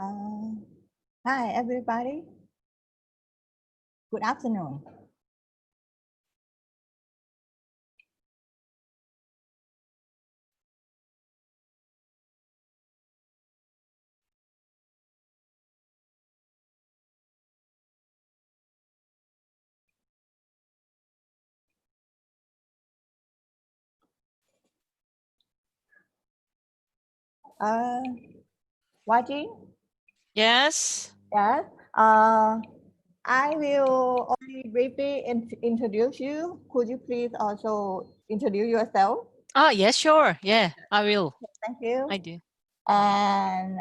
Hi, everybody. Good afternoon. Hwajin? Yes. Yes. I will only briefly introduce you. Could you please also introduce yourself? Oh, yes, sure. Yeah, I will. Thank you. I do. And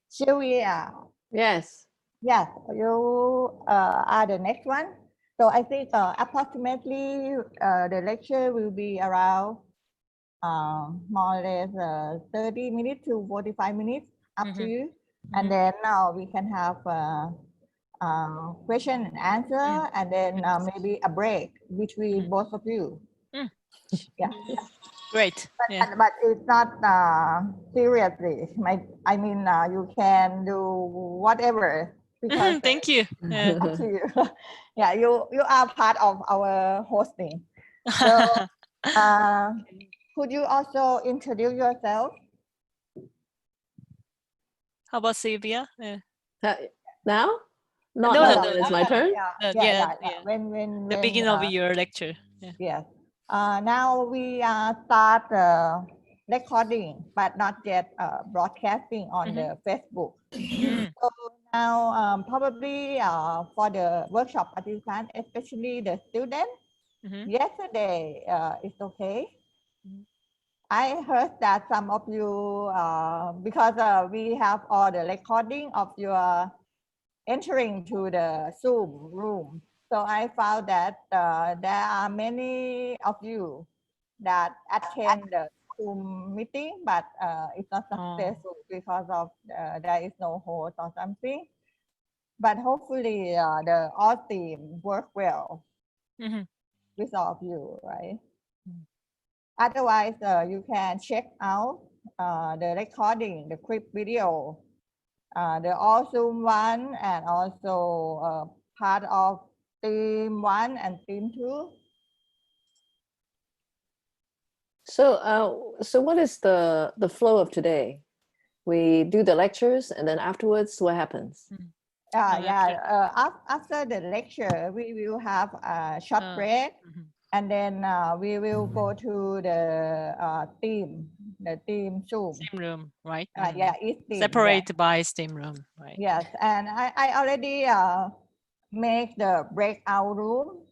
Sylvia. Yes. Yes, you are the next one. So I think approximately the lecture will be around more or less 30 minutes to 45 minutes, up to you. And then now we can have question and answer, and then maybe a break between both of you. Yeah. Great. But it's not seriously. I mean, you can do whatever. Because Thank you. Yeah. up to you. Yeah, you are part of our hosting. So could you also introduce yourself? How about Sylvia? Yeah. Now? Not No, now no, when it's my turn? Yeah. When The beginning of your lecture. Yeah. Yes. Now we start recording, but not yet broadcasting on the Facebook. So now probably for the workshop participants, especially the students, yesterday it's okay. I heard that some of you, because we have all the recording of your entering to the Zoom room. So I found that there are many of you that attend the Zoom meeting, but it's not successful because of there is no host or something. But hopefully the all team work well with all of you, right? Otherwise, you can check out the recording, the clip video, the all Zoom one, and also part of team 1 and team 2. So, so what is the flow of today? We do the lectures, and then afterwards, what happens? After the lecture, we will have a short break, and then we will go to the team Zoom. Steam room, right? Each team, Separated by steam room, right? Yes, and I already make the breakout room.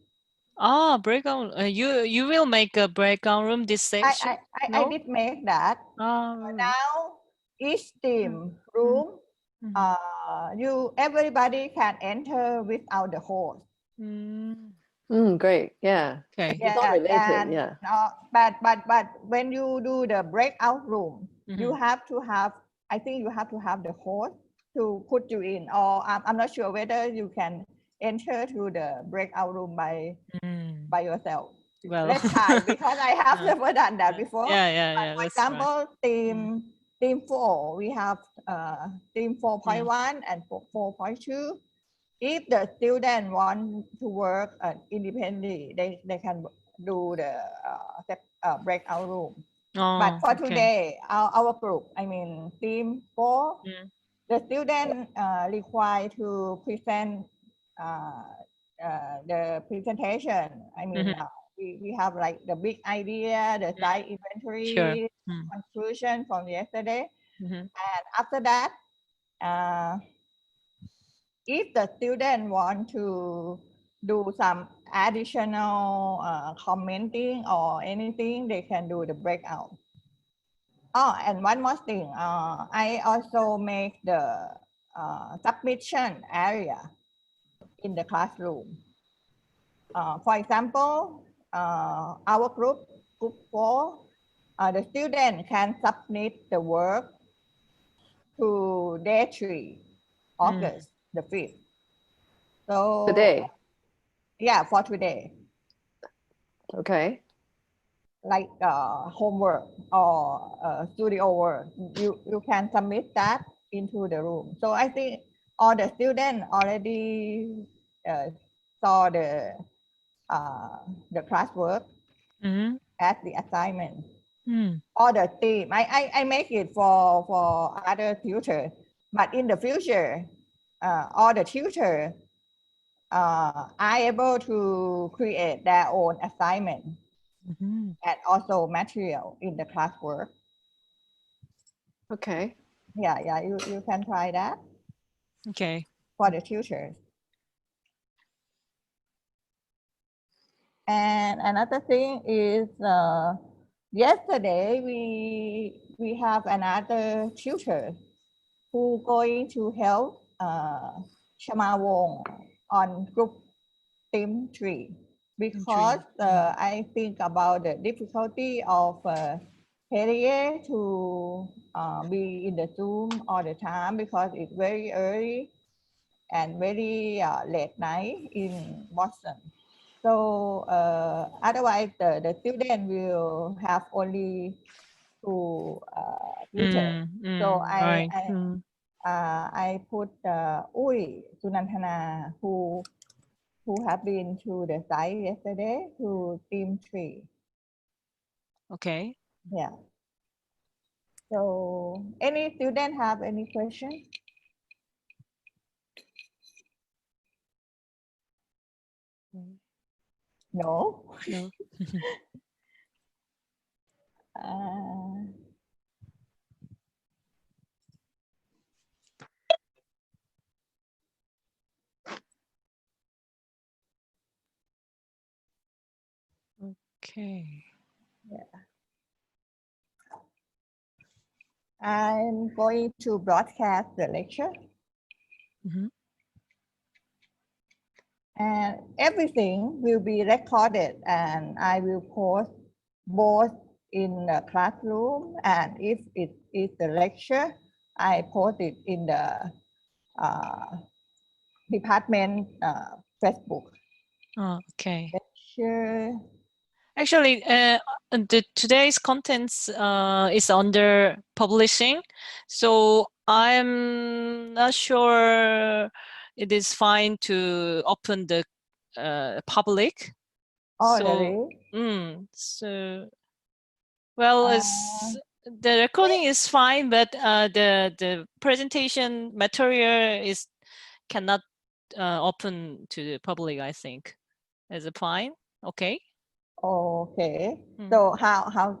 Oh, breakout. You will make a breakout room this section? I did make that. Now each team room, everybody can enter without the host. Great. Yeah. Okay. It's not related. Yeah. But when you do the breakout room, you have to have. I think you have to have the host to put you in. Or I'm not sure whether you can enter to the breakout room by yourself. Well, let's try, because I have never done that before. Yeah. For example, team 4, we have team 4.1 and 4.2. If the student want to work independently, they can do the breakout room. But for today, our group, I mean team 4, the student required to present the presentation. I mean, we have like the big idea, the site inventory, conclusion from yesterday. And after that, if the student want to do some additional commenting or anything, they can do the breakout. Oh, and one more thing, I also make the submission area in the classroom. For example, our group 4, the student can submit the work to day 3, August the 5th. So today. Yeah, for today. Okay. Like homework or studio work, you can submit that into the room. So I think all the students already saw the classwork as the assignment. Or the theme. I make it for other tutors, but in the future, all the tutors are able to create their own assignment and also material in the classwork. Okay. Yeah, you can try that. Okay. For the tutors. And another thing is, yesterday we have another tutor who going to help Shama Wong on group team 3 because I think about the difficulty of THEi to be in the Zoom all the time because it's very early and very late night in Boston. So otherwise the student will have only two tutors. So I put Ui Sunantana who have been to the site yesterday to team 3. Okay. Yeah. So any student have any question? No. No. Okay. Yeah. I'm going to broadcast the lecture. And everything will be recorded and I will post both in the classroom and if it is the lecture, I post it in the department Facebook. Oh, okay. Lecture. Actually, today's contents is under publishing, so I'm not sure it is fine to open the public. Oh, so, really? So, well, the recording is fine, but the presentation material cannot open to the public. I think is it fine? Okay. Okay. So how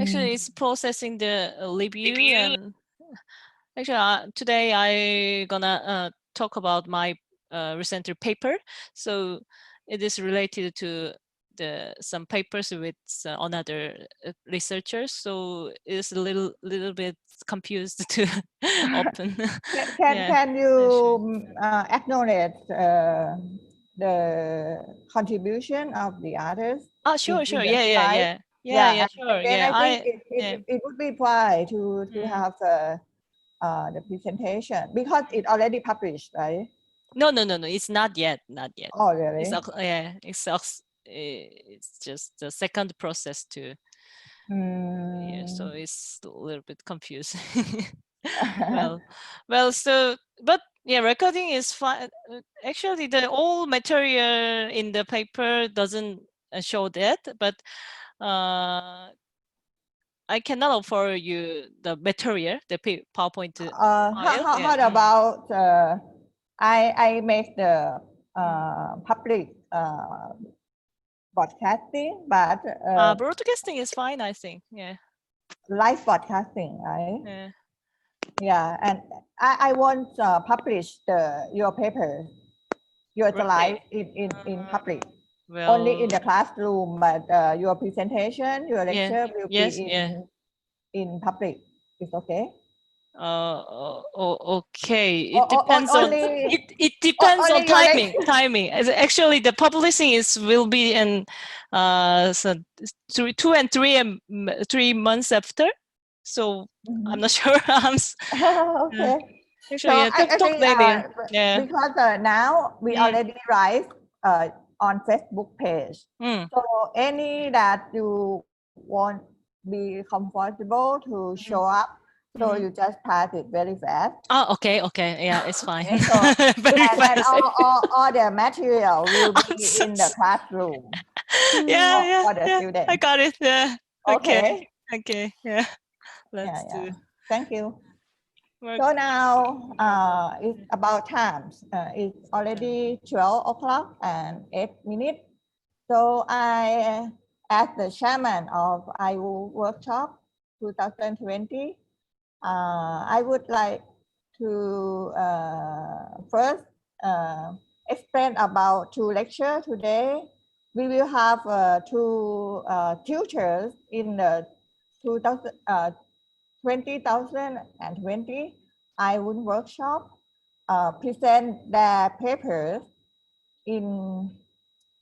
actually it's processing the review and actually today I gonna talk about my recent paper, so it is related to some papers with another researchers, so it's a little bit confused to open. Can you acknowledge the contribution of the others? Oh, sure. Sure. Yeah, sure. Then I think it would be fine to have the presentation because it already published, right? No, it's not yet. Oh, really? It's just the second process to so it's a little bit confusing. well, so but yeah, recording is fine. Actually, the all material in the paper doesn't show that, but I cannot offer you the material, the PowerPoint file. How about I make the public broadcasting, but broadcasting is fine, I think. Yeah. Live broadcasting, right? Yeah, and I won't publish your paper, your slide in public. Only in the classroom, but your presentation, your lecture will be in public. It's okay. Okay. It depends on it depends on timing. Actually, the publishing will be in so 2 and 3 months after. So I'm not sure. Okay. Actually, I think later. Because now we already write on Facebook page. So any that you want be comfortable to show up So you just pass it very fast. Oh, okay, okay, yeah, it's fine. Okay, so Very and fast. all the material will be So in the classroom yeah, yeah, for the yeah. students. I got it. Yeah. Okay. Okay. Yeah. Yeah, Let's yeah. do Thank you. work. So now it's about times. It's already 12 o'clock and 8 minutes. So as the chairman of IWUL workshop 2020, I would like to first explain about two lectures today. We will have two tutors in the 2020 IWUL workshop present their papers in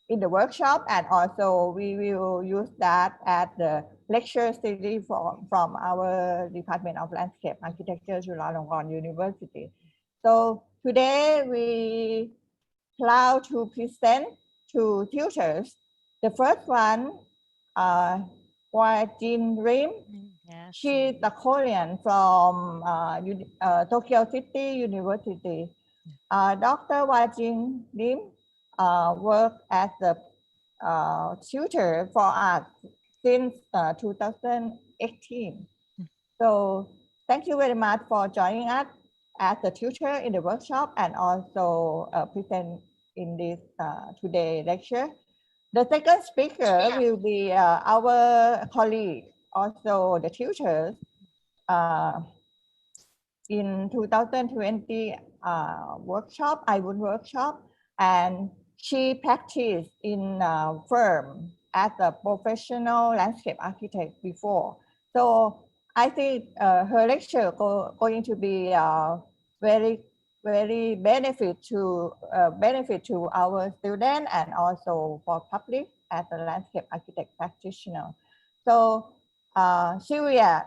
the workshop, and also we will use that as the lecture series from our Department of Landscape Architecture, Chulalongkorn University. So today we proud to present two tutors. The first one, Hwajin, Yeah. she's a Korean from Tokyo City University. Dr. Hwajin Lim worked as a tutor for us since 2018. So thank you very much for joining us as a tutor in the workshop and also present in this today lecture. The second speaker will be our colleague, also the tutors in 2020 workshop, IWUL workshop, and she practiced in a firm as a professional landscape architect before. So I think her lecture going to be very benefit to our students and also for public as a landscape architect practitioner. So Sylvia,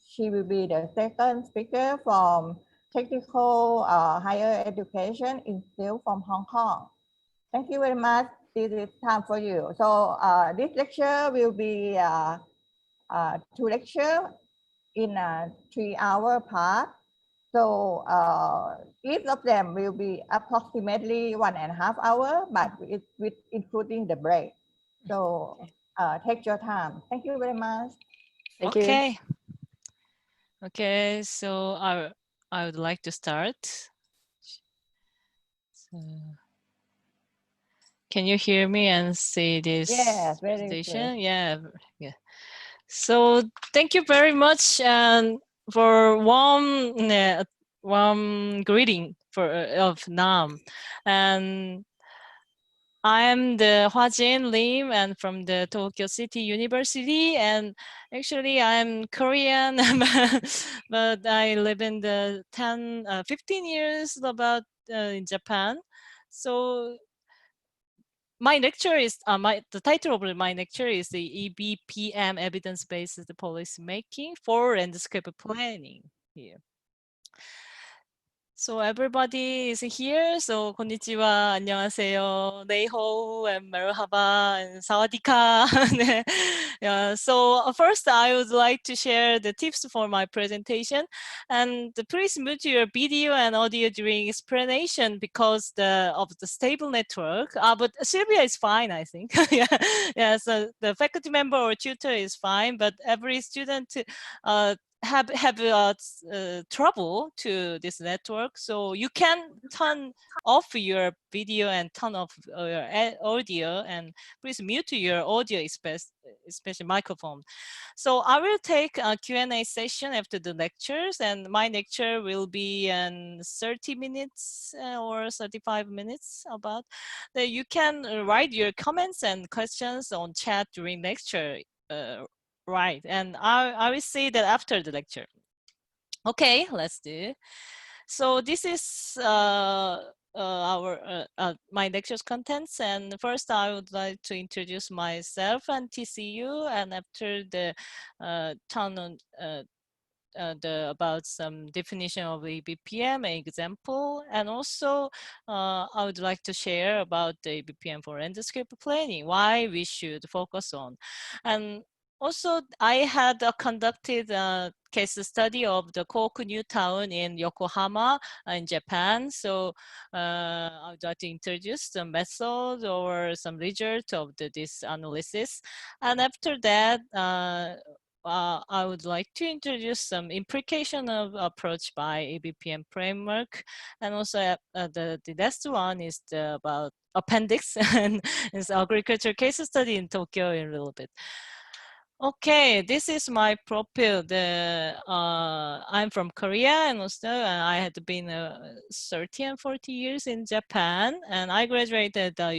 she will be the second speaker from Technical Higher Education Institute from Hong Kong. Thank you very much. This is time for you. So this lecture will be two lectures in a 3-hour part. So each of them will be approximately 1.5 hours, but with including the break. So take your time. Thank you very much. Thank you. Okay. Okay, so I would like to start. So, can you hear me and see this presentation? Yeah. So thank you very much and for warm greeting of Nam, and I am the Hwajin Lim and from the Tokyo City University, and actually I'm Korean, but I live in the 15 years about in Japan. So my lecture is the title of my lecture is the EBPM evidence-based policy making for landscape planning here. So everybody is here. So konnichiwa, 안녕하세요, 네이호, and merhaba, and sawadika. Yeah. So first, I would like to share the tips for my presentation, and please mute your video and audio during explanation because of the stable network. But Sylvia is fine, I think. Yeah. Yeah. So the faculty member or tutor is fine, but every student have trouble to this network, so you can turn off your video and turn off your audio, and please mute your audio, especially microphone. So I will take a Q&A session after the lectures, and my lecture will be in 30 minutes or 35 minutes about that. You can write your comments and questions on chat during lecture. Right, and I will say that after the lecture. Okay, let's do. So this is my lecture's contents, and first I would like to introduce myself and TCU, and after the turn on about some definition of EBPM example, and also I would like to share about the EBPM for landscape planning, why we should focus on. And also, I had conducted a case study of the Koku New Town in Yokohama in Japan. So I would like to introduce the method or some result of this analysis. And after that, I would like to introduce some implication of approach by EBPM framework. And also the last one is about appendix and it's agriculture case study in Tokyo in a little bit. Okay, this is my profile. I'm from Korea and also I had been 30 and 40 years in Japan, and I graduated the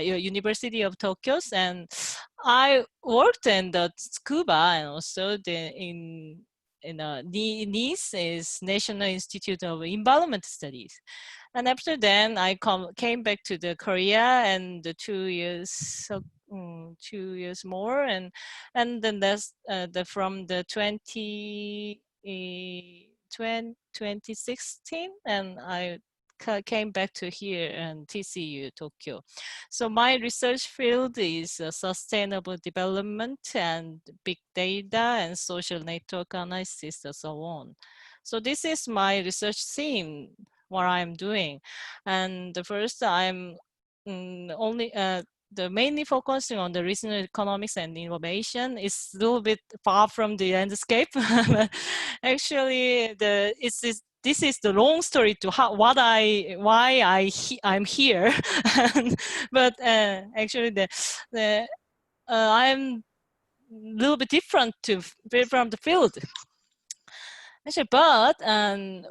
University of Tokyo, and I worked in the scuba and also in NIS is National Institute of Environment Studies. And after then, I came back to the Korea and the 2 years more, and then that's from the 2016, and I came back to here and TCU Tokyo. So my research field is sustainable development and big data and social network analysis and so on. So this is my research theme, what I'm doing. And the first I'm mainly focusing on the regional economics and innovation is a little bit far from the landscape. Actually, this is the long story to why I'm here. But actually, I'm a little bit different from the field. Actually, but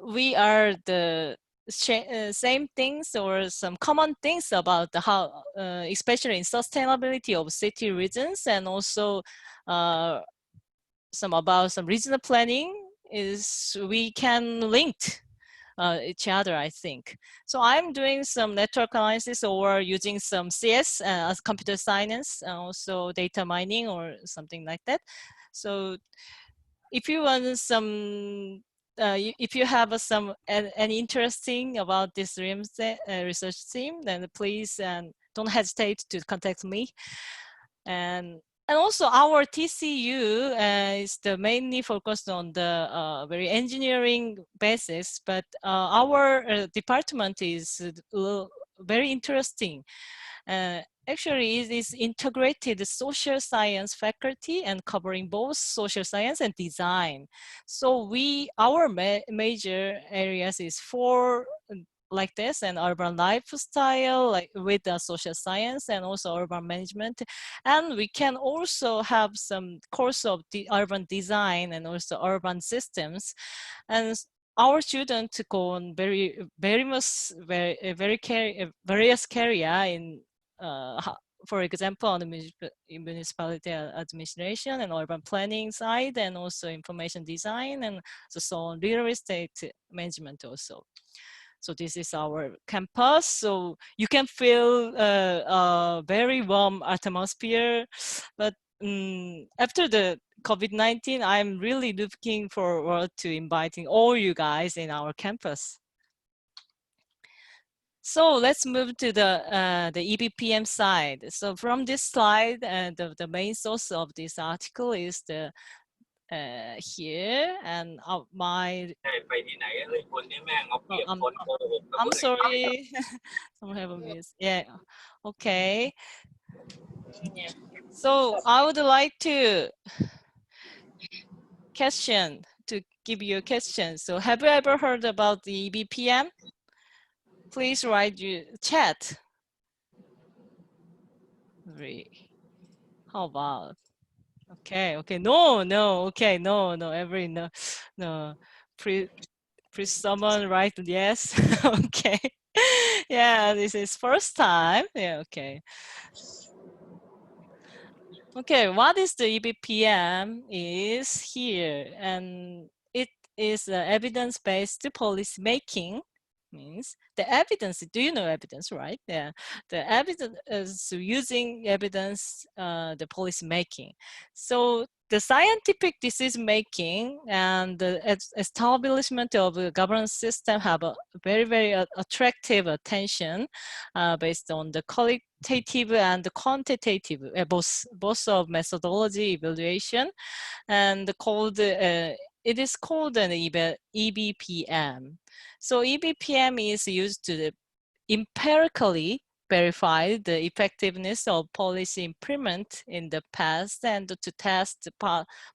we are the same things or some common things about how, especially in sustainability of city regions, and also some regional planning is we can link each other, I think. So I'm doing some network analysis or using some CS as computer science, and also data mining or something like that. So if you want some, if you have any interesting about this research team, then please don't hesitate to contact me. And also our TCU is mainly focused on the very engineering basis, but our department is very interesting. Actually, it is integrated social science faculty and covering both social science and design. So our major areas is for like this and urban lifestyle, like with the social science and also urban management. And we can also have some course of the urban design and also urban systems. And our students go on very various career in for example, on the municipality administration and urban planning side, and also information design, and so on, real estate management also. So this is our campus. So you can feel a very warm atmosphere. But after the COVID-19, I'm really looking forward to inviting all you guys in our campus. So let's move to the EBPM side. So from this slide, the main source of this article is the here, and my I'm sorry. Someone have a miss. Yeah. Okay. So I would like to give you a question. So have you ever heard about the EBPM? Please write your chat. How about? Okay. No. Okay. No. Please someone write yes. Okay. Yeah, this is first time. Yeah. Okay. Okay, what is the EBPM is here, and it is evidence-based policy making. Means the evidence. Do you know evidence, right? Yeah, the evidence is using evidence, the policy making. So the scientific decision making and the establishment of the governance system have a very attractive attention based on the qualitative and quantitative, both of methodology evaluation, and it is called an EBPM. So EBPM is used to empirically verify the effectiveness of policy improvement in the past and to test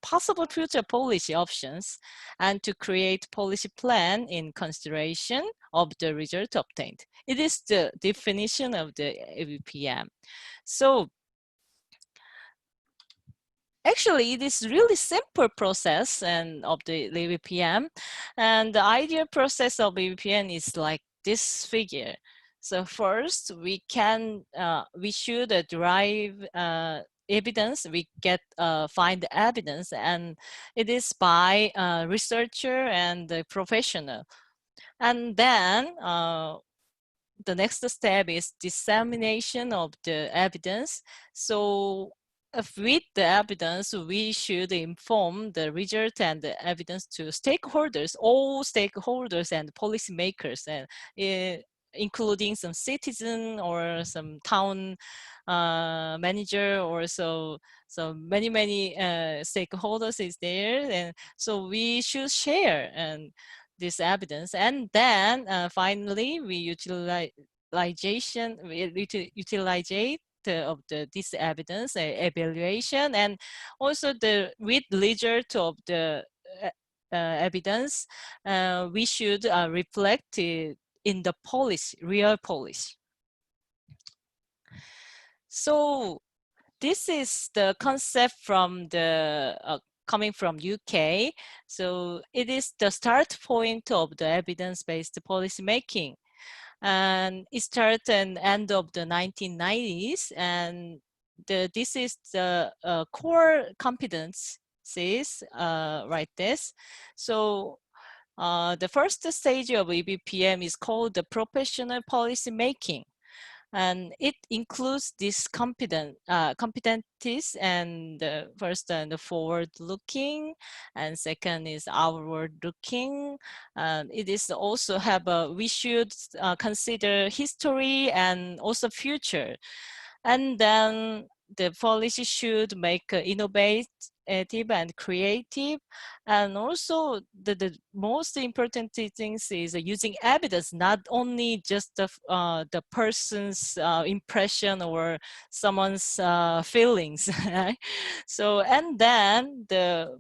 possible future policy options and to create policy plan in consideration of the result obtained. It is the definition of the EBPM. So actually, it is really simple process and of the EBPM, and the ideal process of EBPM is like this figure. So first, we should derive evidence. We find the evidence, and it is by researcher and the professional. And then the next step is dissemination of the evidence. So with the evidence, we should inform the result and the evidence to stakeholders, all stakeholders and policymakers, and including some citizen or some town manager, or so many stakeholders is there, and so we should share and this evidence, and then finally we utilize of this evidence evaluation, and also with result of the evidence, we should reflect it in the policy, real policy. So this is the concept from the coming from UK. So it is the start point of the evidence-based policy making. And it started and end of the 1990s. And this is the core competencies, right this. So the first stage of EBPM is called the professional policy making. And it includes these competencies, and first and the forward-looking, and second is outward-looking. And it is also we should consider history and also future. And then the policy should make innovative and creative. And also the most important things is using evidence, not only just the person's impression or someone's feelings. Right? So, and then the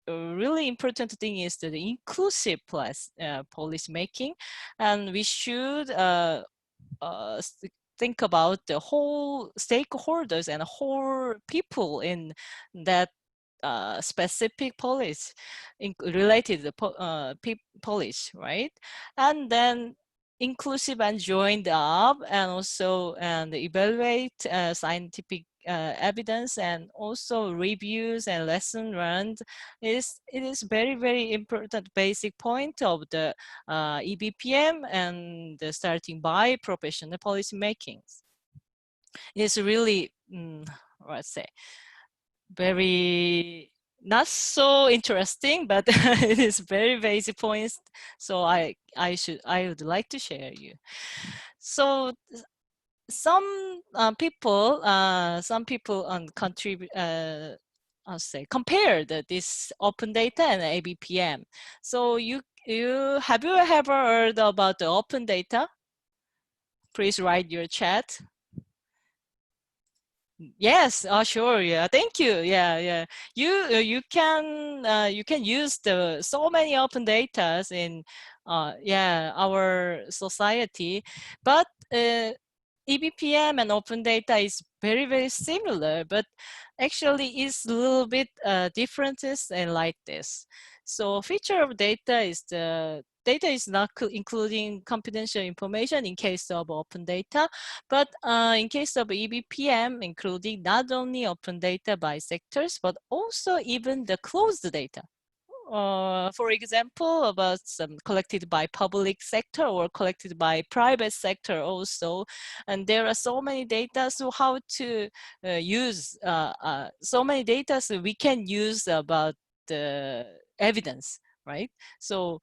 really important thing is the inclusive policy making, and we should think about the whole stakeholders and whole people in that specific policy related to policy, right? And then inclusive and joined up, and also evaluate scientific evidence, and also reviews and lesson learned. It is very important basic point of the EBPM and the starting by professional policy making. It's really let's say very not so interesting, but it is very basic points. So I would like to share you. So some people contribute. I'll say compared this open data and EBPM. So have you ever heard about the open data? Please write your chat. Yes, sure, yeah, thank you. Yeah. You can use so many open data in our society, but EBPM and open data is very similar, but actually it's a little bit differences and like this. So feature of data is the data is not including confidential information in case of open data, but in case of EBPM, including not only open data by sectors, but also even the closed data. For example, about some collected by public sector or collected by private sector also. And there are so many data, so how to use so many data so we can use about the evidence, right? So,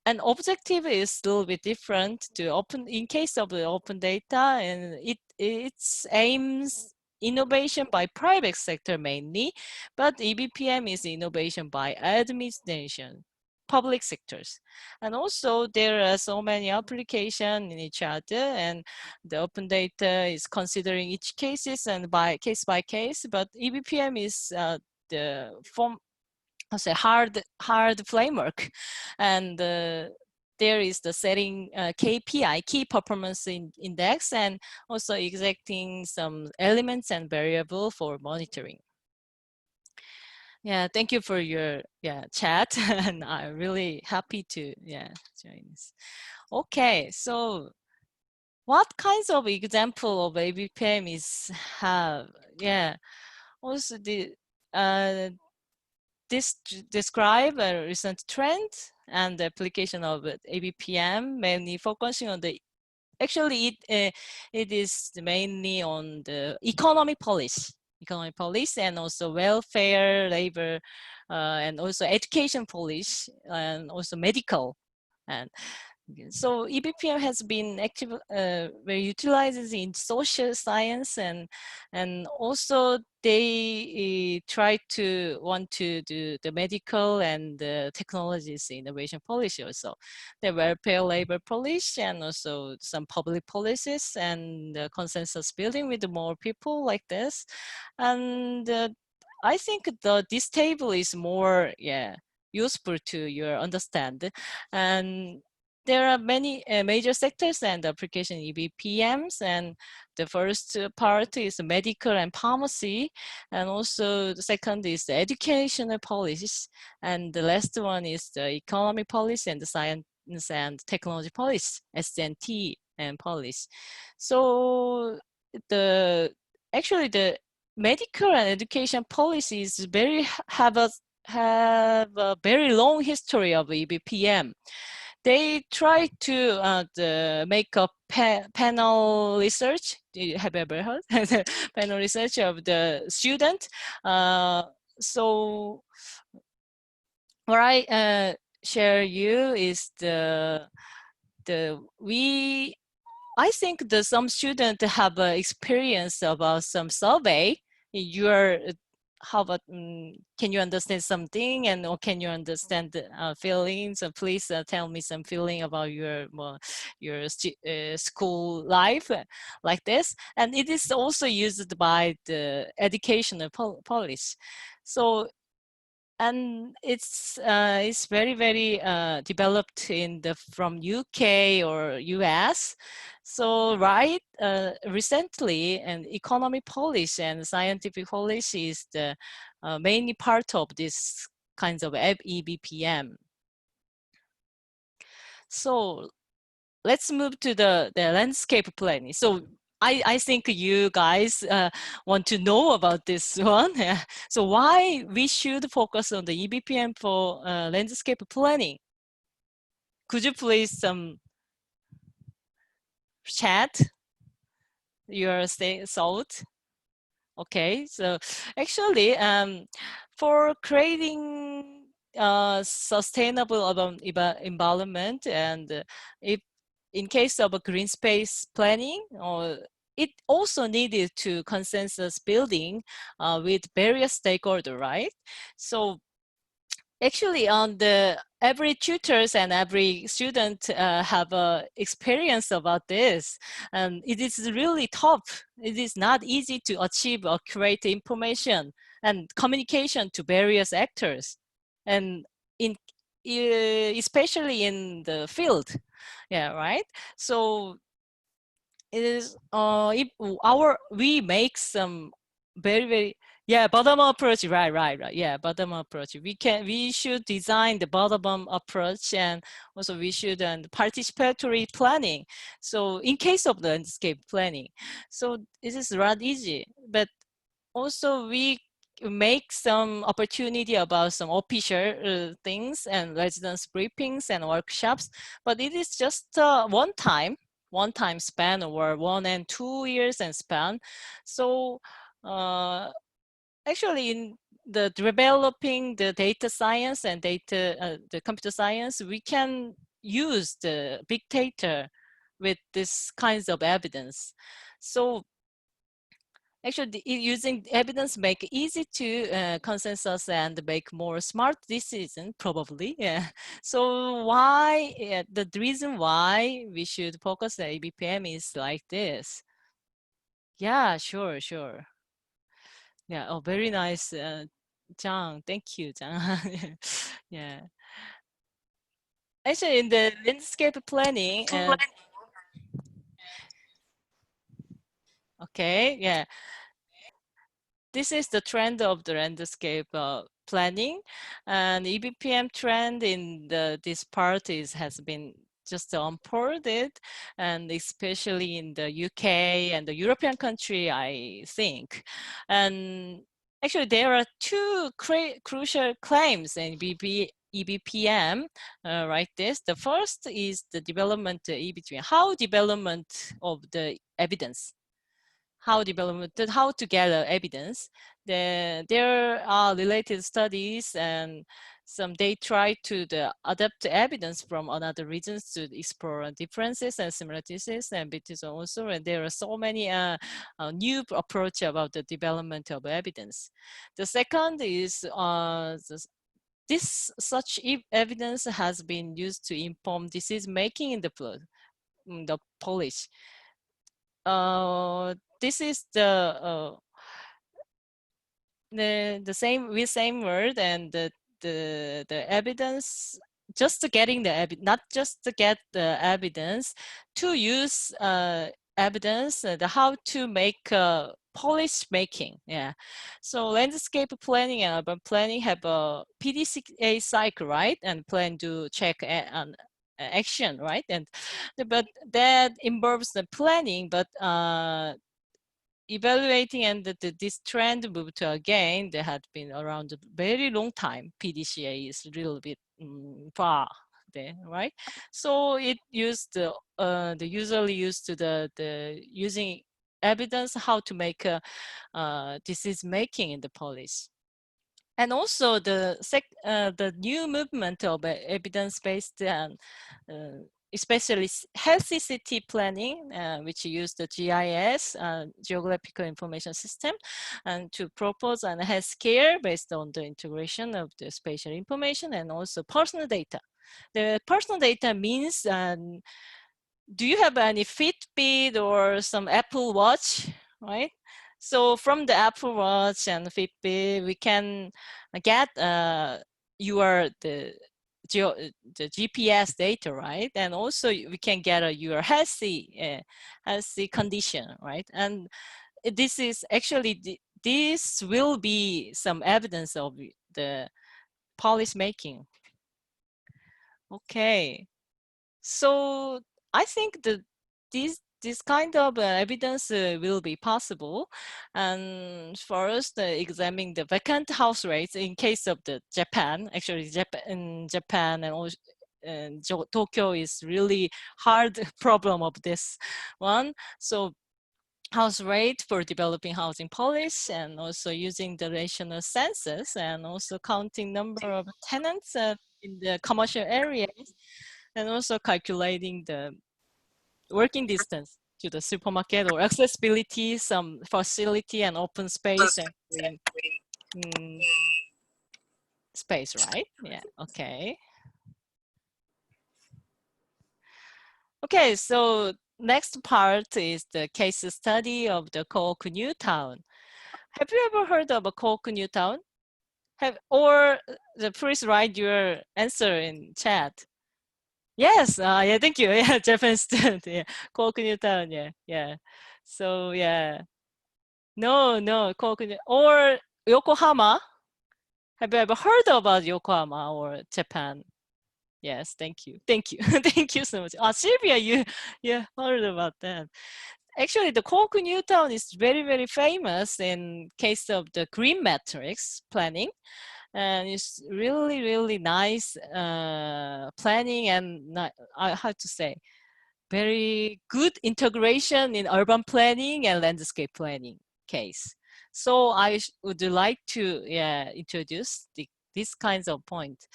and objective is a little bit different to open in case of the open data, and it aims innovation by private sector mainly, but EBPM is innovation by administration, public sectors. And also there are so many applications in each other, and the open data is considering each cases and by case, but EBPM is the form, I say hard framework, and there is the setting KPI, key performance index, and also exacting some elements and variable for monitoring. Yeah, thank you for your chat, and I'm really happy to join this. Okay, so what kinds of example of ABPM is have? Yeah, also this describe a recent trend and the application of ABPM, mainly focusing on the, actually it is mainly on the economic policy, and also welfare, labor, and also education policy, and also medical. And so EBPM has been active, very utilized in social science, and also they want to do the medical and the technologies innovation policy also. The welfare, labor policy, and also some public policies and consensus building with more people like this. And I think this table is more useful to your understand. And there are many major sectors and application EBPMs, and the first part is medical and pharmacy, and also the second is the educational policies, and the last one is the economic policy and the science and technology policy, SNT and policy. So actually the medical and education policies have a very long history of EBPM. They try to make a panel research. Have you ever heard the panel research of the student? So what I share you is I think that some students have experience about some survey. How about, can you understand something, and or can you understand the feelings? So please tell me some feeling about your school life, like this. And it is also used by the educational policy. So, and it's very developed from UK or US. So recently, and economic policy and scientific policy is the mainly part of this kinds of EBPM. So let's move to the landscape planning. So I think you guys want to know about this one. So why we should focus on the EBPM for landscape planning? Could you please chat your thought? Okay, so actually, for creating sustainable environment, and if in case of a green space planning, or it also needed to consensus building with various stakeholders, right? So actually, on every tutors and every student have experience about this, and it is really tough. It is not easy to achieve accurate information and communication to various actors, and especially in the field, right? So it is if we make some very bottom up approach, right, bottom up approach. We should design the bottom up approach, and also we should participatory planning. So in case of the landscape planning, so this is not easy, but also we make some opportunity about some official things and residence briefings and workshops, but it is just one time span, or 1 and 2 years and span. So actually, in the developing the data science and the computer science, we can use the big data with this kinds of evidence. So actually, using evidence make it easy to consensus and make more smart decision, probably. Yeah. So why, the reason why we should focus on EBPM is like this. Yeah, sure, sure. Yeah, oh, very nice, Zhang. Thank you, Zhang. Yeah. Actually, in the landscape planning, okay, yeah. This is the trend of the landscape planning, and EBPM trend in this part has been just unfolded, and especially in the UK and the European country, I think. And actually, there are two crucial claims in EBPM, like this. The first is the development EBPM, how development of the evidence. How to gather evidence. There are related studies, and they try to adapt the evidence from another regions to explore differences and similarities and between also. And there are so many new approach about the development of evidence. The second is such evidence has been used to inform decision making in the policy. This is the same word, and the evidence, just getting the evidence, not just to get the evidence, to use evidence, the how to make policy making. Yeah. So landscape planning and urban planning have a PDCA cycle, right? And plan to check on action, right? And but that involves the planning, but evaluating, and this trend moved to again, they had been around a very long time. PDCA is a little bit far there, right? So it used the usually used to the using evidence how to make decision making in the policy. And also the new movement of evidence-based and especially healthy city planning, which use the GIS, Geographical Information System, and to propose an healthcare based on the integration of the spatial information and also personal data. The personal data means, do you have any Fitbit or some Apple Watch, right? So from the Apple Watch and Fitbit, we can get the GPS data, right? And also we can get your healthy condition, right? And this is actually this will be some evidence of the policy making. Okay, so I think that this kind of evidence will be possible, and for us to examine the vacant house rates in case of the Japan. Actually, Japan and also Tokyo is really hard problem of this one. So house rate for developing housing policy, and also using the rational census, and also counting number of tenants in the commercial areas, and also calculating the working distance to the supermarket or accessibility, some facility and open space and green space, right? Yeah, okay. Okay, so next part is the case study of the Cork New Town. Have you ever heard of a Cork New Town? Please write your answer in chat. Yes, yeah, thank you. Yeah, Japanese student. Yeah, Cork New Town. Yeah. So yeah, no, Cork or Yokohama. Have you ever heard about Yokohama or Japan? Yes, thank you, thank you so much. Sylvia, you heard about that. Actually, the Cork New Town is very famous in case of the green matrix planning. And it's really nice planning, and I have to say very good integration in urban planning and landscape planning case. So I would like to introduce this kinds of point.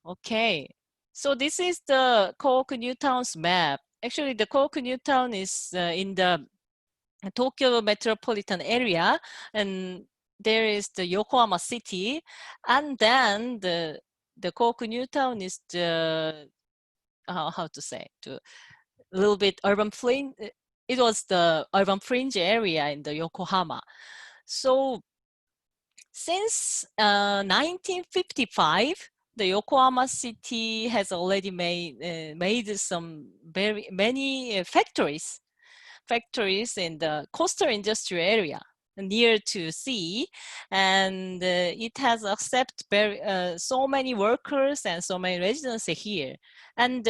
Okay, So this is the Koku New Town's map. Actually, the Koku New Town is in the Tokyo metropolitan area, and there is the Yokohama city, and then the Koku New Town is the how to say, to a little bit urban fringe. It was the urban fringe area in the Yokohama. So since 1955, the Yokohama city has already made some very many factories in the coastal industrial area near to sea, and it has accepted so many workers and so many residents here, and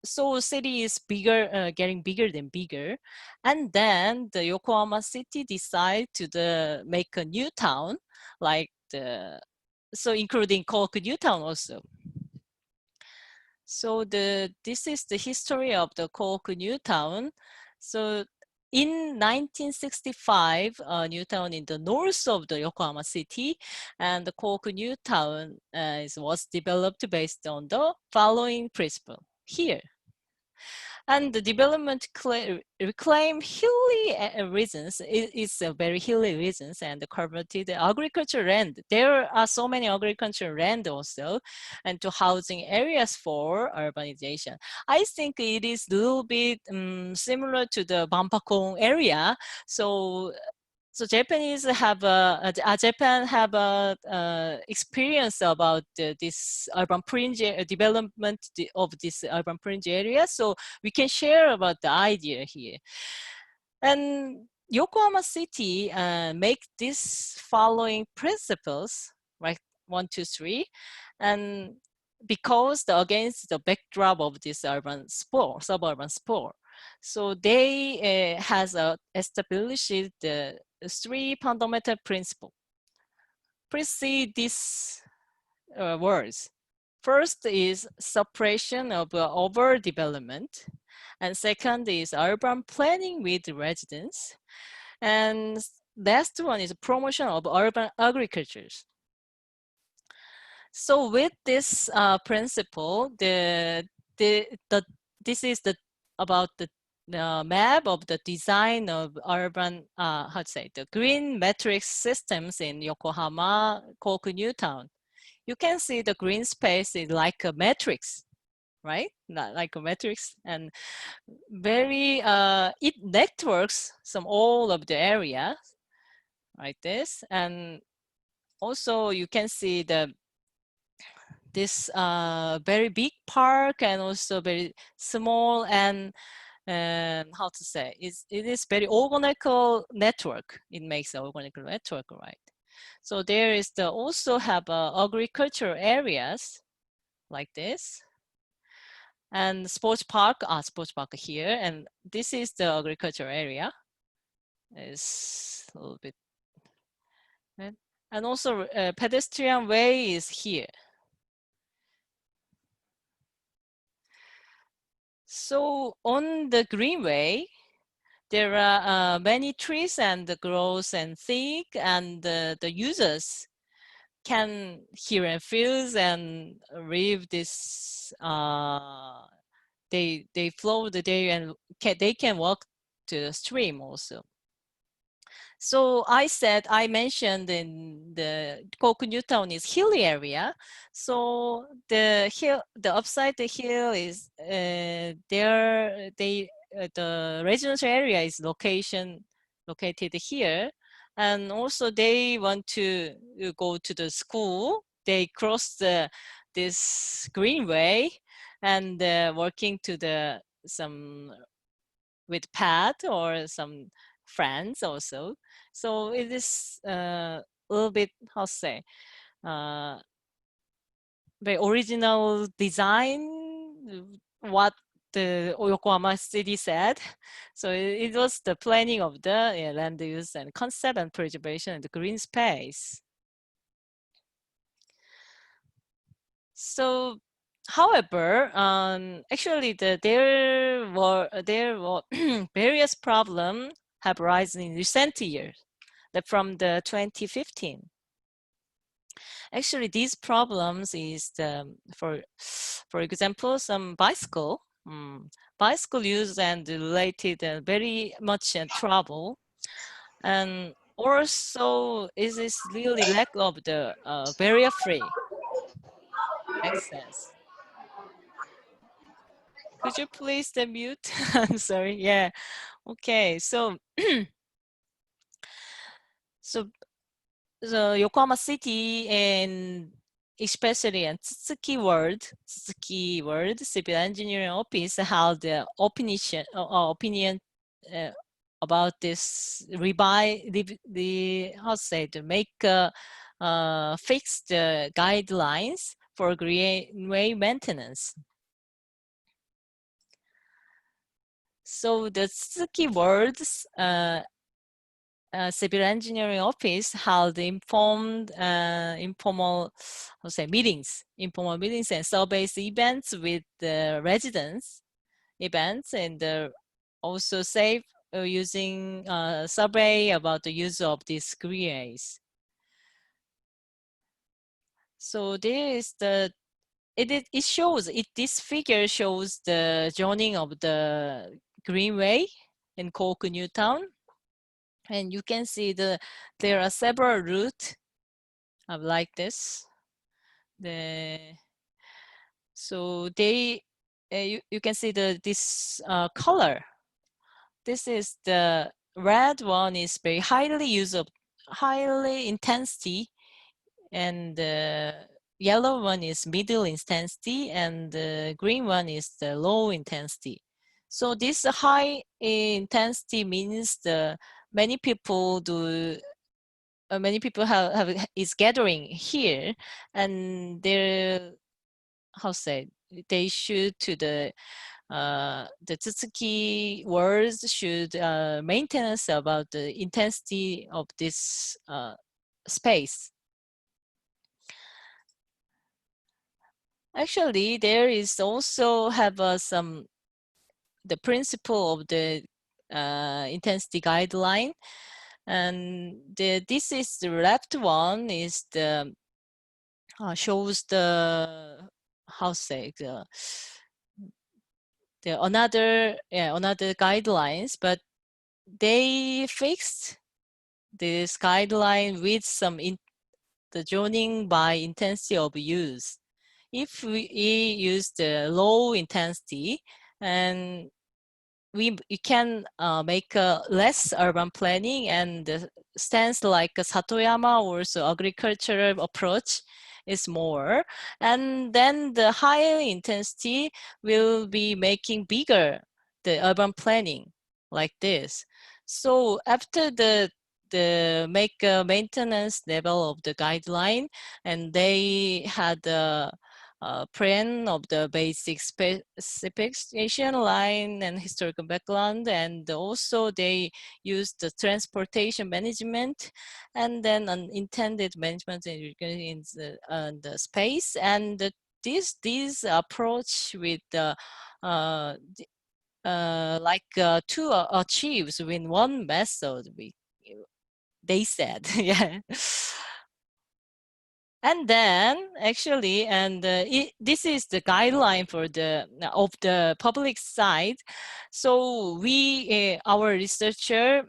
so city is bigger, getting bigger than bigger, and then the Yokohama city decide to make a new town, like so including Koku New Town also. So this is the history of the Koku New Town. So in 1965, New Town in the north of the Yokohama city, and the Koku New Town was developed based on the following principle here. And the development reclaim hilly regions. It's a very hilly regions and converted agriculture land. There are so many agriculture land also, and to housing areas for urbanization. I think it is a little bit similar to the Bampakong area. So Japanese have Japan have a experience about this urban fringe development of this urban fringe area. So we can share about the idea here. And Yokohama City make these following principles, right? 1, 2, 3, and because against the backdrop of this urban sport, suburban sport. So they has established the 3 fundamental principles. Please see these words. First is suppression of overdevelopment, and second is urban planning with residents, and last one is promotion of urban agriculture. So with this principle, this is about the map of the design of urban, how to say, the green matrix systems in Yokohama, Koku New Town. You can see the green space is like a matrix, right? Not like a matrix, and very, it networks all of the area, like this. And also you can see this very big park and also very small and how to say, it is very organical network. It makes an organical network, right? So there is also have agricultural areas like this, and sports park here, and this is the agricultural area. Is a little bit, and also pedestrian way is here. So on the greenway, there are many trees and the grows and thick, and the users can hear and feel and live this. They flow the day, and they can walk to the stream also. So I mentioned in the Koku New Town is hilly area. So the upside the hill is the residential area is located here, and also they want to go to the school. They cross this greenway and working to some with pad or some friends also. So it is a little bit, how to say, the original design, what the Yokohama city said. So it was the planning of the land use and concept and preservation and the green space. So, however, actually, there were various problems have arisen in recent years, from the 2015. Actually, these problems is for example, some bicycle use and related very much trouble, and also is this really lack of the barrier-free access. Could you please mute? I'm sorry. Yeah. Okay. So, so the Yokohama City and especially in Tsuki World Civil Engineering Office held the opinion about this how to say, to make fixed guidelines for greenway maintenance. So the Tsuki World's Civil Engineering Office held informal meetings and surveys events with the residents and also using survey about the use of these greenways. So there is this figure shows the zoning of the greenway in Koku Newtown. And you can see there are several routes like this. So you can see this color. This is the red one is very highly intensity, and the yellow one is middle intensity, and the green one is the low intensity. So this high intensity means many people is gathering here, and they should to the Tsutsuki words should maintenance about the intensity of this space. Actually, there is also have the principle of the intensity guideline, and this is the left one is the shows the another guidelines, but they fixed this guideline with the zoning by intensity of use. If we use the low intensity, and we can make a less urban planning, and the stance like Satoyama, also agricultural approach is more, and then the higher intensity will be making bigger the urban planning like this. So after the make a maintenance level of the guideline, and they had a plan of the basic specification line and historical background, and also they used the transportation management, and then unintended management in the space, and this approach with two achieves with one method, they said. Yeah. And then actually, this is the guideline for the public side. So our researcher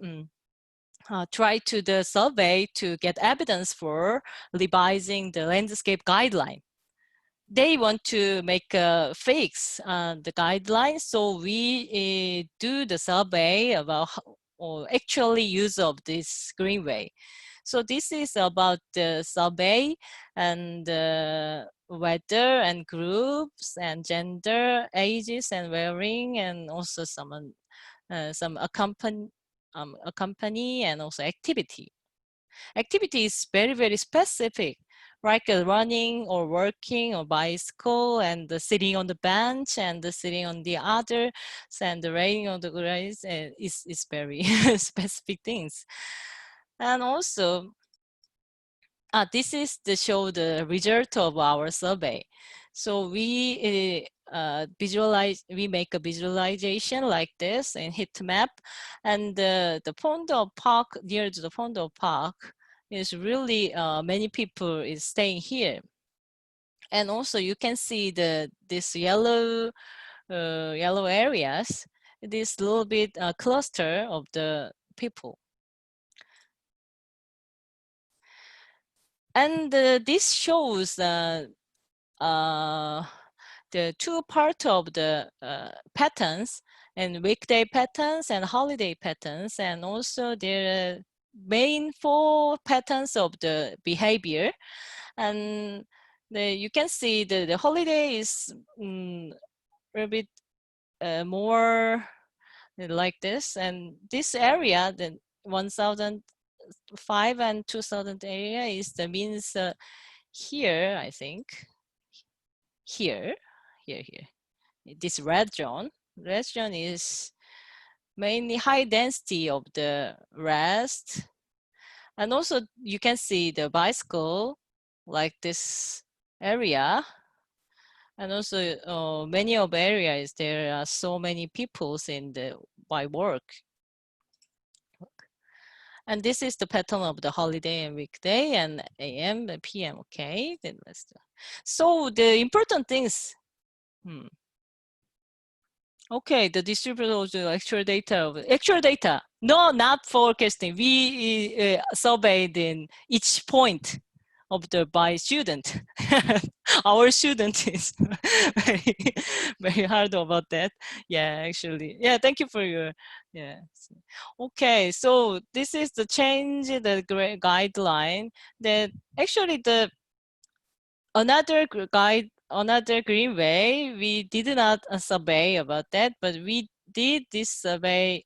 tried to the survey to get evidence for revising the landscape guideline. They want to make a fix the guideline, so we do the survey about actually use of this greenway. So this is about the survey and weather and groups and gender, ages and wearing, and also some accompany and also activity. Activity is very, very specific, like running or working or bicycle, and sitting on the bench and sitting on the others, and the riding on the grass is very specific things. And also, this is to show the result of our survey. So we make a visualization like this in heat map, and the Pondo Park, near to the Pondo Park, is really many people is staying here. And also you can see this yellow areas, this little bit cluster of the people. And this shows the two parts of the patterns, and weekday patterns and holiday patterns, and also their main 4 patterns of the behavior. And you can see the holiday is a bit more like this, and this area, the 1005 and 2000 area, is the means here, I think. Here. This red zone is mainly high density of the rest. And also you can see the bicycle like this area. And also many of areas, there are so many peoples in the by work. And this is the pattern of the holiday and weekday and AM and PM. Okay, then so the important things. Okay, the distribution of the actual data. No, not forecasting. We surveyed in each point of the by student. Our student is very, very hard about that. Yeah, actually. Yeah, thank you for your, yeah. Okay, so this is the change, the guideline that actually another greenway, we did not survey about that, but we did this survey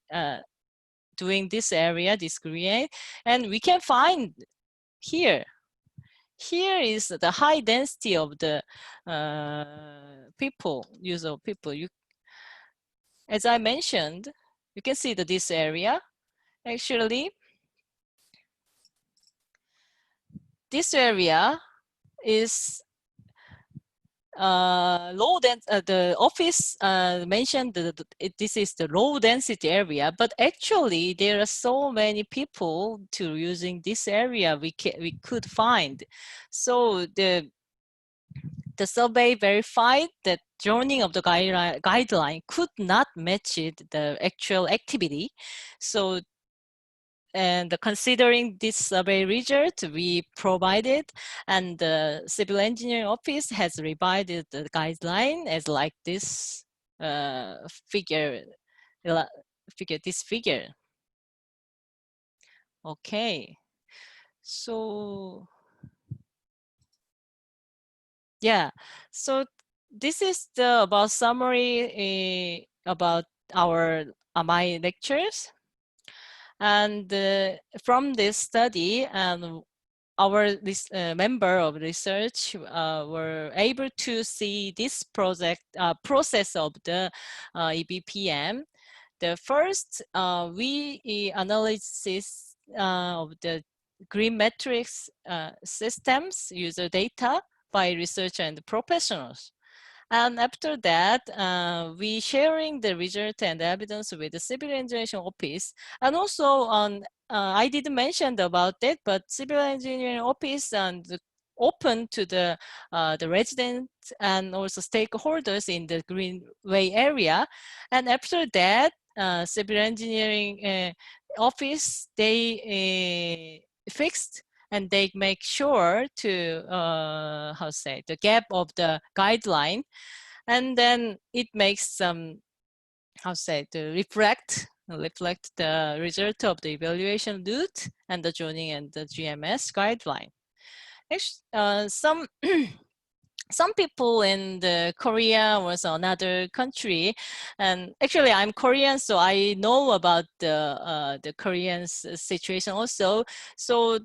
doing this area, this green, and we can find here. Here is the high density of the people, as I mentioned, you can see that this area, actually, this area is the office mentioned that this is the low density area, but actually there are so many people to using this area we could find. So the survey verified that joining of the guideline could not match the actual activity. So, and considering this survey result we provided, and the civil engineering office has revised the guideline as like this figure. Okay, so yeah, so this is the about summary about our my lectures. And from this study, our member of research were able to see this process of the EBPM. The first, we analysis of the green metrics systems user data by researchers and professionals. And after that, we sharing the result and evidence with the civil engineering office. And also, I didn't mention about that, but civil engineering office and open to the residents and also stakeholders in the Greenway area. And after that, civil engineering office, they fixed and they make sure to the gap of the guideline, and then it makes some to reflect the result of the evaluation route and the joining and the GMS guideline. Some people in the Korea was another country, and actually I'm Korean, so I know about the Korean situation also. So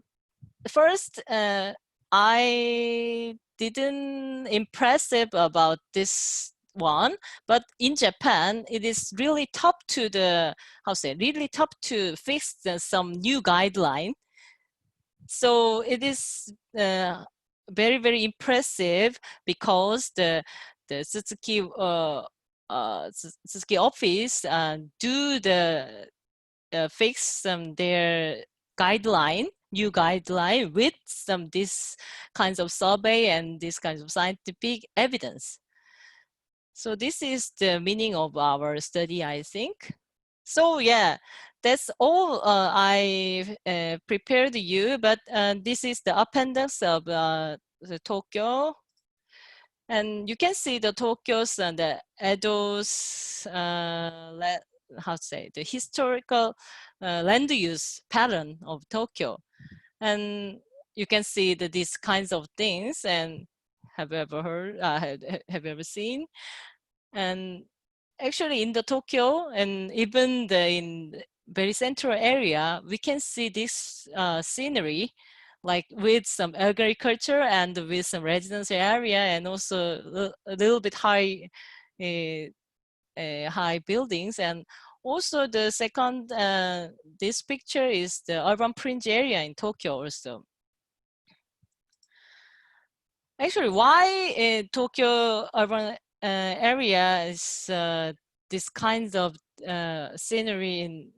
first, I didn't impressive about this one, but in Japan, it is really tough to really tough to fix some new guideline. So it is very, very impressive because the Suzuki Suzuki office do the fix their guideline new guideline with some these kinds of survey and these kinds of scientific evidence. So this is the meaning of our study, I think. So yeah, that's all I prepared you, but this is the appendix of the Tokyo. And you can see the Tokyo's and the Edo's, how to say, the historical land use pattern of Tokyo. And you can see that these kinds of things, and have you ever heard, have you ever seen? And actually in the Tokyo and even in very central area, we can see this scenery, like with some agriculture and with some residential area, and also a little bit high, high buildings. And also the second, this picture is the urban fringe area in Tokyo also. Actually, why Tokyo urban area is this kinds of scenery in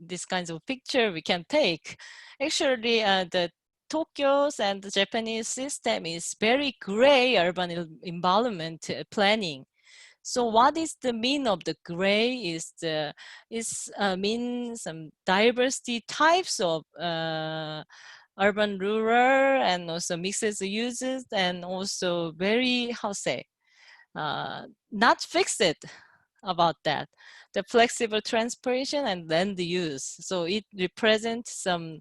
this kinds of picture we can take. Actually, the Tokyo's and the Japanese system is very gray urban environment planning. So what is the mean of the gray is the mean some diversity types of urban rural and also mixed uses, and also very, how say, not fixed about that, the flexible transportation and land use. So it represents some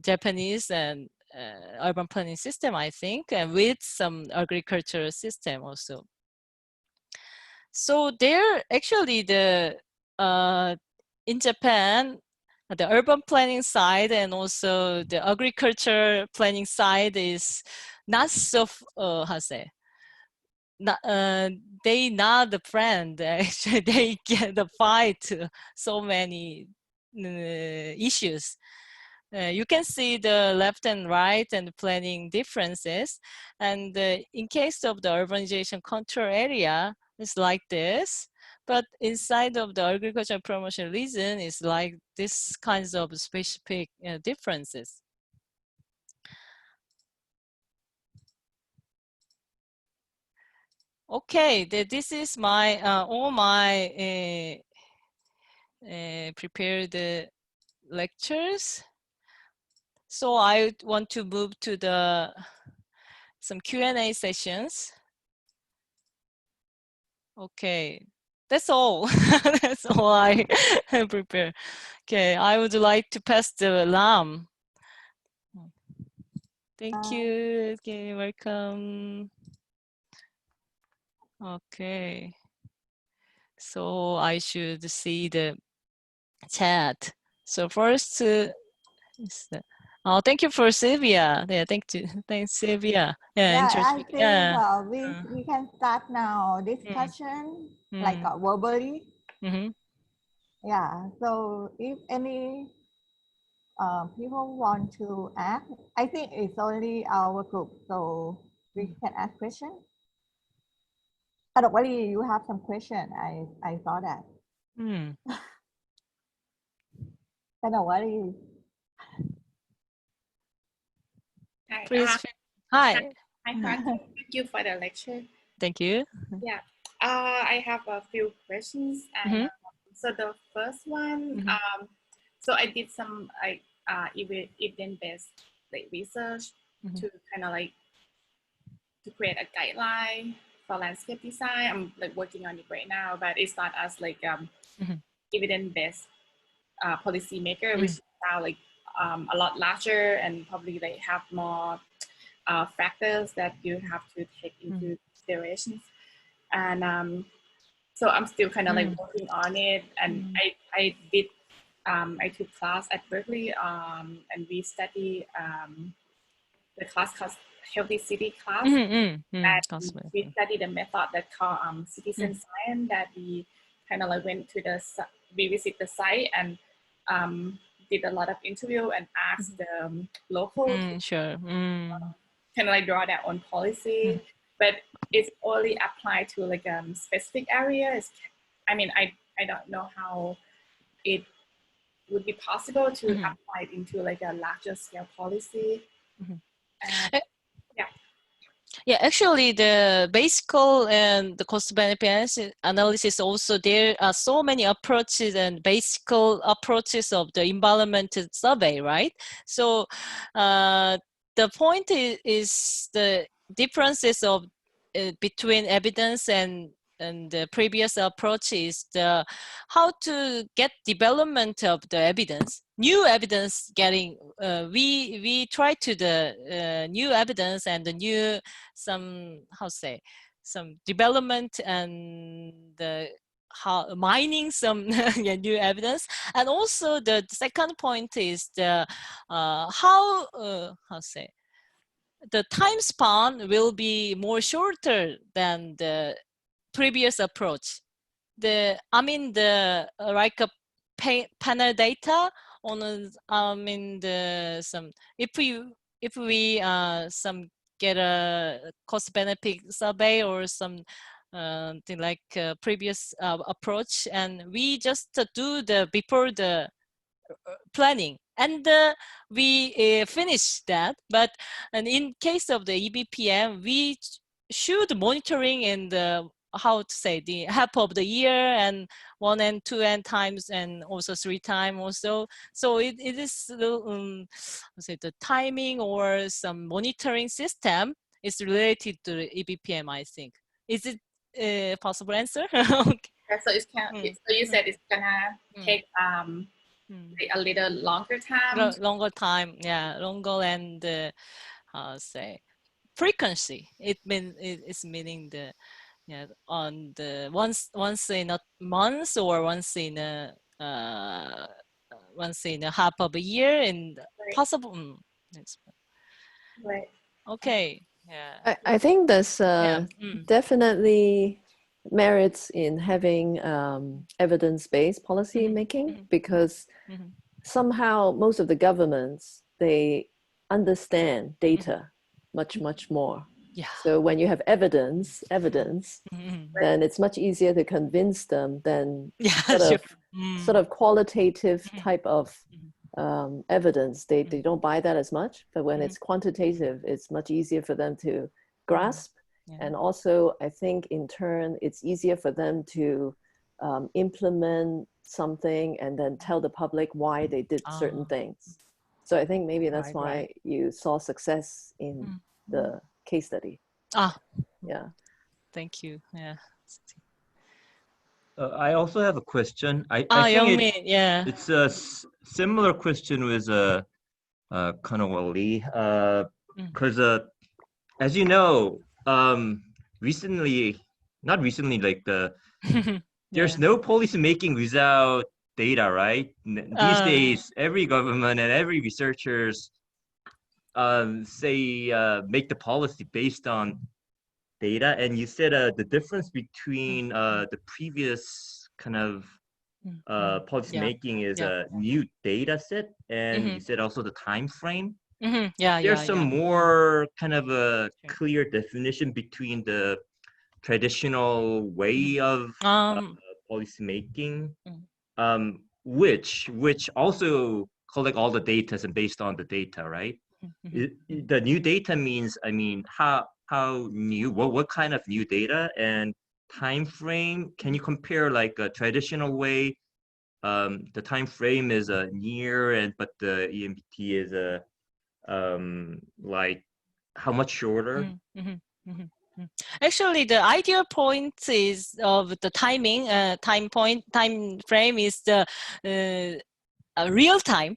Japanese and urban planning system, I think, and with some agricultural system also. So there actually the in Japan, the urban planning side and also the agriculture planning side is not so how to say, not, they not the friend. Actually they get the fight so many issues. You can see the left and right and planning differences. And in case of the urbanization control area, it's like this. But inside of the agriculture promotion region, it's like this kinds of specific differences. Okay, this is my all my prepared lectures. So I want to move to the some Q&A sessions. Okay, that's all. That's all I prepare. Okay, I would like to pass the lamb. Thank you. Okay, welcome. Okay. So I should see the chat. So first, oh, thank you for Sylvia. Yeah, thanks Sylvia. Yeah, I think yeah. we can start now discussion like verbally. Yeah. So if any people want to ask, I think it's only our group, so we can ask questions. Otherwise, you have some question. I saw that. Otherwise, please. Hi. Hi, Hwajin. Thank you for the lecture. Thank you. Yeah, I have a few questions. And, so the first one, so I did some like evidence-based like research to kind of like to create a guideline for landscape design. I'm like working on it right now, but it's not as like evidence-based policy maker, which is now like a lot larger and probably like have more factors that you have to take into consideration. And so I'm still kind of like working on it. And I took class at Berkeley and we study the class called Healthy City class. And we study the method that called citizen science, that we kind of like went to we visit the site and did a lot of interview and asked the local kind of like draw their own policy, but it's only applied to like specific areas. I mean, I don't know how it would be possible to apply it into like a larger scale policy. And, yeah, actually, the basic and the cost benefit analysis also, there are so many approaches and basic approaches of the environmental survey, right? So the point is the differences of between evidence and the previous approach is the how to get development of the evidence, new evidence getting. We try to the new evidence and the new some development and the how mining some new evidence. And also the second point is the the time span will be more shorter than the previous approach. The like a panel data on some if we some get a cost benefit survey or some thing like previous approach, and we just do the before the planning, and we finish that. But and in case of the EBPM, we should monitoring in the how to say the half of the year and 1 and 2 and times and also 3 times also. So it is say the timing or some monitoring system is related to the EBPM, I think. Is it a possible answer? Okay. Yeah, so so you said it's gonna take a little longer time. Longer time, yeah, longer, and say frequency. It's meaning the on the once in a month or once in a half of a year, and possible. Right. Okay. Yeah. I think there's definitely merits in having evidence-based policy making, because somehow most of the governments, they understand data much more. Yeah. So when you have evidence, then it's much easier to convince them than sort of qualitative type of evidence. They don't buy that as much, but when it's quantitative, it's much easier for them to grasp. And also, I think in turn, it's easier for them to implement something and then tell the public why they did certain things. So I think maybe that's why you saw success in the case study. Yeah. Thank you. Yeah. I also have a question. I think it's a similar question with Kanawali, because as you know, not recently, like there's no policy making without data, right? These days, every government and every researchers make the policy based on data. And you said the difference between the previous kind of policy making is a new data set, and you said also the time frame. There's some more kind of a clear definition between the traditional way of policy making, which also collect all the data and based on the data, right? The new data means, I mean, how new, what kind of new data and time frame? Can you compare like a traditional way? The time frame is a year, but the EMBT is a like how much shorter? Actually, the ideal point is of the timing. Time frame is the real time.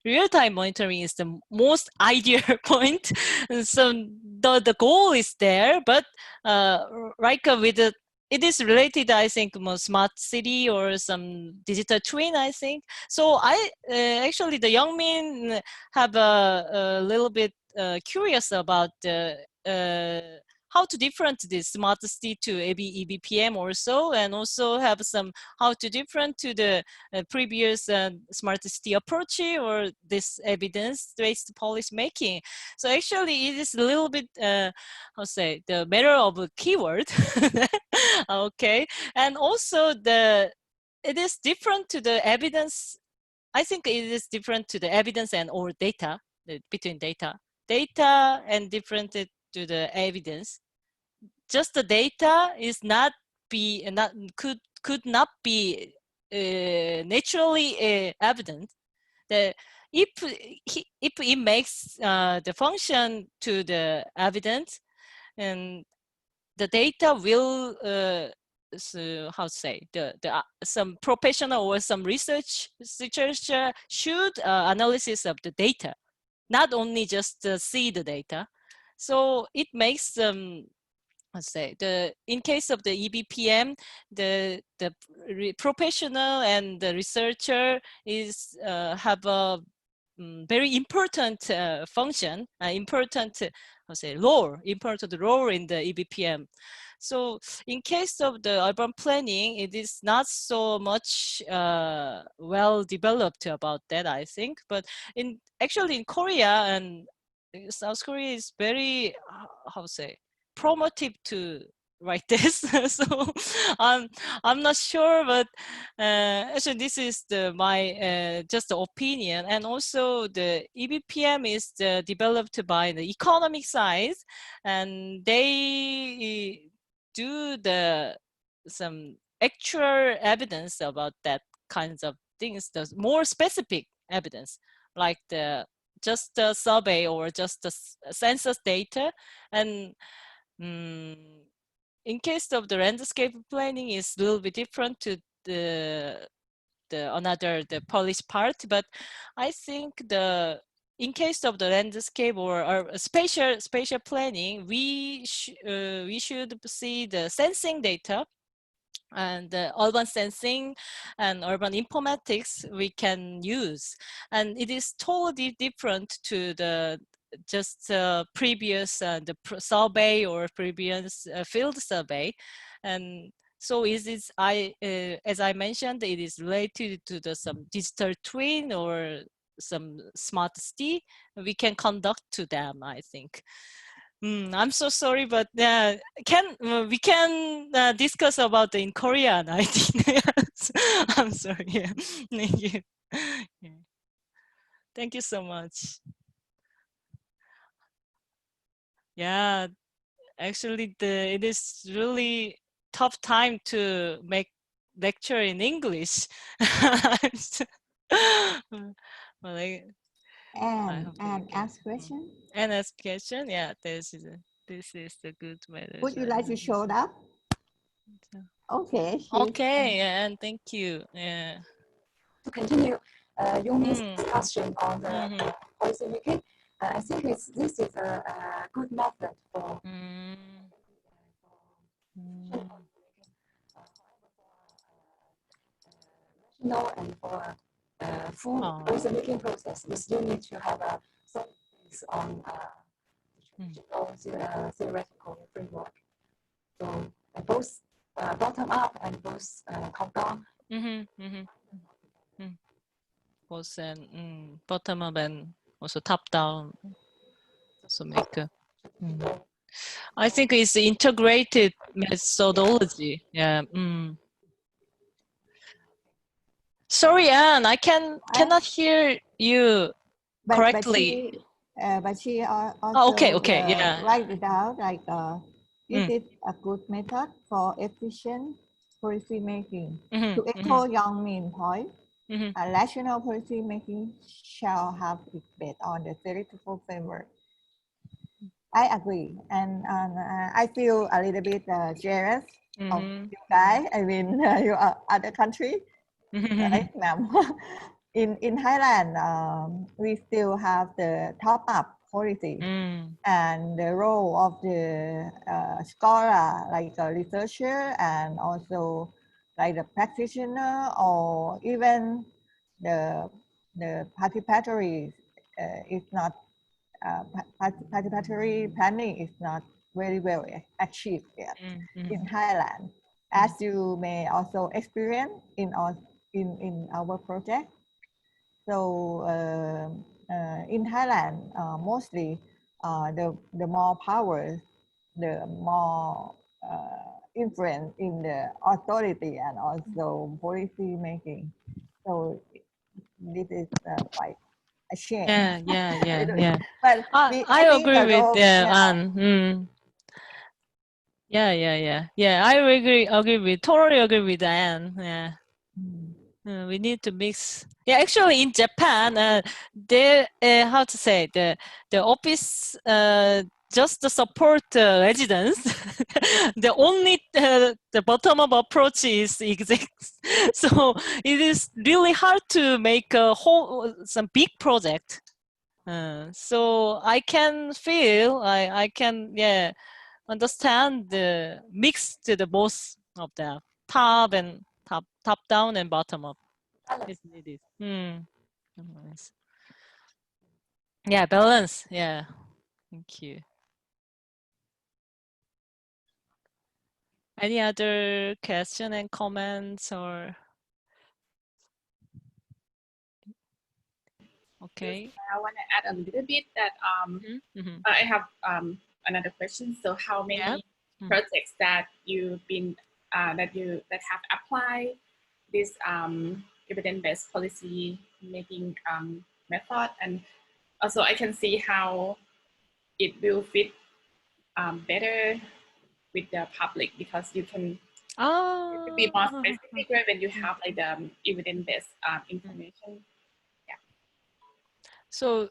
Real-time monitoring is the most ideal point. So the goal is there, but like with the, it is related, I think, more smart city or some digital twin, I think. So I actually the young men have a little bit curious about how to different this smart city to EBPM also, and also have some how to different to the previous smart city approach or this evidence-based policy making. So actually it is a little bit, how say, the matter of a keyword. Okay, and also it is different to the evidence I think it is different to the evidence and or data, between data and different to the evidence. Just the data is not be not could not be naturally evident. The if it makes the function to the evidence, and the data will so how to say the some professional or some researcher should analysis of the data, not only just see the data. So it makes let's say in case of the EBPM, the professional and the researcher is have a very important function, important important role in the EBPM. So in case of the urban planning, it is not so much well developed about that, I think. But actually in Korea and South Korea is very how to say promotive to write this. So I'm not sure, but actually this is my just the opinion. And also the EBPM is developed by the economic side, and they do some actual evidence about that kinds of things, the more specific evidence, like just the survey or just the census data. And in case of the landscape planning, is a little bit different to the policy part. But I think in case of the landscape or spatial planning, we should see the sensing data and urban sensing and urban informatics we can use. And it is totally different to the just previous the survey or previous field survey. And so as I mentioned, it is related to some digital twin or some smart city we can conduct to them, I think. I'm so sorry, but we can discuss about in Korean, I think. I'm sorry. Yeah. Thank you. Yeah. Thank you so much. Yeah, actually, it is really tough time to make lecture in English. Well, and ask question. And ask question. Yeah, this is the good method. Would you like to show that? Okay. Okay, and thank you. Yeah. To continue Yongmi's discussion on the policy making, I think this is a good method for national and for full policy making process. You still need to have some things on theoretical framework. So both bottom up and both top down. Both bottom up and also top down. So make I think it's integrated methodology. Yeah. Sorry, Anne, I cannot hear you correctly. But she also okay, yeah. write it down like this is a good method for efficient policy making. To echo Youngmin's point, rational policy making shall have its based on the theoretical framework. I agree, and I feel a little bit jealous of you guys. I mean, you are other country, right now. In Thailand, we still have the top-up policy, and the role of the scholar, like a researcher, and also like the practitioner, or even the participatory is not. Participatory planning is not very well achieved yet in Thailand, as you may also experience in our project. So in Thailand, mostly the more power, the more influence in the authority and also policy making. So this is quite a shame. Yeah. But I think agree the with role, Anne. Yeah. I totally agree with Anne. Yeah. We need to mix. Yeah, actually, in Japan, they how to say the office just to support residents. The only the bottom up approach is exists. So it is really hard to make a whole some big project. So I can feel I can understand the mix to the both of the top and top down and bottom up is needed. Nice. Yeah, balance. Yeah, thank you. Any other question and comments or? Okay. I want to add a little bit that I have another question. So, how many projects that you've been that have applied this evidence-based policy making method, and also I can see how it will fit better with the public, because you can be more specific when you have like the evidence-based information. So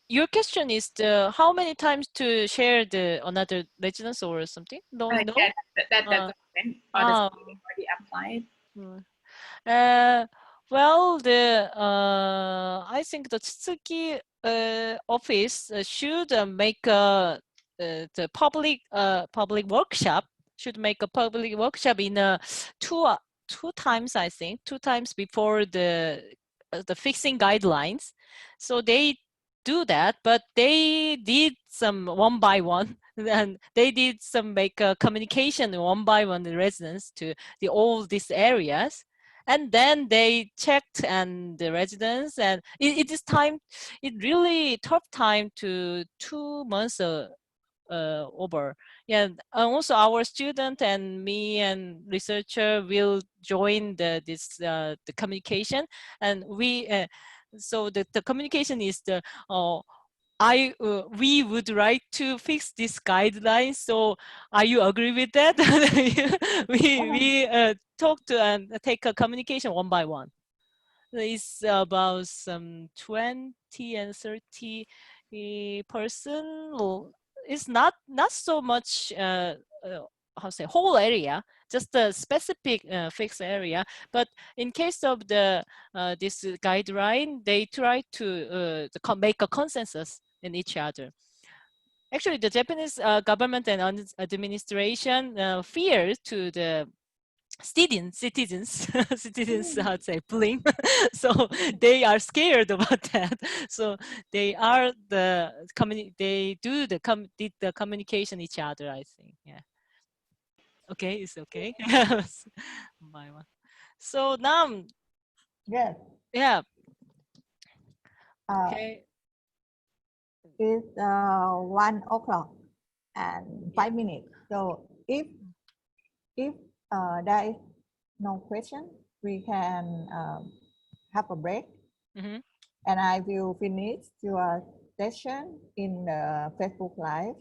your question is how many times to share the another residence or something? No. Yeah, that's the point. Or the already applied. Well, I think the Tsuki office should make the public workshop. Should make a public workshop in two times, I think, 2 times before the fixing guidelines. So they do that, but they did some one by one, and they did some make a communication one by one the residents to all these areas. And then they checked and the residents, and it is time, it really tough time to 2 months over. Yeah, and also our student and me and researcher will join the communication, and we so the communication is the we would like to fix this guideline. So are you agree with that? we talk to and take a communication one by one. It's about some 20 and 30 person. It's not so much how say whole area, just a specific fixed area. But in case of the this guideline, they try to make a consensus in each other. Actually, the Japanese government and administration fear to the citizens I'd say blame. So they are scared about that. So they are they do did the communication each other, I think. Yeah. Okay, it's okay. So now, yes. Yeah. Okay. It's 1 o'clock and 5 minutes. So if there is no question, we can have a break. And I will finish your session in the Facebook Live.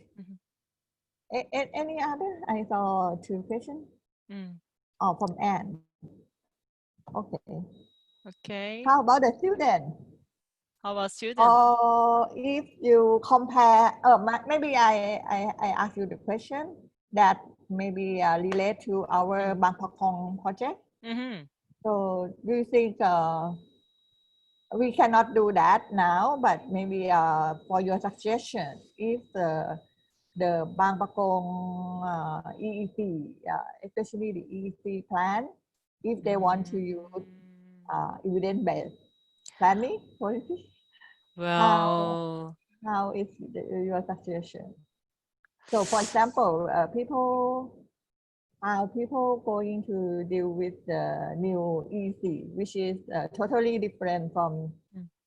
Any other? I saw 2 questions. Oh, from Anne. Okay. How about the student? How about student? If you compare, maybe I ask you the question that maybe relate to our Bangpakong project. So do you think we cannot do that now, but maybe for your suggestion, if the Bangpakong EEC, especially the EEC plan, if they want to use evidence-based planning policy, well, how is your suggestion? So, for example, how people going to deal with the new EEC, which is totally different from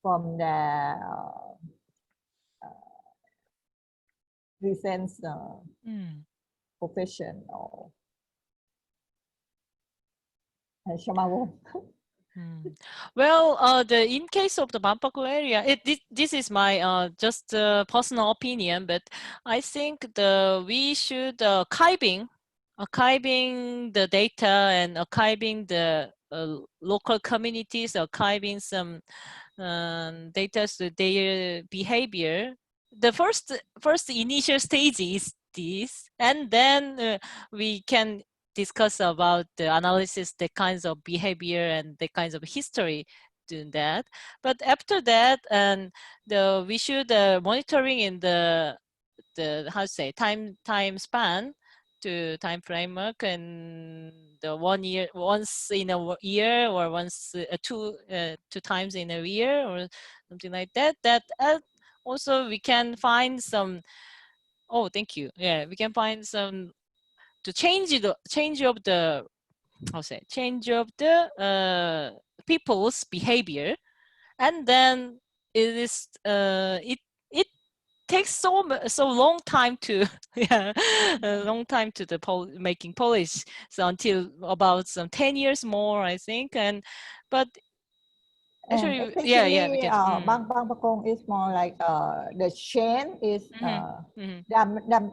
the recent profession or Shamawong. Well, in case of the Banpaku area, this is my just personal opinion, but I think we should archiving the data and archiving the local communities, archiving some data to their behavior. The first initial stage is this, and then we can discuss about the analysis, the kinds of behavior and the kinds of history doing that. But after that, and we should monitoring in the how to say time span to time framework, and the 1 year, once in a year, or once two times in a year, or something like that. Also we can find some. Oh, thank you. Yeah, we can find some to change of the people's behavior, and then it takes so long time to a long time to the making polish, so until about some 10 years more, I think. But actually, yeah, we can. Bang Pakong is more like the chain is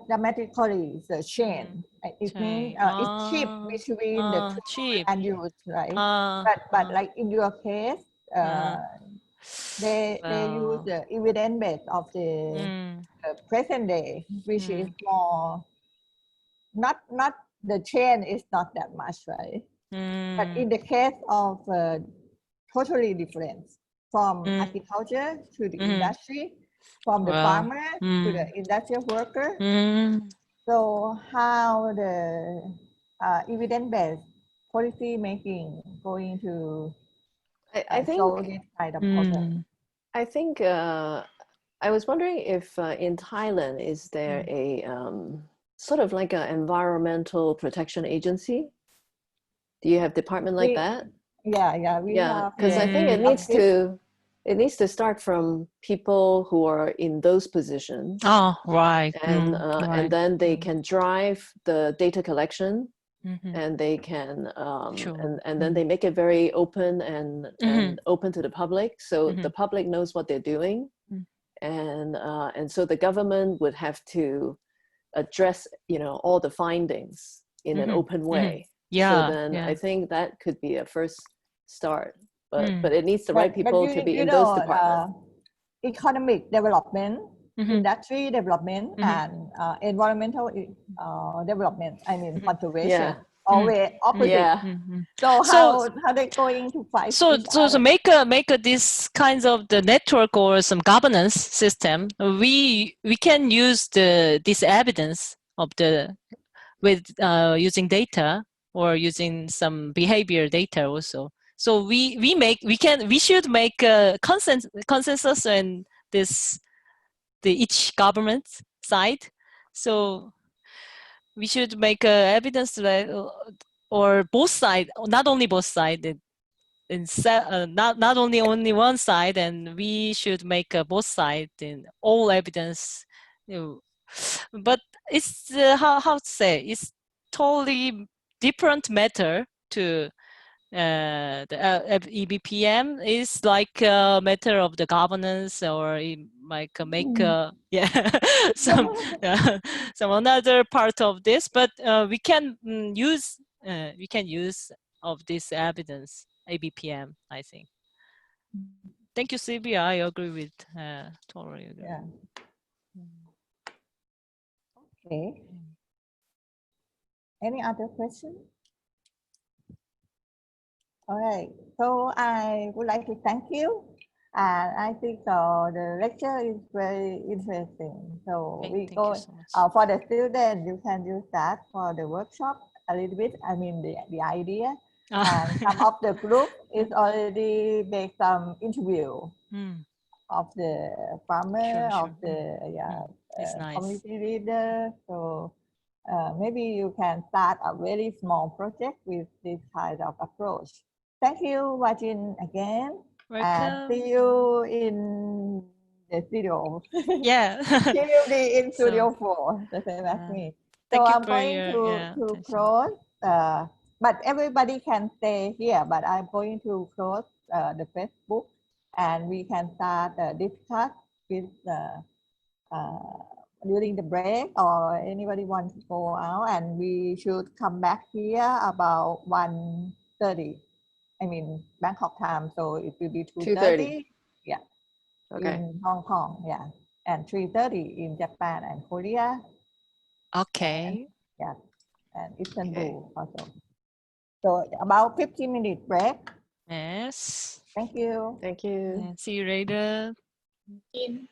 dramatically the chain. It means it's cheap between the two and use, right? But like in your case, they use the evidence base of the present day, which is more not the chain is not that much, right? But in the case of totally different, from agriculture to the industry, from the farmer to the industrial worker. So how the evidence-based policy making going to I think solve this kind of problem? I think I was wondering if in Thailand, is there a sort of like an environmental protection agency? Do you have department like that? Yeah, we have. Because I think it needs to start from people who are in those positions. Oh, right. And right. and then they can drive the data collection, and they can and then they make it very open and open to the public, so the public knows what they're doing, and so the government would have to address all the findings in an open way. So then I think that could be a first start, but it needs the right people to be in those departments. Economic development, industry development, and environmental development, I mean conservation, always opposite. So how they going to fight? So make this kinds of the network or some governance system. We can use this evidence of with using data, or using some behavior data also. So we should make a consensus in each government side. So we should make evidence or both sides, not only both sides, not only one side, and we should make both sides in all evidence. But it's how to say, it's totally different matter to the EBPM is like a matter of the governance, or like make some another part of this. But we can use of this evidence, EBPM, I think. Thank you, Sylvia. I agree with totally agree. Yeah. Okay. Any other question? All right. So I would like to thank you. And I think the lecture is very interesting. So we go for the student, you can use that for the workshop a little bit. I mean the idea. And some of the group is already make some interview of the farmer, of the nice. community leader. So maybe you can start a very small project with this kind of approach. Thank you, Hwajin, again. Welcome. And see you in the studio. Yeah. He will be in studio 4, the same as me. So I'm going to close but everybody can stay here, but I'm going to close the Facebook and we can start discuss with during the break, or anybody wants to go out, and we should come back here about 1:30. I mean Bangkok time, so it will be 2:30. Yeah. Okay. In Hong Kong, yeah, and 3:30 in Japan and Korea. Okay. Yeah, and Istanbul also. So about 15-minute break. Yes. Thank you. Thank you. And see you later. In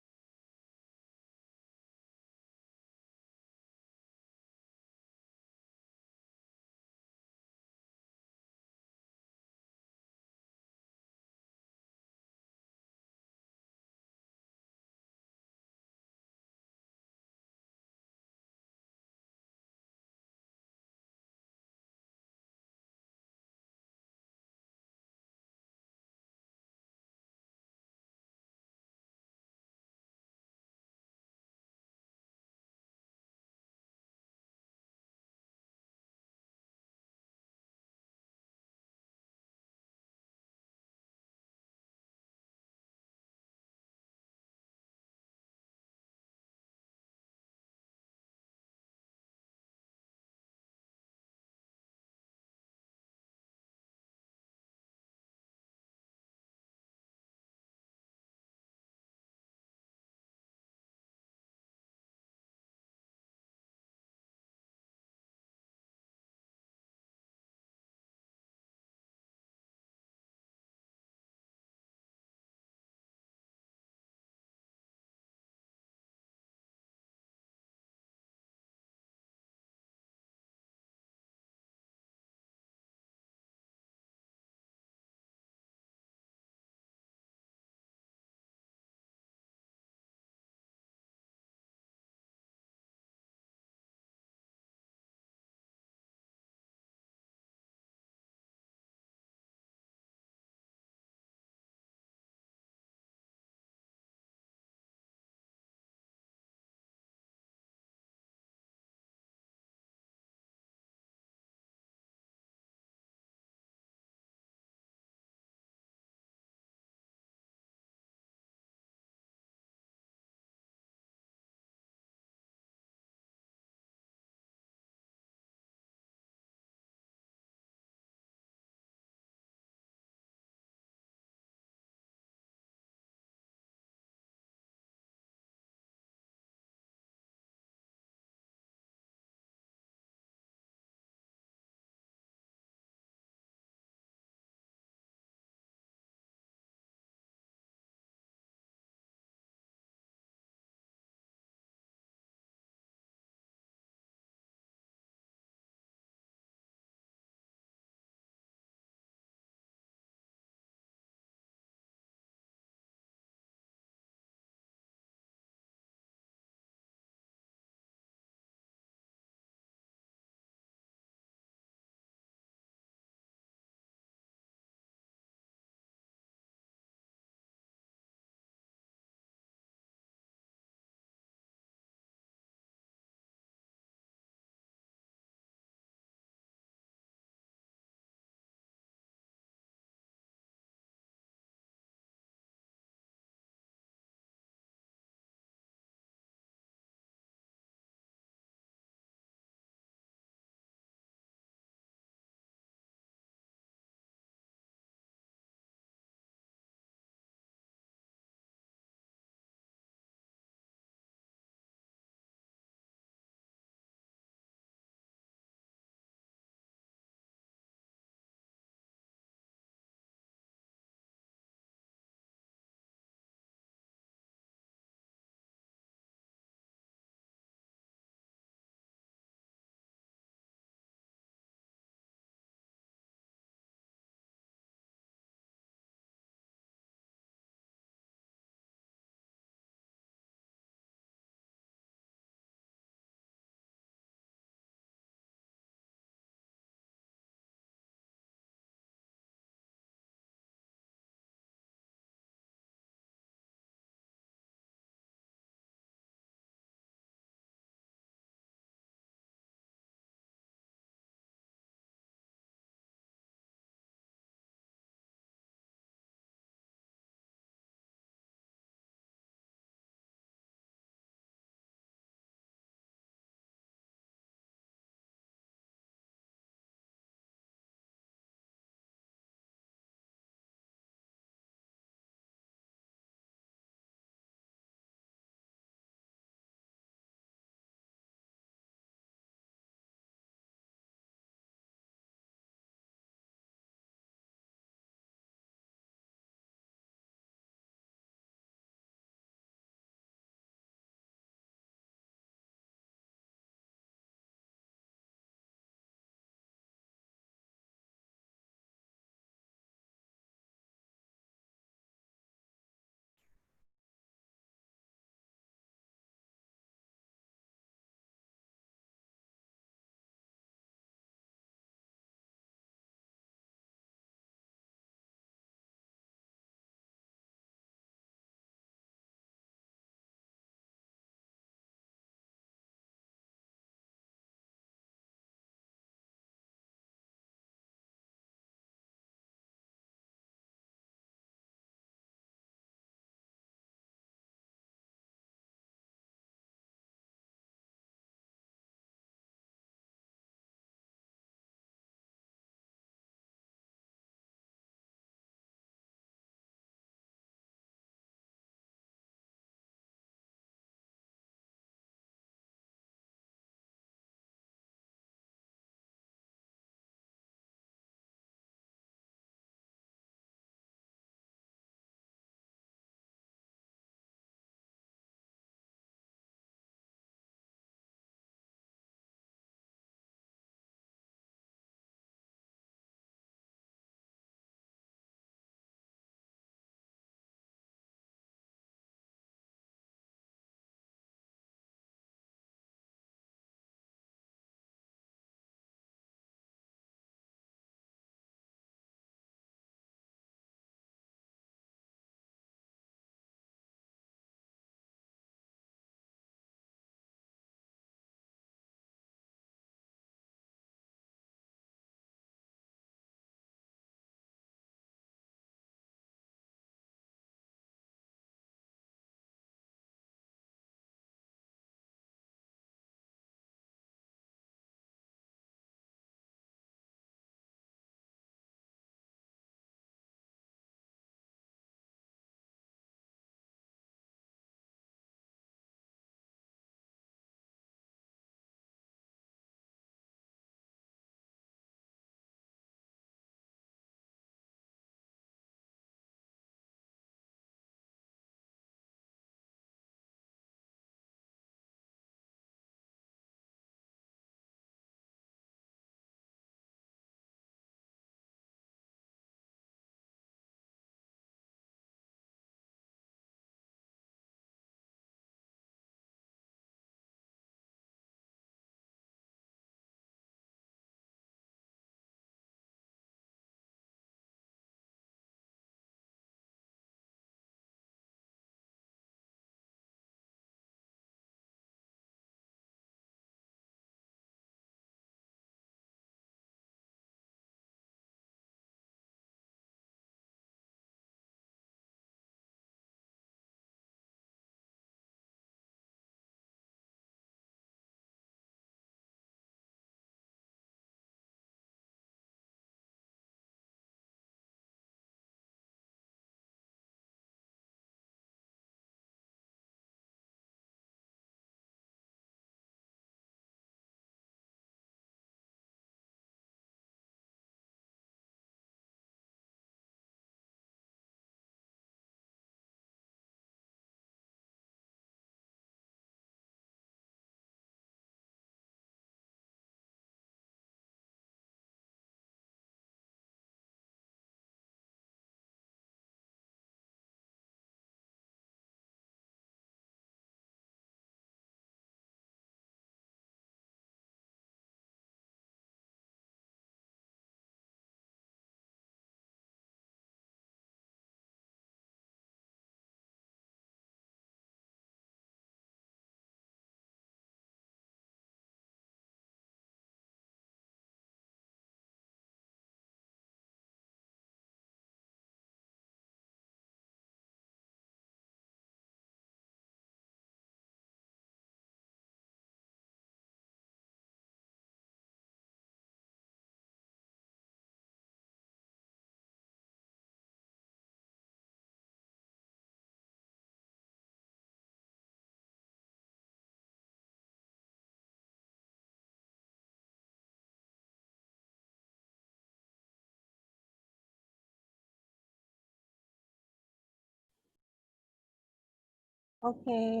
Okay.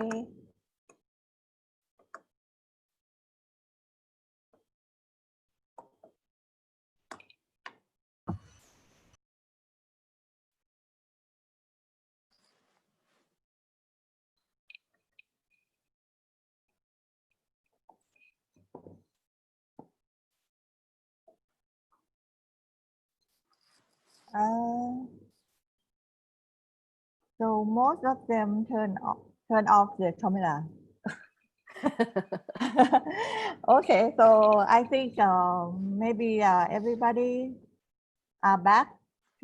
So most of them turn off the camera. Okay, so I think maybe everybody are back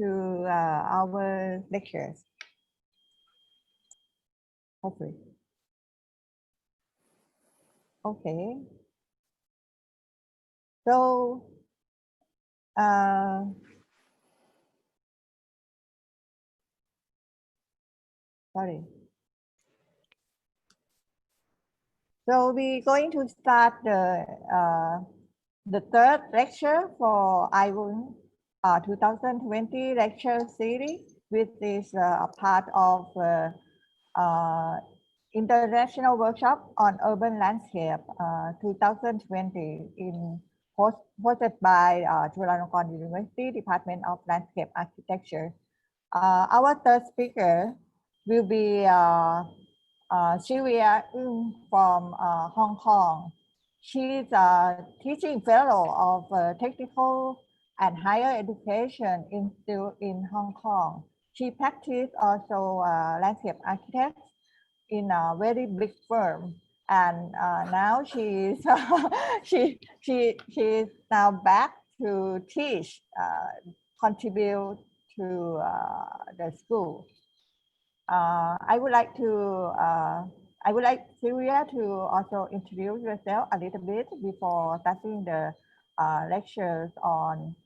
to our lectures. Hopefully. Okay. So sorry. So we're going to start the third lecture for IWUL 2020 lecture series, which is a part of international workshop on urban landscape 2020 hosted by Chulalongkorn University Department of Landscape Architecture. Our third speaker will be Sylvia from Hong Kong. She's a teaching fellow of technical and higher education institute in Hong Kong. She practiced also landscape architect in a very big firm, and now she's she's now back to teach, contribute to the school. I would like Sylvia to also introduce yourself a little bit before starting the lectures on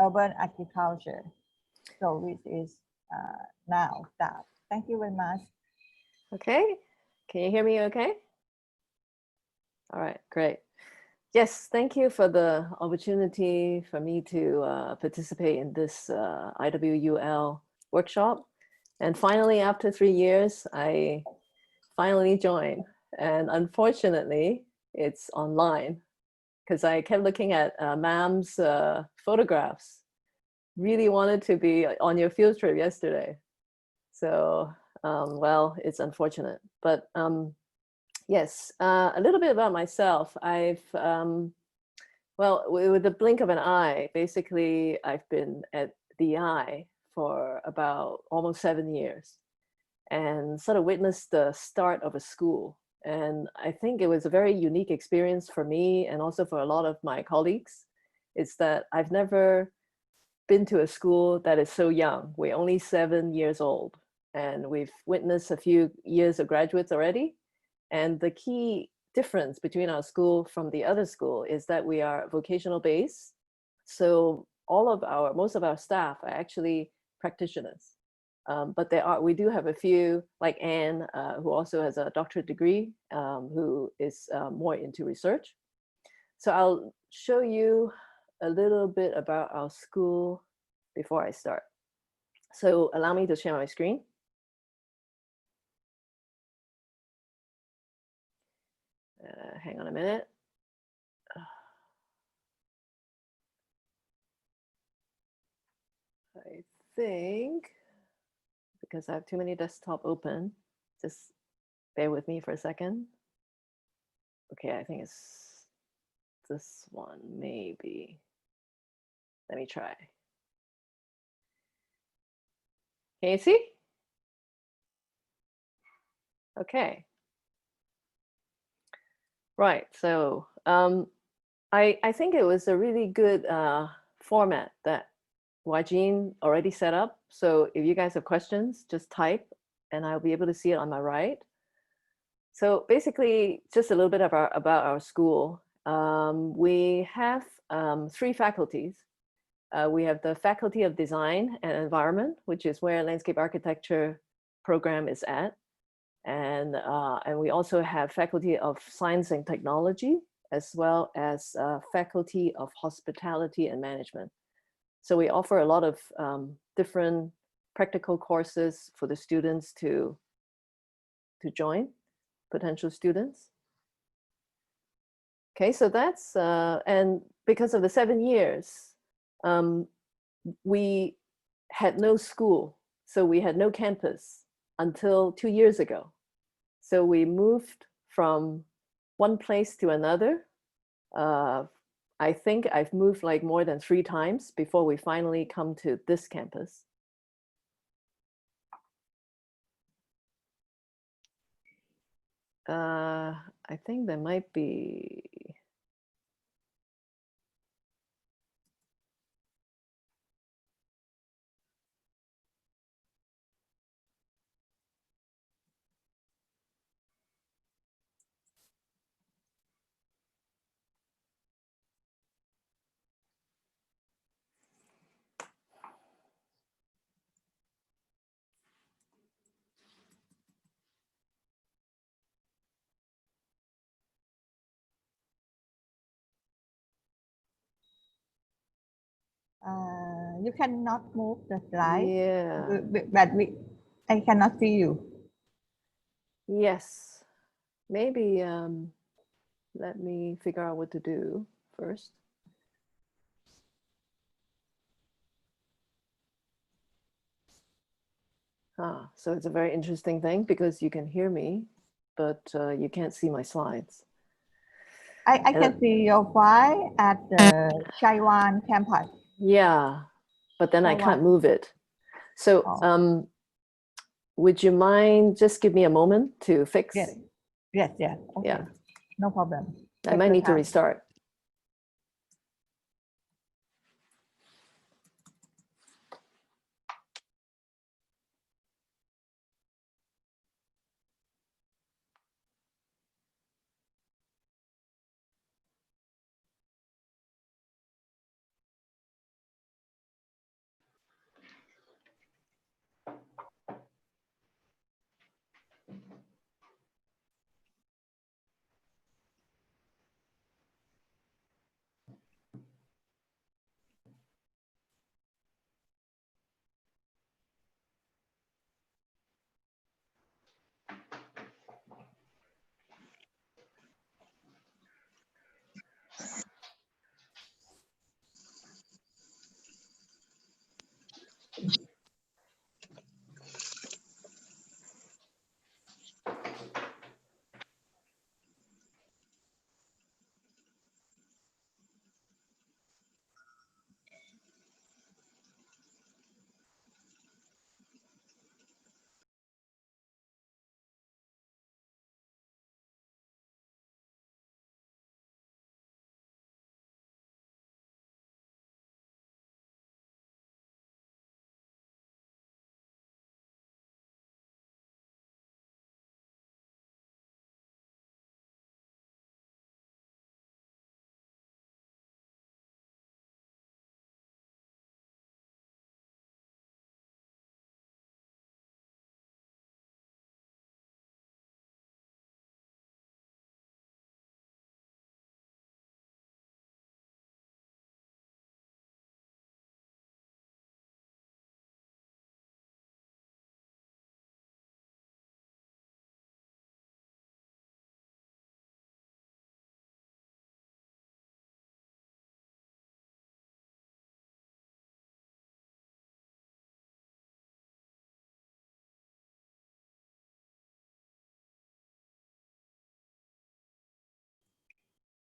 urban agriculture. So this is now start. Thank you very much. Okay, can you hear me okay? All right, great. Yes, thank you for the opportunity for me to participate in this IWUL workshop. And finally, after 3 years, I finally joined. And unfortunately, it's online because I kept looking at ma'am's photographs. Really wanted to be on your field trip yesterday. So, well, it's unfortunate. But yes, a little bit about myself. I've, well, with the blink of an eye, basically, I've been at THEi for about almost 7 years and sort of witnessed the start of a school. And I think it was a very unique experience for me and also for a lot of my colleagues. It's that I've never been to a school that is so young. We're only 7 years old and we've witnessed a few years of graduates already. And the key difference between our school from the other school is that we are vocational based. So most of our staff are actually practitioners. But we do have a few, like Anne, who also has a doctorate degree, who is more into research. So I'll show you a little bit about our school before I start. So allow me to share my screen. Hang on a minute. I think, because I have too many desktop open, just bear with me for a second. Okay, I think it's this one, maybe. Let me try. Can you see? Okay. Right, so I think it was a really good format that Hwajin already set up. So if you guys have questions, just type and I'll be able to see it on my right. So basically, just a little bit about our school. We have 3 faculties. We have the Faculty of Design and Environment, which is where landscape architecture program is at. And we also have Faculty of Science and Technology, as well as Faculty of Hospitality and Management. So we offer a lot of different practical courses for the students to to join, potential students. Okay, so that's, and because of the 7 years, we had no school, so we had no campus until 2 years ago. So we moved from one place to another. I think I've moved like more than 3 times before we finally come to this campus. I think there might be. You cannot move the slide. Yeah. But I cannot see you. Yes. Maybe let me figure out what to do first. So it's a very interesting thing because you can hear me, but you can't see my slides. I can see your file at the Hwajin campus. Yeah, but then I can't move it. So would you mind just give me a moment to fix? Yes. Okay. Yeah. No problem. I might need to restart.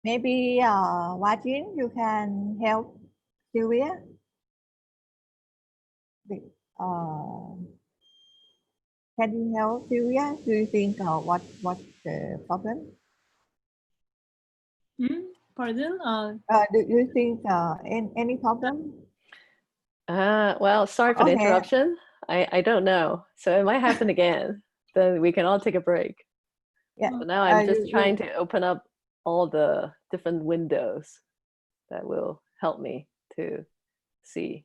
Maybe Hwajin, you can help Sylvia. Can you help Sylvia? Do you think what's the problem? Pardon? Do you think any problem? Well, sorry for the interruption. I don't know. So it might happen again. Then we can all take a break. Yeah. So now I'm just trying to open up all the different windows that will help me to see.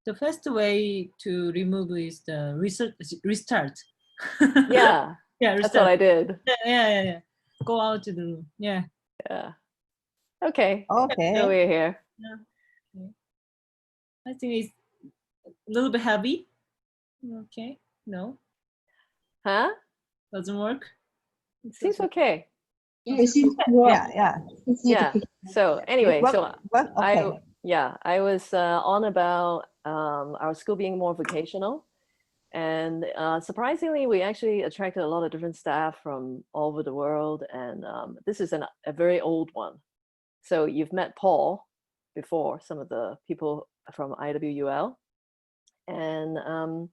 The first way to remove is the restart. Yeah. Yeah, restart. That's what I did. Yeah. Go out to the room. Yeah. Yeah. Okay. Okay. So we're here. Yeah. Okay. I think it's a little bit heavy. Okay. No. Huh? Doesn't work? It seems okay. Yeah, it seems to work. Yeah. Yeah. So anyway, Okay. I was on about our school being more vocational. And surprisingly, we actually attracted a lot of different staff from all over the world. And this is a very old one. So you've met Paul before, some of the people from IWUL. And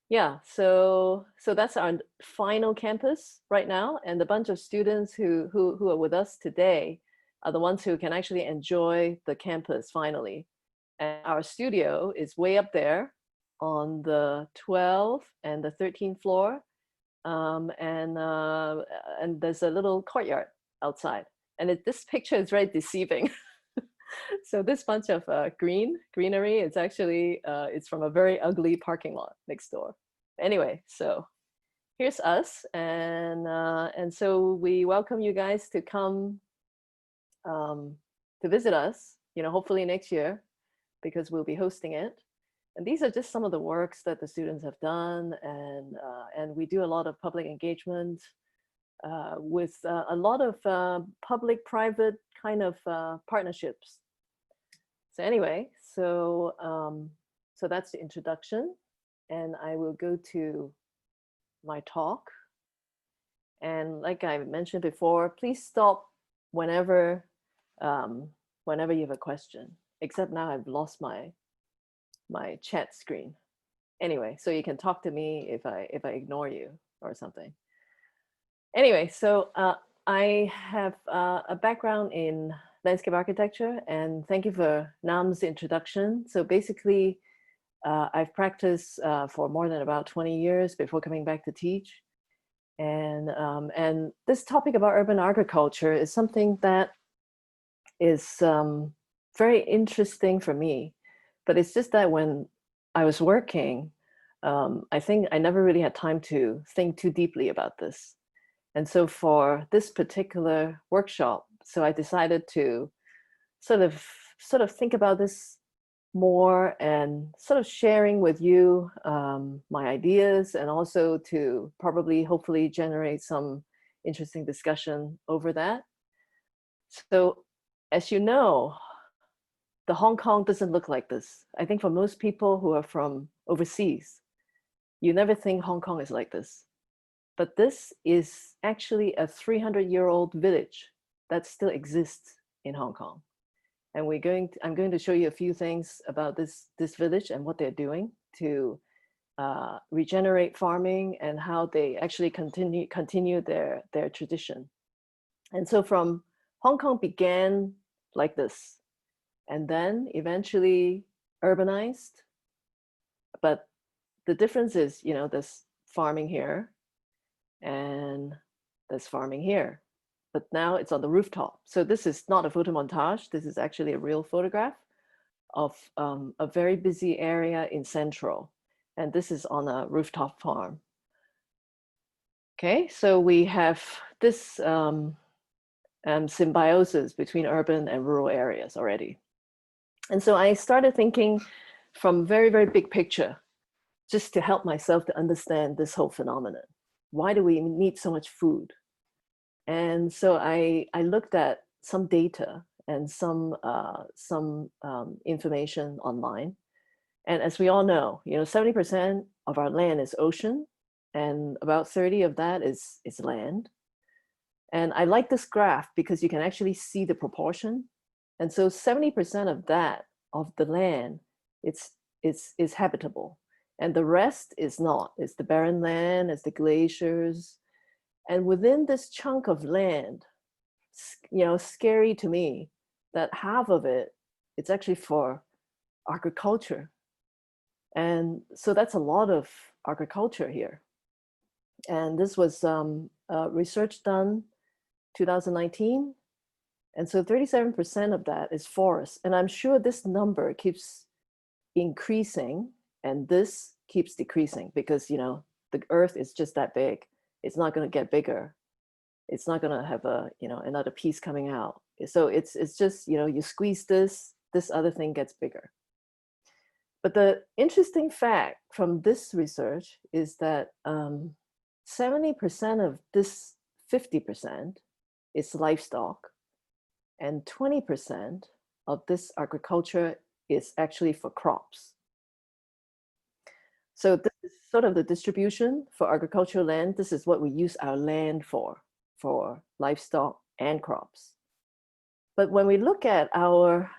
yeah, so that's our final campus right now. And the bunch of students who are with us today are the ones who can actually enjoy the campus finally. And our studio is way up there on the 12th and the 13th floor. And there's a little courtyard outside. And this picture is very deceiving. So this bunch of greenery, it's actually, it's from a very ugly parking lot next door. Anyway, so here's us. And so we welcome you guys to come to visit us, hopefully next year, because we'll be hosting it. And these are just some of the works that the students have done. And we do a lot of public engagement with a lot of public-private kind of partnerships. So anyway, so that's the introduction. And I will go to my talk. And like I mentioned before, please stop whenever you have a question. Except now I've lost my chat screen. Anyway, so you can talk to me if I ignore you or something. Anyway, so I have a background in landscape architecture, and thank you for Nam's introduction. So basically, I've practiced for more than about 20 years before coming back to teach. And this topic about urban agriculture is something that is very interesting for me. But it's just that when I was working, I think I never really had time to think too deeply about this. And so for this particular workshop, so I decided to sort of think about this more and sort of sharing with you my ideas, and also to hopefully generate some interesting discussion over that. So as you know, the Hong Kong doesn't look like this. I think for most people who are from overseas, you never think Hong Kong is like this. But this is actually a 300-year-old village that still exists in Hong Kong. And I'm going to show you a few things about this village and what they're doing to regenerate farming, and how they actually continue their tradition. And so from Hong Kong began like this, and then eventually urbanized. But the difference is, there's farming here and there's farming here, but now it's on the rooftop. So this is not a photo montage. This is actually a real photograph of a very busy area in Central. And this is on a rooftop farm. Okay, so we have this symbiosis between urban and rural areas already. And so I started thinking from very, very big picture, just to help myself to understand this whole phenomenon. Why do we need so much food? And so I looked at some data and some information online. And as we all know, 70% of our land is ocean, and about 30 of that is land. And I like this graph because you can actually see the proportion. And so 70% of the land, is habitable. And the rest is not. It's the barren land, it's the glaciers. And within this chunk of land, scary to me that half of it's actually for agriculture. And so that's a lot of agriculture here. And this was research done 2019. And so 37% of that is forest. And I'm sure this number keeps increasing and this keeps decreasing because, the earth is just that big. It's not going to get bigger. It's not going to have another piece coming out. So it's just, you squeeze this other thing gets bigger. But the interesting fact from this research is that 70% of this 50% is livestock, and 20% of this agriculture is actually for crops. So this is sort of the distribution for agricultural land. This is what we use our land for livestock and crops. But when we look at our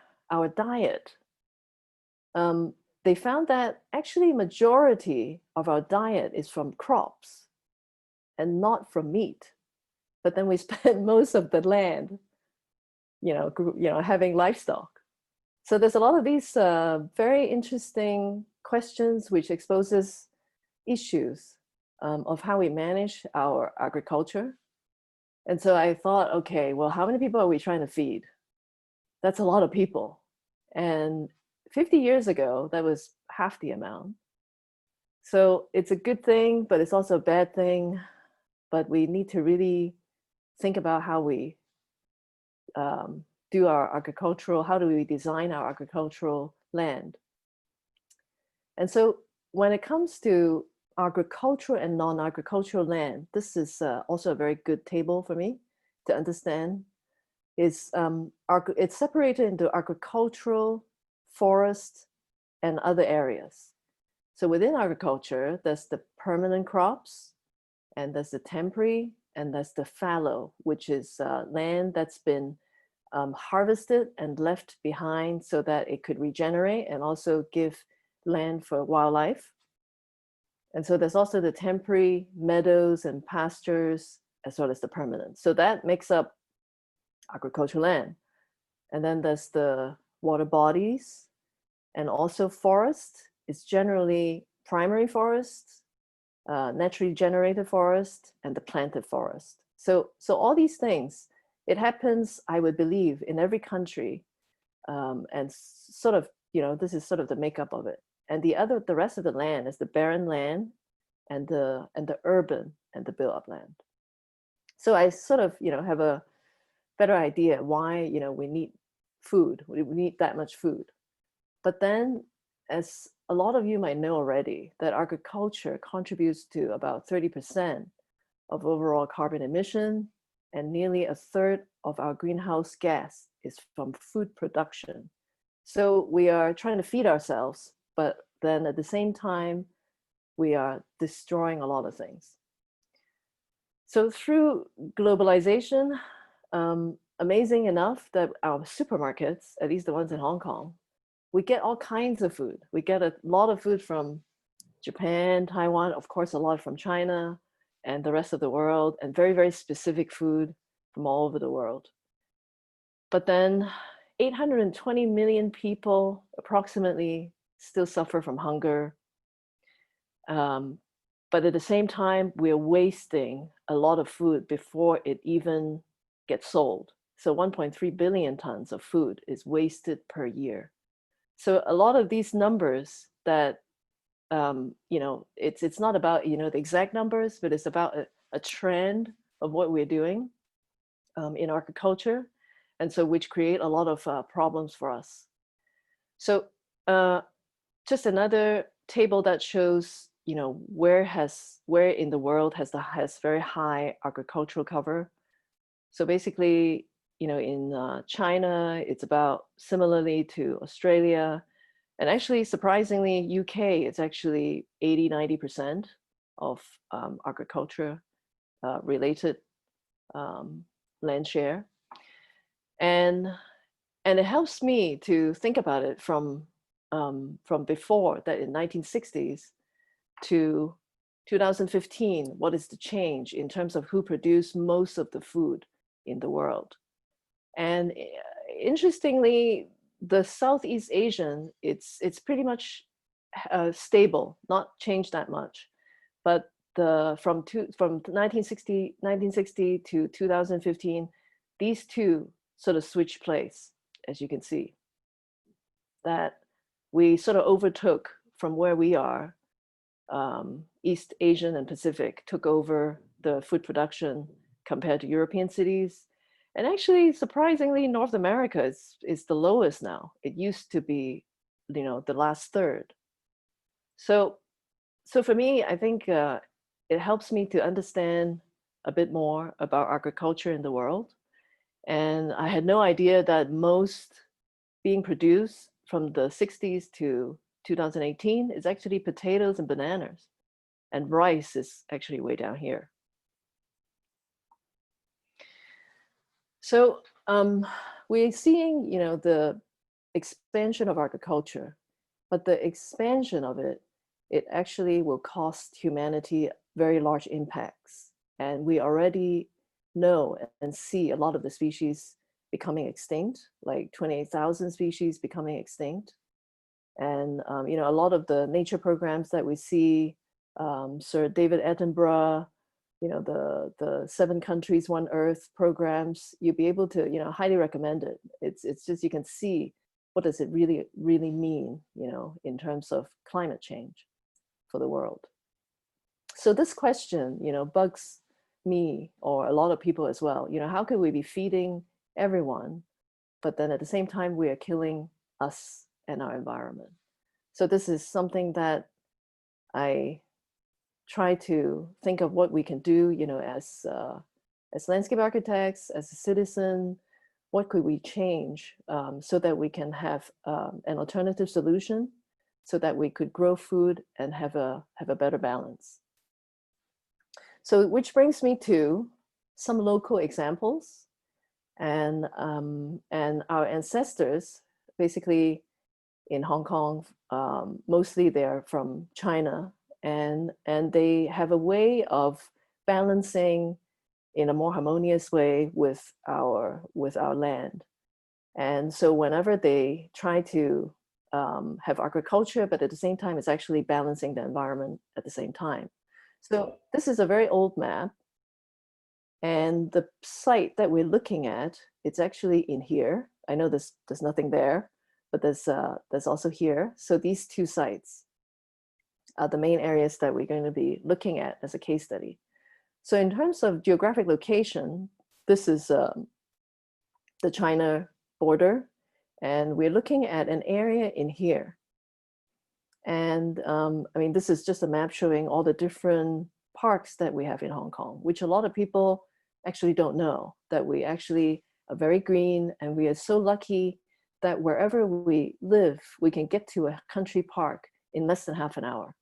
diet, they found that actually majority of our diet is from crops and not from meat. But then we spend most of the land, having livestock. So there's a lot of these very interesting questions which exposes issues of how we manage our agriculture. And so I thought, okay, well, how many people are we trying to feed? That's a lot of people. And 50 years ago, that was half the amount. So it's a good thing, but it's also a bad thing. But we need to really think about how we do our agricultural, how do we design our agricultural land? And so when it comes to agricultural and non-agricultural land, this is also a very good table for me to understand. It's separated into agricultural, forest, and other areas. So within agriculture, there's the permanent crops, and there's the temporary, and there's the fallow, which is land that's been harvested and left behind so that it could regenerate and also give land for wildlife. And so there's also the temporary meadows and pastures, as well as the permanent. So that makes up agricultural land. And then there's the water bodies, and also forest. It's generally primary forest, naturally generated forest, and the planted forest. So all these things, it happens, I would believe, in every country, and sort of, this is sort of the makeup of it. And the rest of the land is the barren land, and the urban and the built-up land. So I sort of, have a better idea why, we need food. We need that much food. But then, as a lot of you might know already, that agriculture contributes to about 30% of overall carbon emission, and nearly a third of our greenhouse gas is from food production. So we are trying to feed ourselves, but then at the same time, we are destroying a lot of things. So through globalization, amazing enough that our supermarkets, at least the ones in Hong Kong, we get all kinds of food. We get a lot of food from Japan, Taiwan, of course, a lot from China and the rest of the world, and very, very specific food from all over the world. But then 820 million people approximately still suffer from hunger. But at the same time, we're wasting a lot of food before it even gets sold. So 1.3 billion tons of food is wasted per year. So a lot of these numbers that, it's not about, the exact numbers, but it's about a trend of what we're doing in agriculture. And so which create a lot of problems for us. So just another table that shows, where in the world has very high agricultural cover. So basically, in China, it's about similarly to Australia. And actually, surprisingly, UK, it's actually 80-90% of agriculture related land share. And it helps me to think about it from before that in 1960s to 2015, what is the change in terms of who produced most of the food in the world? And interestingly, the Southeast Asian, it's pretty much stable, not changed that much. But from 1960 to 2015, these two sort of switch place, as you can see, that we sort of overtook from where we are. East Asian and Pacific took over the food production compared to European cities. And actually, surprisingly, North America is the lowest now. It used to be, the last third. So for me, I think it helps me to understand a bit more about agriculture in the world. And I had no idea that most being produced from the 60s to 2018 is actually potatoes and bananas. And rice is actually way down here. So we're seeing, the expansion of agriculture, but the expansion of it actually will cost humanity very large impacts. And we already know and see a lot of the species becoming extinct, like 28,000 species becoming extinct. And, a lot of the nature programs that we see, Sir David Attenborough, the 7 countries, 1 Earth programs, you'll be able to, highly recommend it. It's just, you can see what does it really, really mean, in terms of climate change for the world. So this question, bugs me or a lot of people as well. How could we be feeding everyone, but then at the same time, we are killing us and our environment? So this is something that I try to think of what we can do, as landscape architects, as a citizen. What could we change so that we can have an alternative solution, so that we could grow food and have a better balance? So, which brings me to some local examples, and our ancestors, basically in Hong Kong, mostly they're from China, and they have a way of balancing in a more harmonious way with our land. And so whenever they try to have agriculture, but at the same time, it's actually balancing the environment at the same time. So this is a very old map. And the site that we're looking at, it's actually in here. I know there's nothing there, but there's also here. So these 2 sites are the main areas that we're going to be looking at as a case study. So in terms of geographic location, this is the China border, and we're looking at an area in here. And this is just a map showing all the different parks that we have in Hong Kong, which a lot of people actually don't know, that we actually are very green, and we are so lucky that wherever we live, we can get to a country park in less than half an hour.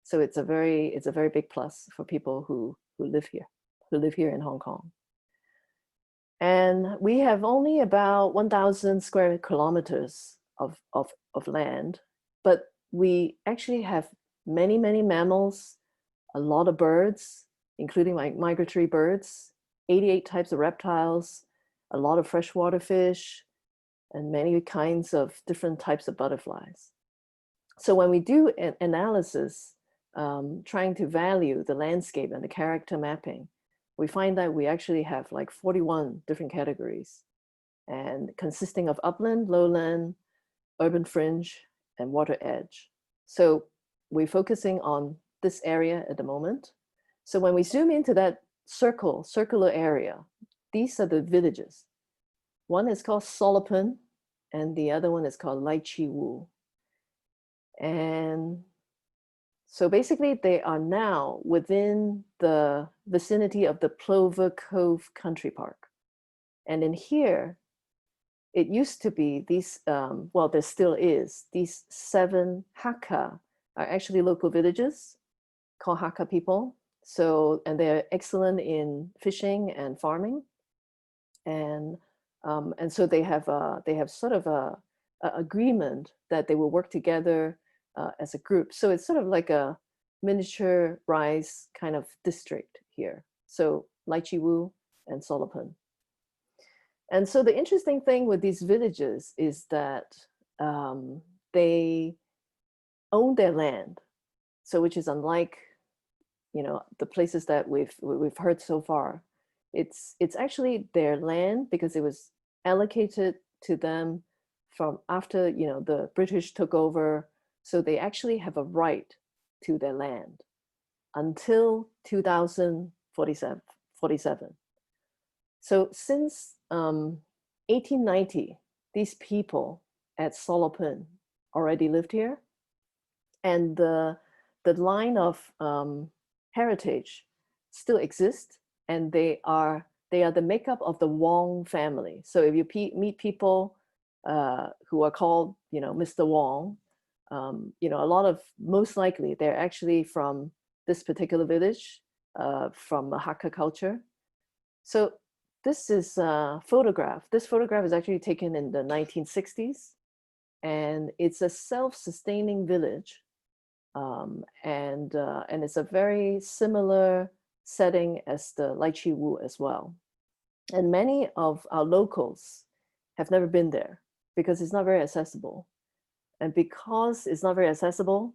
So it's a very big plus for people who live here in Hong Kong. And we have only about 1,000 square kilometers of land, but we actually have many, many mammals, a lot of birds, including like migratory birds, 88 types of reptiles, a lot of freshwater fish, and many kinds of different types of butterflies. So when we do an analysis, trying to value the landscape and the character mapping, we find that we actually have like 41 different categories, and consisting of upland, lowland, urban fringe, and water edge. So we're focusing on this area at the moment. So when we zoom into that circular area, these are the villages. One is called Solopan, and the other one is called IWUL. And so basically they are now within the vicinity of the Plover Cove Country Park. And in here, it used to be these, well, there still is, these 7 Hakka are actually local villages called Hakka people. So, and they're excellent in fishing and farming. And so they have sort of a agreement that they will work together as a group. So it's sort of like a miniaturized kind of district here. So IWUL and Solopan. And so the interesting thing with these villages is that they own their land. So which is unlike, the places that we've heard so far. It's actually their land because it was allocated to them from after, the British took over. So they actually have a right to their land until 2047. So since 1890, these people at Solopan already lived here. And the line of heritage still exist, and they are the makeup of the Wong family. So if you meet people who are called, you know, Mr. Wong, you know, most likely they're actually from this particular village, from a Hakka culture. So this is a photograph. This photograph is actually taken in the 1960s, and it's a self-sustaining village, and it's a very similar setting as the Lecture2-3 as well. And many of our locals have never been there because it's not very accessible. And because it's not very accessible,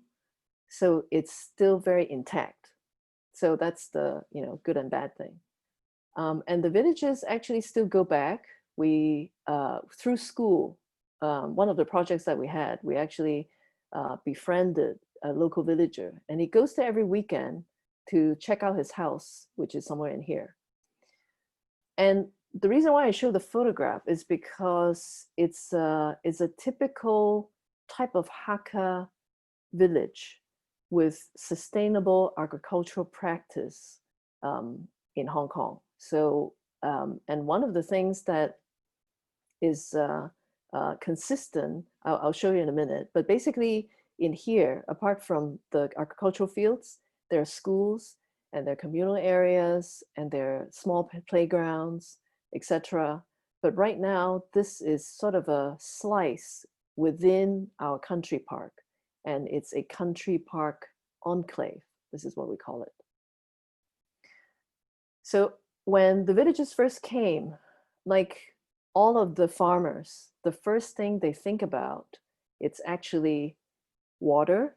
so it's still very intact. So that's the, you know, good and bad thing. And the villages actually still go back. We, through school, one of the projects that we had, we actually befriended a local villager, and he goes there every weekend to check out his house, which is somewhere in here. And the reason why I show the photograph is because it's a typical type of Hakka village with sustainable agricultural practice in Hong Kong. So, and one of the things that is consistent, I'll show you in a minute, but basically in here, apart from the agricultural fields, there are schools and there are communal areas and there are small playgrounds, etc. But right now, this is sort of a slice within our country park, and it's a country park enclave. This is what we call it. So when the villagers first came, like all of the farmers, the first thing they think about, it's actually water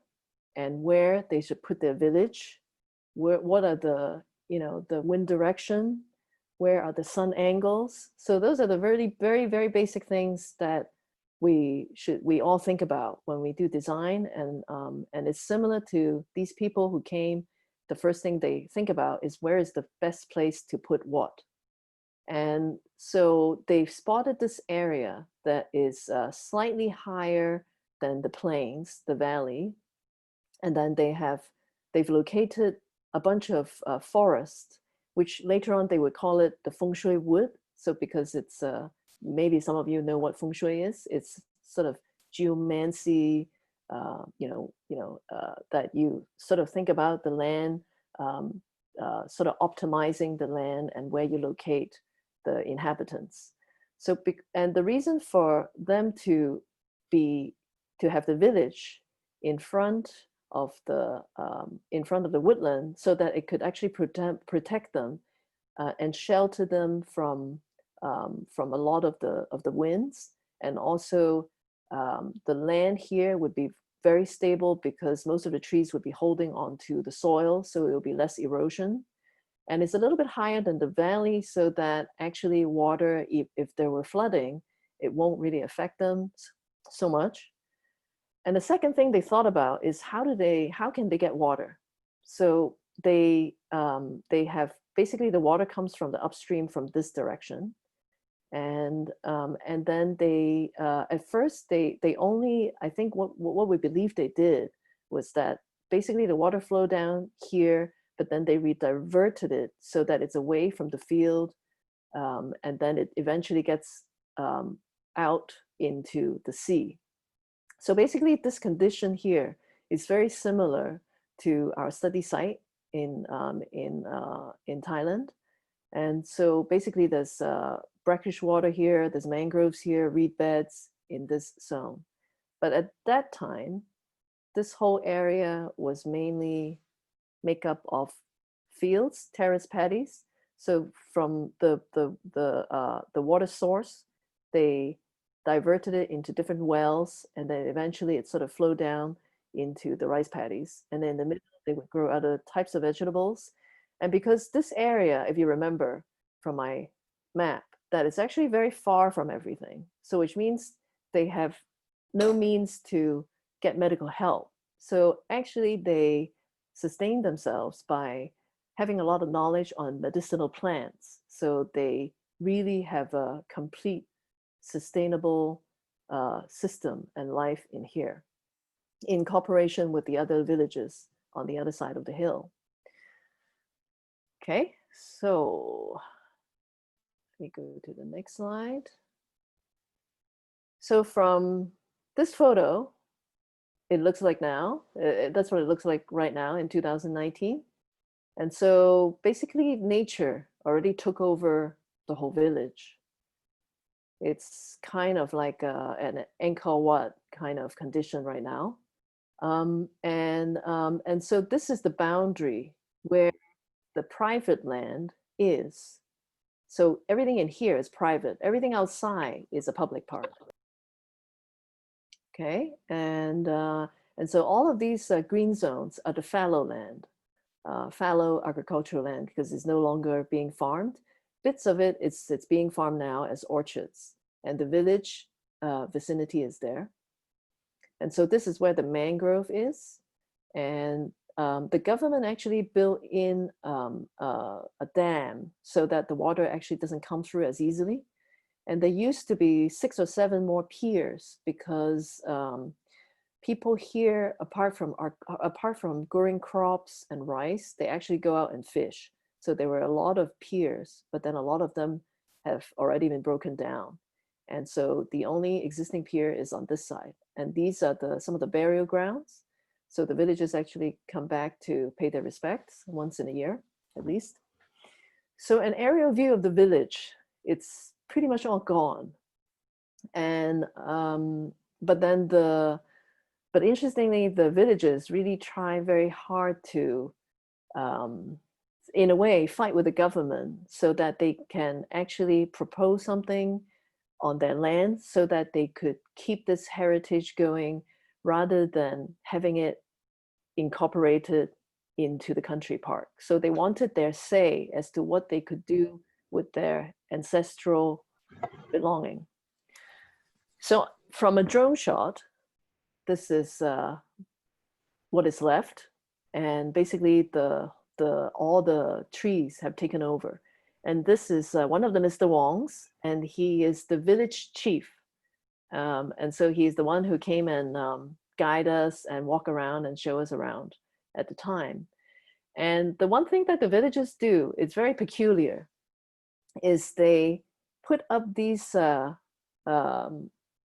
and where they should put their village, what are the, you know, the wind direction, where are the sun angles. So those are the very, very, very basic things that we all think about when we do design. And it's similar to these people who came, the first thing they think about is where is the best place to put what. And so they've spotted this area that is slightly higher than the plains, the valley. And then they've located a bunch of forests, which later on they would call it the feng shui wood. So because it's, maybe some of you know what feng shui is. It's sort of geomancy, that you sort of think about the land, sort of optimizing the land and where you locate the inhabitants. So, and the reason for them to have the village in front of the woodland, so that it could actually protect them and shelter them from a lot of the winds, and also the land here would be very stable because most of the trees would be holding onto the soil, so it will be less erosion. And it's a little bit higher than the valley, so that actually water, if there were flooding, it won't really affect them so much. And the second thing they thought about is how can they get water? So they have, basically the water comes from the upstream from this direction. And then they, at first they only, I think what we believe they did was that basically the water flowed down here, but then they rediverted it so that it's away from the field. And then it eventually gets out into the sea. So basically this condition here is very similar to our study site in Thailand. And so basically there's brackish water here, there's mangroves here, reed beds in this zone. But at that time, this whole area was mainly made up of fields, terrace paddies. So from the water source, they diverted it into different wells, and then eventually it sort of flowed down into the rice paddies. And then in the middle, they would grow other types of vegetables. And because this area, if you remember from my map, that it's actually very far from everything. So which means they have no means to get medical help. So actually they sustain themselves by having a lot of knowledge on medicinal plants. So they really have a complete sustainable system and life in here, in cooperation with the other villages on the other side of the hill. Okay, so let me go to the next slide. So from this photo, it looks like now, that's what it looks like right now in 2019. And so basically nature already took over the whole village. It's kind of like an Angkor Wat kind of condition right now. And so this is the boundary where the private land is. So everything in here is private. Everything outside is a public park. Okay, and so all of these green zones are the fallow land, fallow agricultural land, because it's no longer being farmed. Bits of it, it's being farmed now as orchards, and the village vicinity is there. And so this is where the mangrove is, and the government actually built in a dam so that the water actually doesn't come through as easily. And there used to be 6 or 7 more piers because people here, apart from growing crops and rice, they actually go out and fish. So there were a lot of piers, but then a lot of them have already been broken down. And so the only existing pier is on this side. And these are some of the burial grounds. So the villagers actually come back to pay their respects once in a year, at least. So an aerial view of the village, it's pretty much all gone. And but interestingly, the villagers really try very hard to, in a way, fight with the government so that they can actually propose something on their land so that they could keep this heritage going rather than having it incorporated into the country park. So they wanted their say as to what they could do with their ancestral belonging. So from a drone shot, this is what is left, and basically all the trees have taken over. And this is one of them is the Wong's, and he is the village chief. And so he's the one who came and guide us and walk around and show us around at the time. And the one thing that the villagers do, it's very peculiar, is they put up these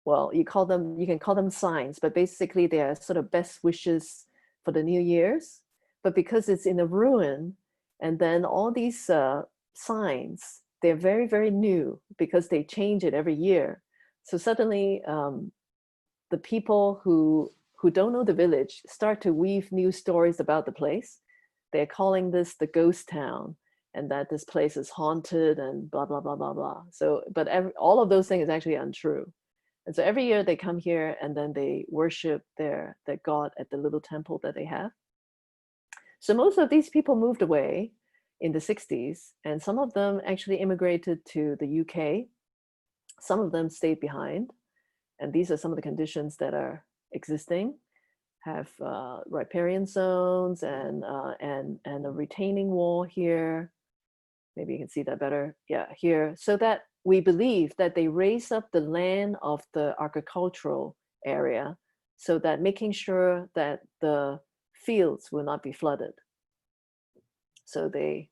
well, you can call them signs, but basically they are sort of best wishes for the New Year's. But because it's in a ruin, and then all these signs, they're very, very new because they change it every year. So suddenly the people who don't know the village start to weave new stories about the place. They're calling this the ghost town, and that this place is haunted and blah, blah, blah, blah, blah. So, but all of those things is actually untrue. And so every year they come here and then they worship their god at the little temple that they have. So most of these people moved away in the 60s, and some of them actually immigrated to the UK. Some of them stayed behind. And these are some of the conditions that are existing. Have riparian zones and a retaining wall here. Maybe you can see that better. Yeah, here. So that we believe that they raise up the land of the agricultural area so that making sure that the fields will not be flooded. So they,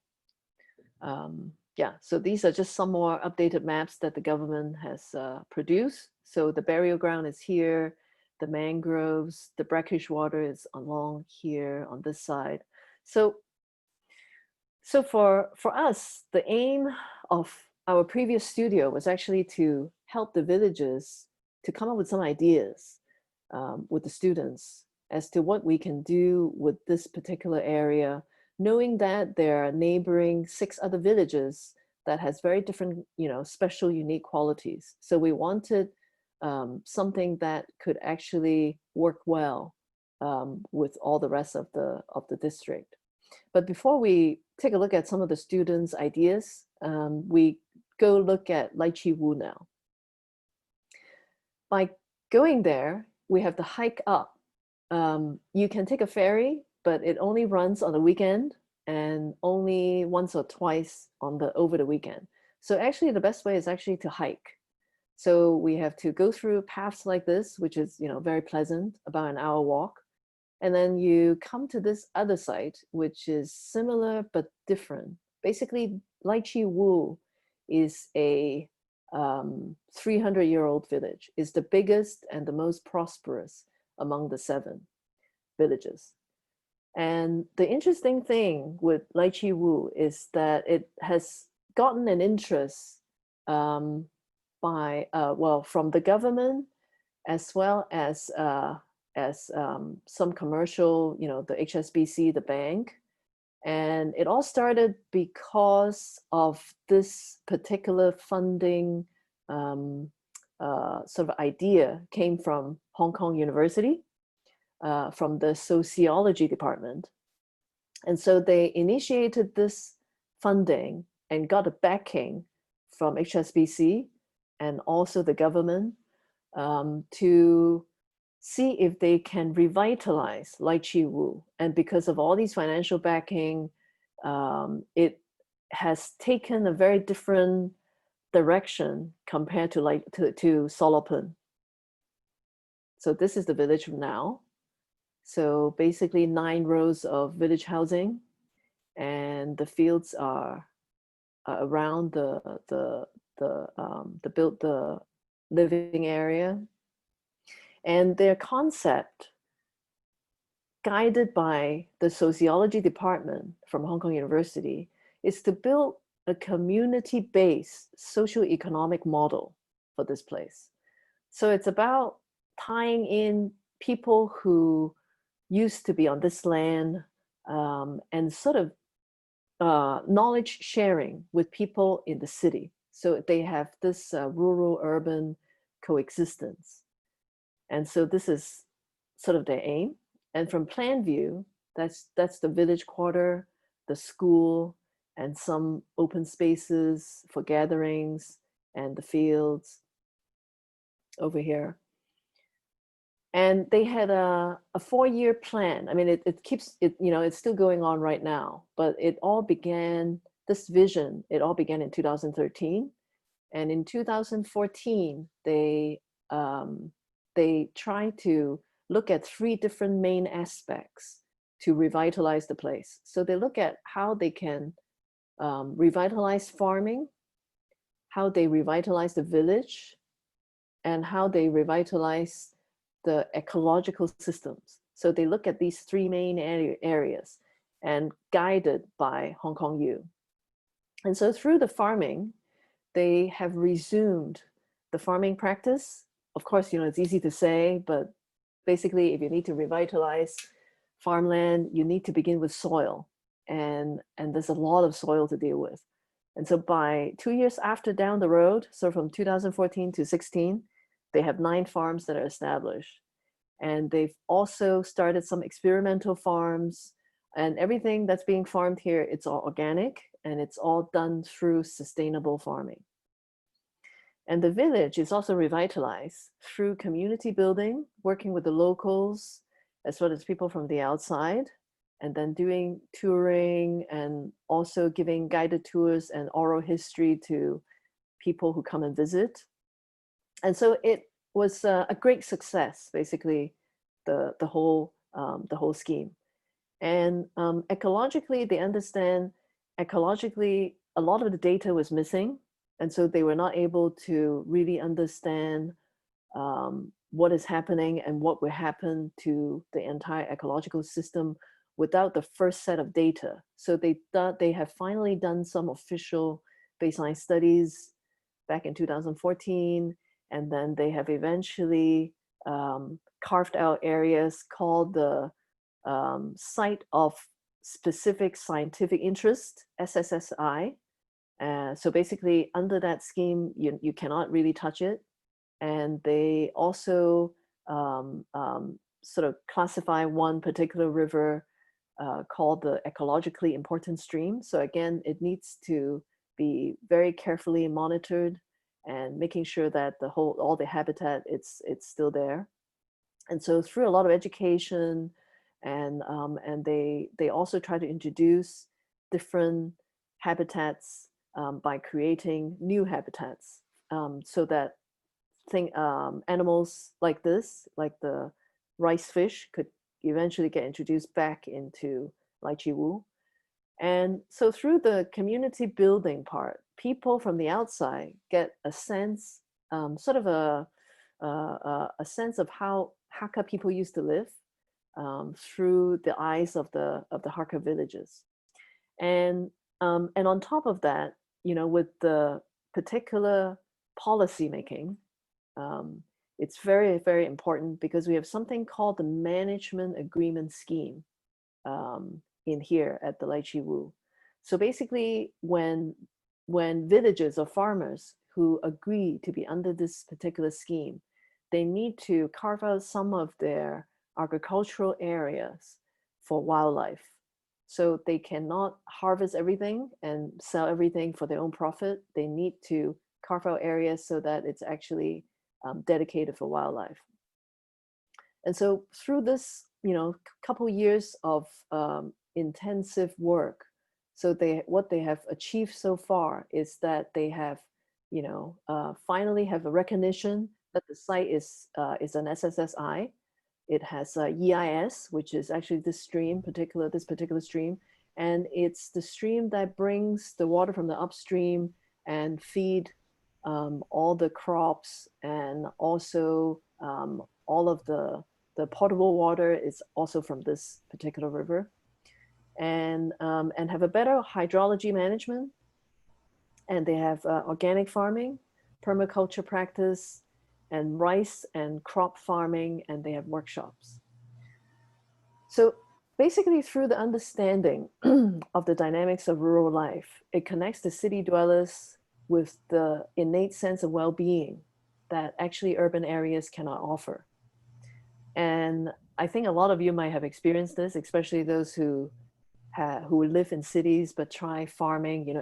yeah, so these are just some more updated maps that the government has produced. So the burial ground is here, the mangroves, the brackish water is along here on this side. So for us, the aim of our previous studio was actually to help the villagers to come up with some ideas with the students as to what we can do with this particular area, knowing that there are neighboring 6 other villages that has very different, special, unique qualities. So we wanted something that could actually work well with all the rest of the district. But before we take a look at some of the students' ideas, we go look at Lecture2-3 now. By going there, we have to hike up. You can take a ferry, but it only runs on the weekend and only once or twice over the weekend. So actually the best way is actually to hike. So we have to go through paths like this, which is very pleasant, about an hour walk. And then you come to this other site, which is similar but different. Basically, IWUL is a 300-year-old village. It's the biggest and the most prosperous among the 7 villages. And the interesting thing with IWUL is that it has gotten an interest by, well, from the government, as well as some commercial, the HSBC, the bank. And it all started because of this particular funding sort of idea came from Hong Kong University, from the sociology department. And so they initiated this funding and got a backing from HSBC and also the government to see if they can revitalize IWUL. And because of all these financial backing, it has taken a very different direction compared to Solopun. So this is the village now. So basically 9 rows of village housing, and the fields are around the living area. And their concept, guided by the sociology department from Hong Kong University, is to build a community-based socio-economic model for this place. So it's about tying in people who used to be on this land and sort of knowledge sharing with people in the city. So they have this rural-urban coexistence. And so this is sort of their aim. And from plan view, that's the village quarter, the school, and some open spaces for gatherings, and the fields over here. And they had a 4-year plan. I mean, it's still going on right now, but it all began, this vision, it all began in 2013. And in 2014, they try to look at 3 different main aspects to revitalize the place. So they look at how they can revitalize farming, how they revitalize the village, and how they revitalize the ecological systems. So they look at these 3 main areas and guided by Hong Kong U. And so through the farming, they have resumed the farming practice. Of course, it's easy to say, but basically if you need to revitalize farmland, you need to begin with soil. And there's a lot of soil to deal with. And so by 2 years after down the road, so from 2014 to 16, they have 9 farms that are established. And they've also started some experimental farms, and everything that's being farmed here, it's all organic and it's all done through sustainable farming. And the village is also revitalized through community building, working with the locals, as well as people from the outside, and then doing touring and also giving guided tours and oral history to people who come and visit. And so it was a great success, basically, the whole scheme. And ecologically, they understand, ecologically, a lot of the data was missing. And so they were not able to really understand what is happening and what will happen to the entire ecological system without the first set of data. So they thought they have finally done some official baseline studies back in 2014. And then they have eventually carved out areas called the Site of Specific Scientific Interest, SSSI. So basically under that scheme, you cannot really touch it. And they also sort of classify one particular river called the ecologically important stream. So again, it needs to be very carefully monitored and making sure that all the habitat, it's still there. And so through a lot of education, and they also try to introduce different habitats by creating new habitats, so that animals like this, like the rice fish, could eventually get introduced back into IWUL. And so through the community building part, people from the outside get a sense, sort of a sense of how Hakka people used to live through the eyes of the Hakka villages. And on top of that, you know, with the particular policy making, it's very, very important because we have something called the management agreement scheme in here at the IWUL. So basically, when villages or farmers who agree to be under this particular scheme, they need to carve out some of their agricultural areas for wildlife. So they cannot harvest everything and sell everything for their own profit. They need to carve out areas so that it's actually dedicated for wildlife. And so through this, you know, couple years of intensive work, so what they have achieved so far is that they have, you know, finally have a recognition that the site is an SSSI. It has EIS, which is actually this particular stream, and it's the stream that brings the water from the upstream and feed all the crops, and also all of the potable water is also from this particular river, and have a better hydrology management, and they have organic farming, permaculture practice, and rice and crop farming, and they have workshops. So basically, through the understanding of the dynamics of rural life, it connects the city dwellers with the innate sense of well-being that actually urban areas cannot offer. And I think a lot of you might have experienced this, especially those who live in cities but try farming, you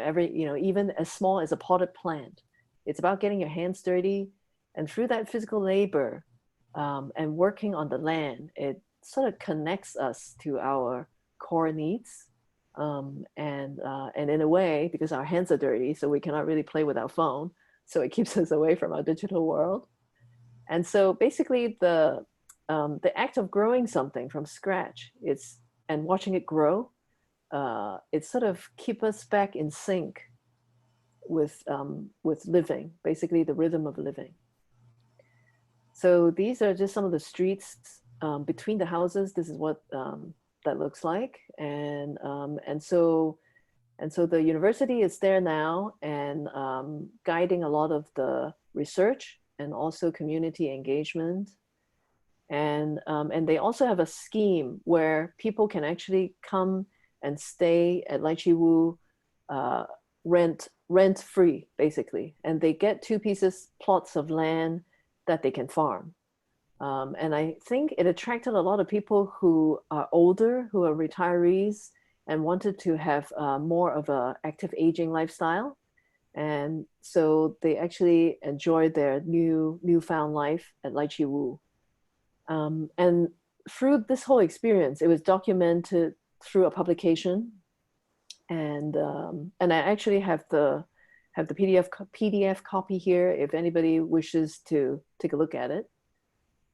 know, even as small as a potted plant. It's about getting your hands dirty, and through that physical labor and working on the land, it sort of connects us to our core needs. And in a way, because our hands are dirty, so we cannot really play with our phone, so it keeps us away from our digital world. And so basically the act of growing something from scratch and watching it grow, it sort of keep us back in sync with living, basically the rhythm of living. So these are just some of the streets between the houses. This is what that looks like, and so the university is there now, and guiding a lot of the research and also community engagement, and they also have a scheme where people can actually come and stay at IWUL rent free, basically, and they get plots of land that they can farm. And I think it attracted a lot of people who are older, who are retirees, and wanted to have more of an active aging lifestyle. And so they actually enjoyed their newfound life at IWUL. And through this whole experience, it was documented through a publication. And I actually have the PDF copy here if anybody wishes to take a look at it.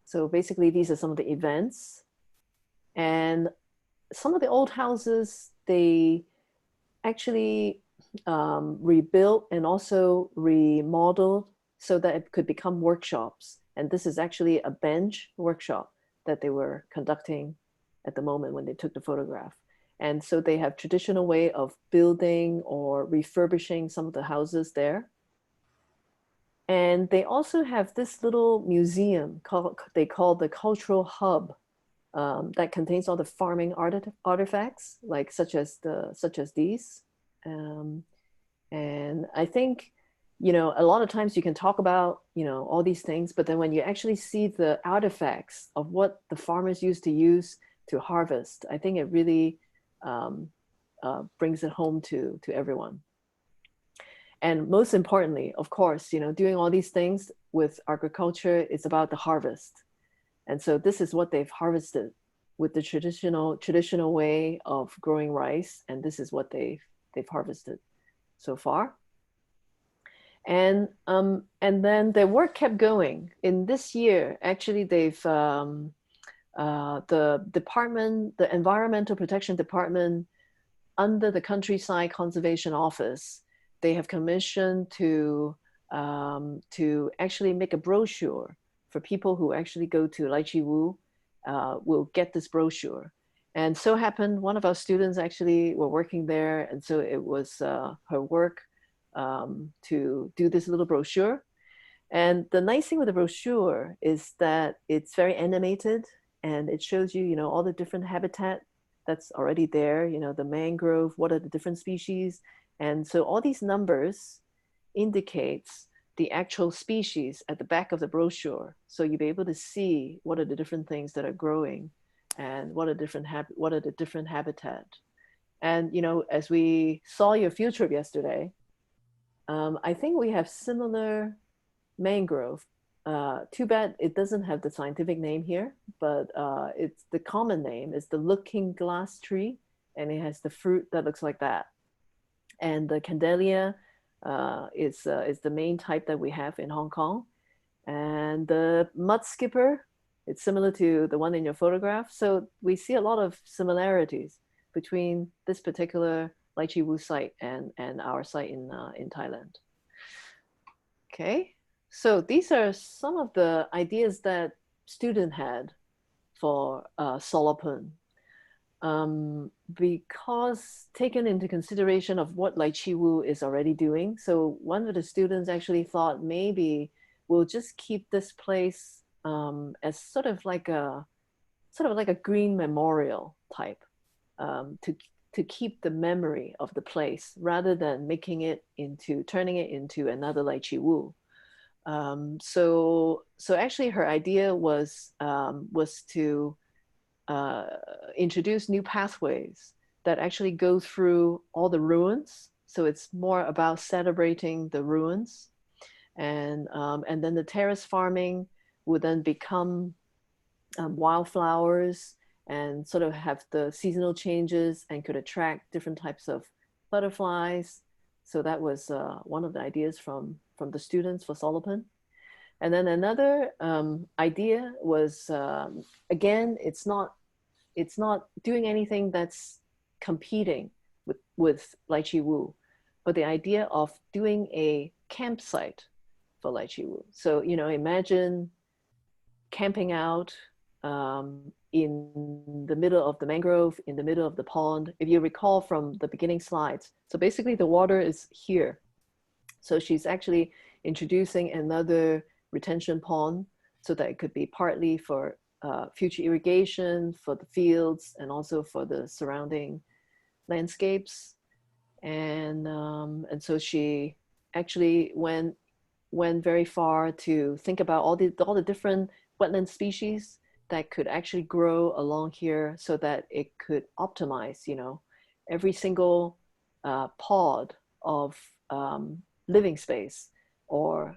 So basically, these are some of the events. And some of the old houses, they actually rebuilt and also remodeled so that it could become workshops. And this is actually a bench workshop that they were conducting at the moment when they took the photograph. And so they have traditional way of building or refurbishing some of the houses there. And they also have this little museum they call the Cultural Hub that contains all the farming artifacts, like such as these. And I think, you know, a lot of times you can talk about, you know, all these things, but then when you actually see the artifacts of what the farmers used to use to harvest, I think it really brings it home to everyone. And most importantly, of course, you know, doing all these things with agriculture is about the harvest. And so this is what they've harvested with the traditional way of growing rice. And this is what they've harvested so far. And then their work kept going. In this year, actually, they've the department, the Environmental Protection Department, under the Countryside Conservation Office, they have commissioned to actually make a brochure for people who actually go to IWUL, will get this brochure. And so happened, one of our students actually were working there, and so it was her work to do this little brochure. And the nice thing with the brochure is that it's very animated, and it shows you, all the different habitat that's already there, the mangrove, what are the different species. And so all these numbers indicates the actual species at the back of the brochure. So you'll be able to see what are the different things that are growing and what are the different habitat. And, as we saw your field trip yesterday, I think we have similar mangrove. Too bad it doesn't have the scientific name here, but it's the common name is the looking glass tree, and it has the fruit that looks like that. And the Candelia is the main type that we have in Hong Kong. And the mud skipper, it's similar to the one in your photograph. So we see a lot of similarities between this particular IWUL site and our site in Thailand. Okay. So these are some of the ideas that students had for Solopun. Because taken into consideration of what IWUL is already doing. So one of the students actually thought maybe we'll just keep this place as sort of like a green memorial type, to keep the memory of the place rather than turning it into another IWUL. So actually her idea was to introduce new pathways that actually go through all the ruins. So it's more about celebrating the ruins, and then the terrace farming would then become wildflowers and sort of have the seasonal changes and could attract different types of butterflies. So that was one of the ideas from the students for Solopun. And then another idea was, again, it's not doing anything that's competing with IWUL, but the idea of doing a campsite for IWUL. So, imagine camping out in the middle of the mangrove, in the middle of the pond. If you recall from the beginning slides, so basically the water is here. So she's actually introducing another retention pond so that it could be partly for future irrigation, for the fields, and also for the surrounding landscapes. And so she actually went very far to think about all the different wetland species that could actually grow along here so that it could optimize, every single pod of living space or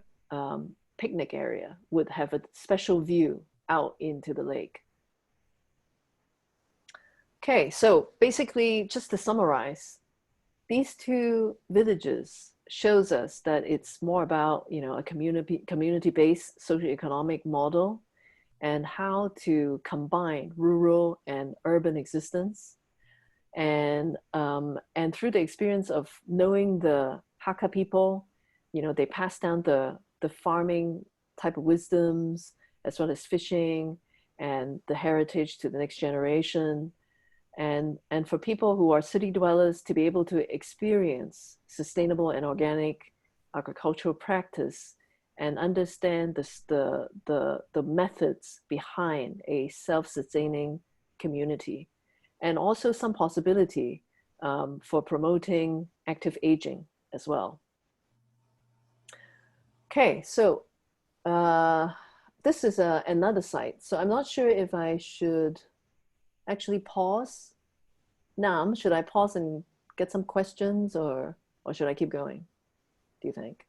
picnic area would have a special view out into the lake. Okay, so basically, just to summarize, these two villages shows us that it's more about a community-based socioeconomic model and how to combine rural and urban existence, and through the experience of knowing the Hakka people, they pass down the farming type of wisdoms as well as fishing and the heritage to the next generation. And for people who are city dwellers to be able to experience sustainable and organic agricultural practice and understand the methods behind a self-sustaining community, and also some possibility for promoting active aging as well. Okay, so this is another site. So I'm not sure if I should actually pause. Nam, should I pause and get some questions, or should I keep going? Do you think?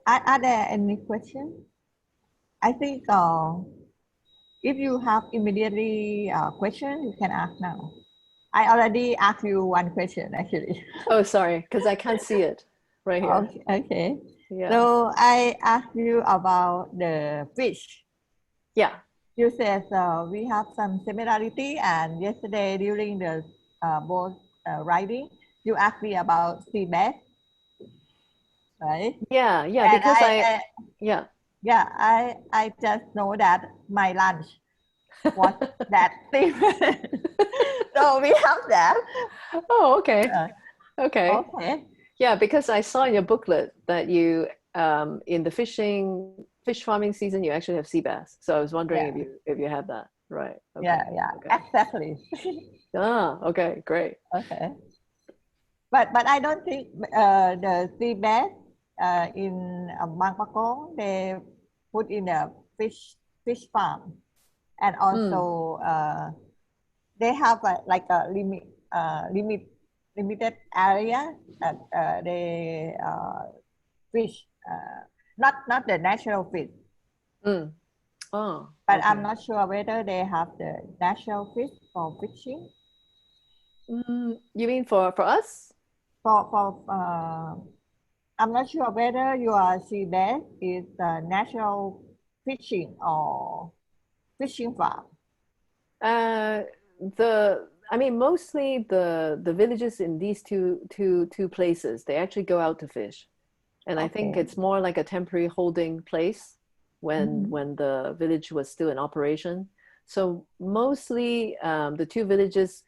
Are there any questions? I think if you have immediately question, you can ask now. I already asked you one question actually. Oh, sorry, because I can't see it right here. Okay. Yeah. So I asked you about the fish. Yeah. You said we have some similarity, and yesterday during the boat riding, you asked me about sea bass, right? Yeah, yeah, And because yeah. Yeah, I just know that my lunch was that thing. So we have that. Oh, okay. Okay. Okay. Yeah, because I saw in your booklet that you, in the fish farming season, you actually have sea bass. So I was wondering if you have that. Right. Okay. Yeah, Okay. exactly. Ah, okay, great. Okay. But I don't think the sea bass in Bang Pakong, they put in a fish farm, and also they have like a limited area that they fish, not the natural fish. Oh, But okay. I'm not sure whether they have the natural fish for fishing. You mean for us? I'm not sure whether your sea bass is natural fishing or fishing farm. I mean, mostly the villages in these two places, they actually go out to fish. And I think it's more like a temporary holding place when the village was still in operation. So mostly the two villages,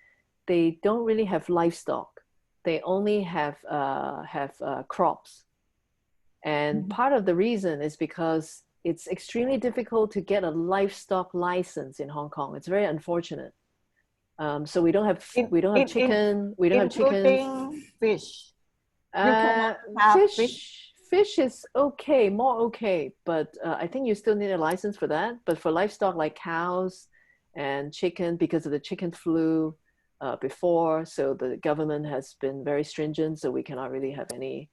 they don't really have livestock. They only have crops. And part of the reason is because it's extremely difficult to get a livestock license in Hong Kong. It's very unfortunate. So we don't have chicken. We don't have chickens. Fish. You cannot have fish. Fish is okay, more okay, but I think you still need a license for that. But for livestock like cows and chicken, because of the chicken flu before, so the government has been very stringent. So we cannot really have any.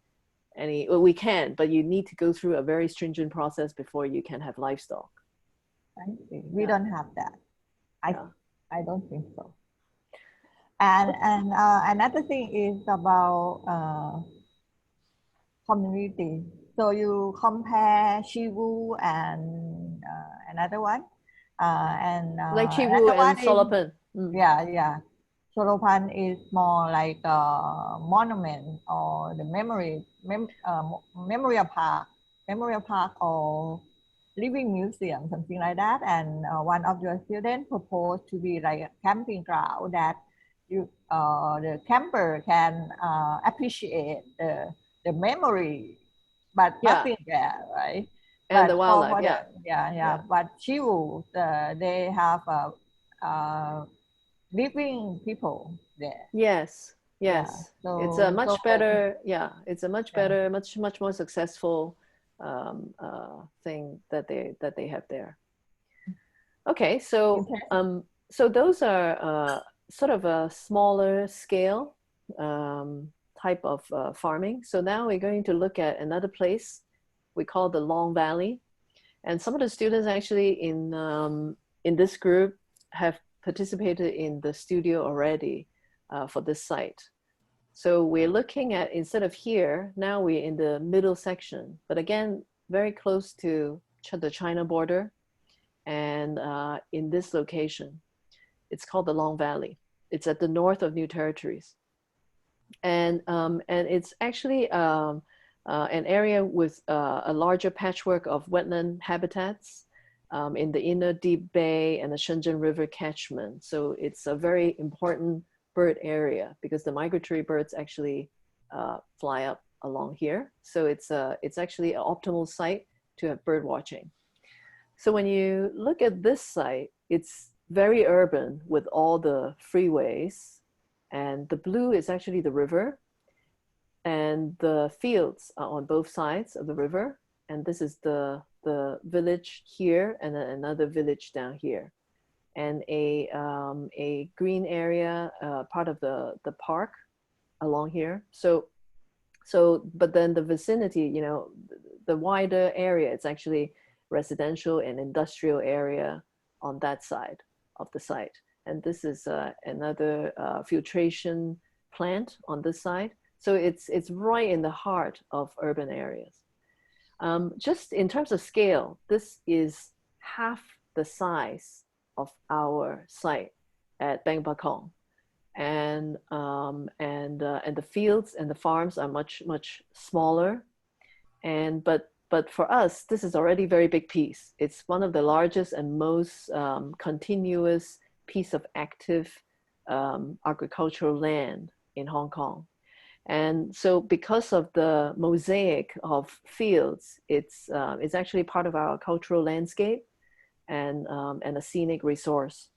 Well, we can, but you need to go through a very stringent process before you can have livestock. We don't have that. I don't think so. And another thing is about community. So you compare Shivu and another one, like Chivu and Solopan. Yeah. Solopan is more like a monument or the memorial park or living museum, something like that. And one of your students proposed to be like a camping ground that the camper can appreciate the memory, but nothing there, right? And but the wildlife, But Chivu, they have living people there. Yes. So it's a much better. It's a much better, much more successful thing that they have there. Okay, so so those are sort of a smaller scale type of farming. So now we're going to look at another place we call the Long Valley, and some of the students actually in this group have participated in the studio already for this site. So we're looking at, instead of here, now we're in the middle section, but again, very close to the China border, and in this location. It's called the Long Valley. It's at the north of New Territories. And it's actually an area with a larger patchwork of wetland habitats in the inner Deep Bay and the Shenzhen River catchment. So it's a very important bird area because the migratory birds actually fly up along here. So it's actually an optimal site to have bird watching. So when you look at this site, it's very urban with all the freeways, and the blue is actually the river, and the fields are on both sides of the river. And this is the village here, and then another village down here, and a green area, part of the park along here. So but then the vicinity, you know, the wider area, it's actually residential and industrial area on that side of the site. And this is another filtration plant on this side. So it's right in the heart of urban areas. Just in terms of scale, this is half the size of our site at Bang Ba Kong, and the fields and the farms are much smaller, and but for us, this is already a very big piece. It's one of the largest and most continuous piece of active agricultural land in Hong Kong. And so because of the mosaic of fields, it's actually part of our cultural landscape and a scenic resource.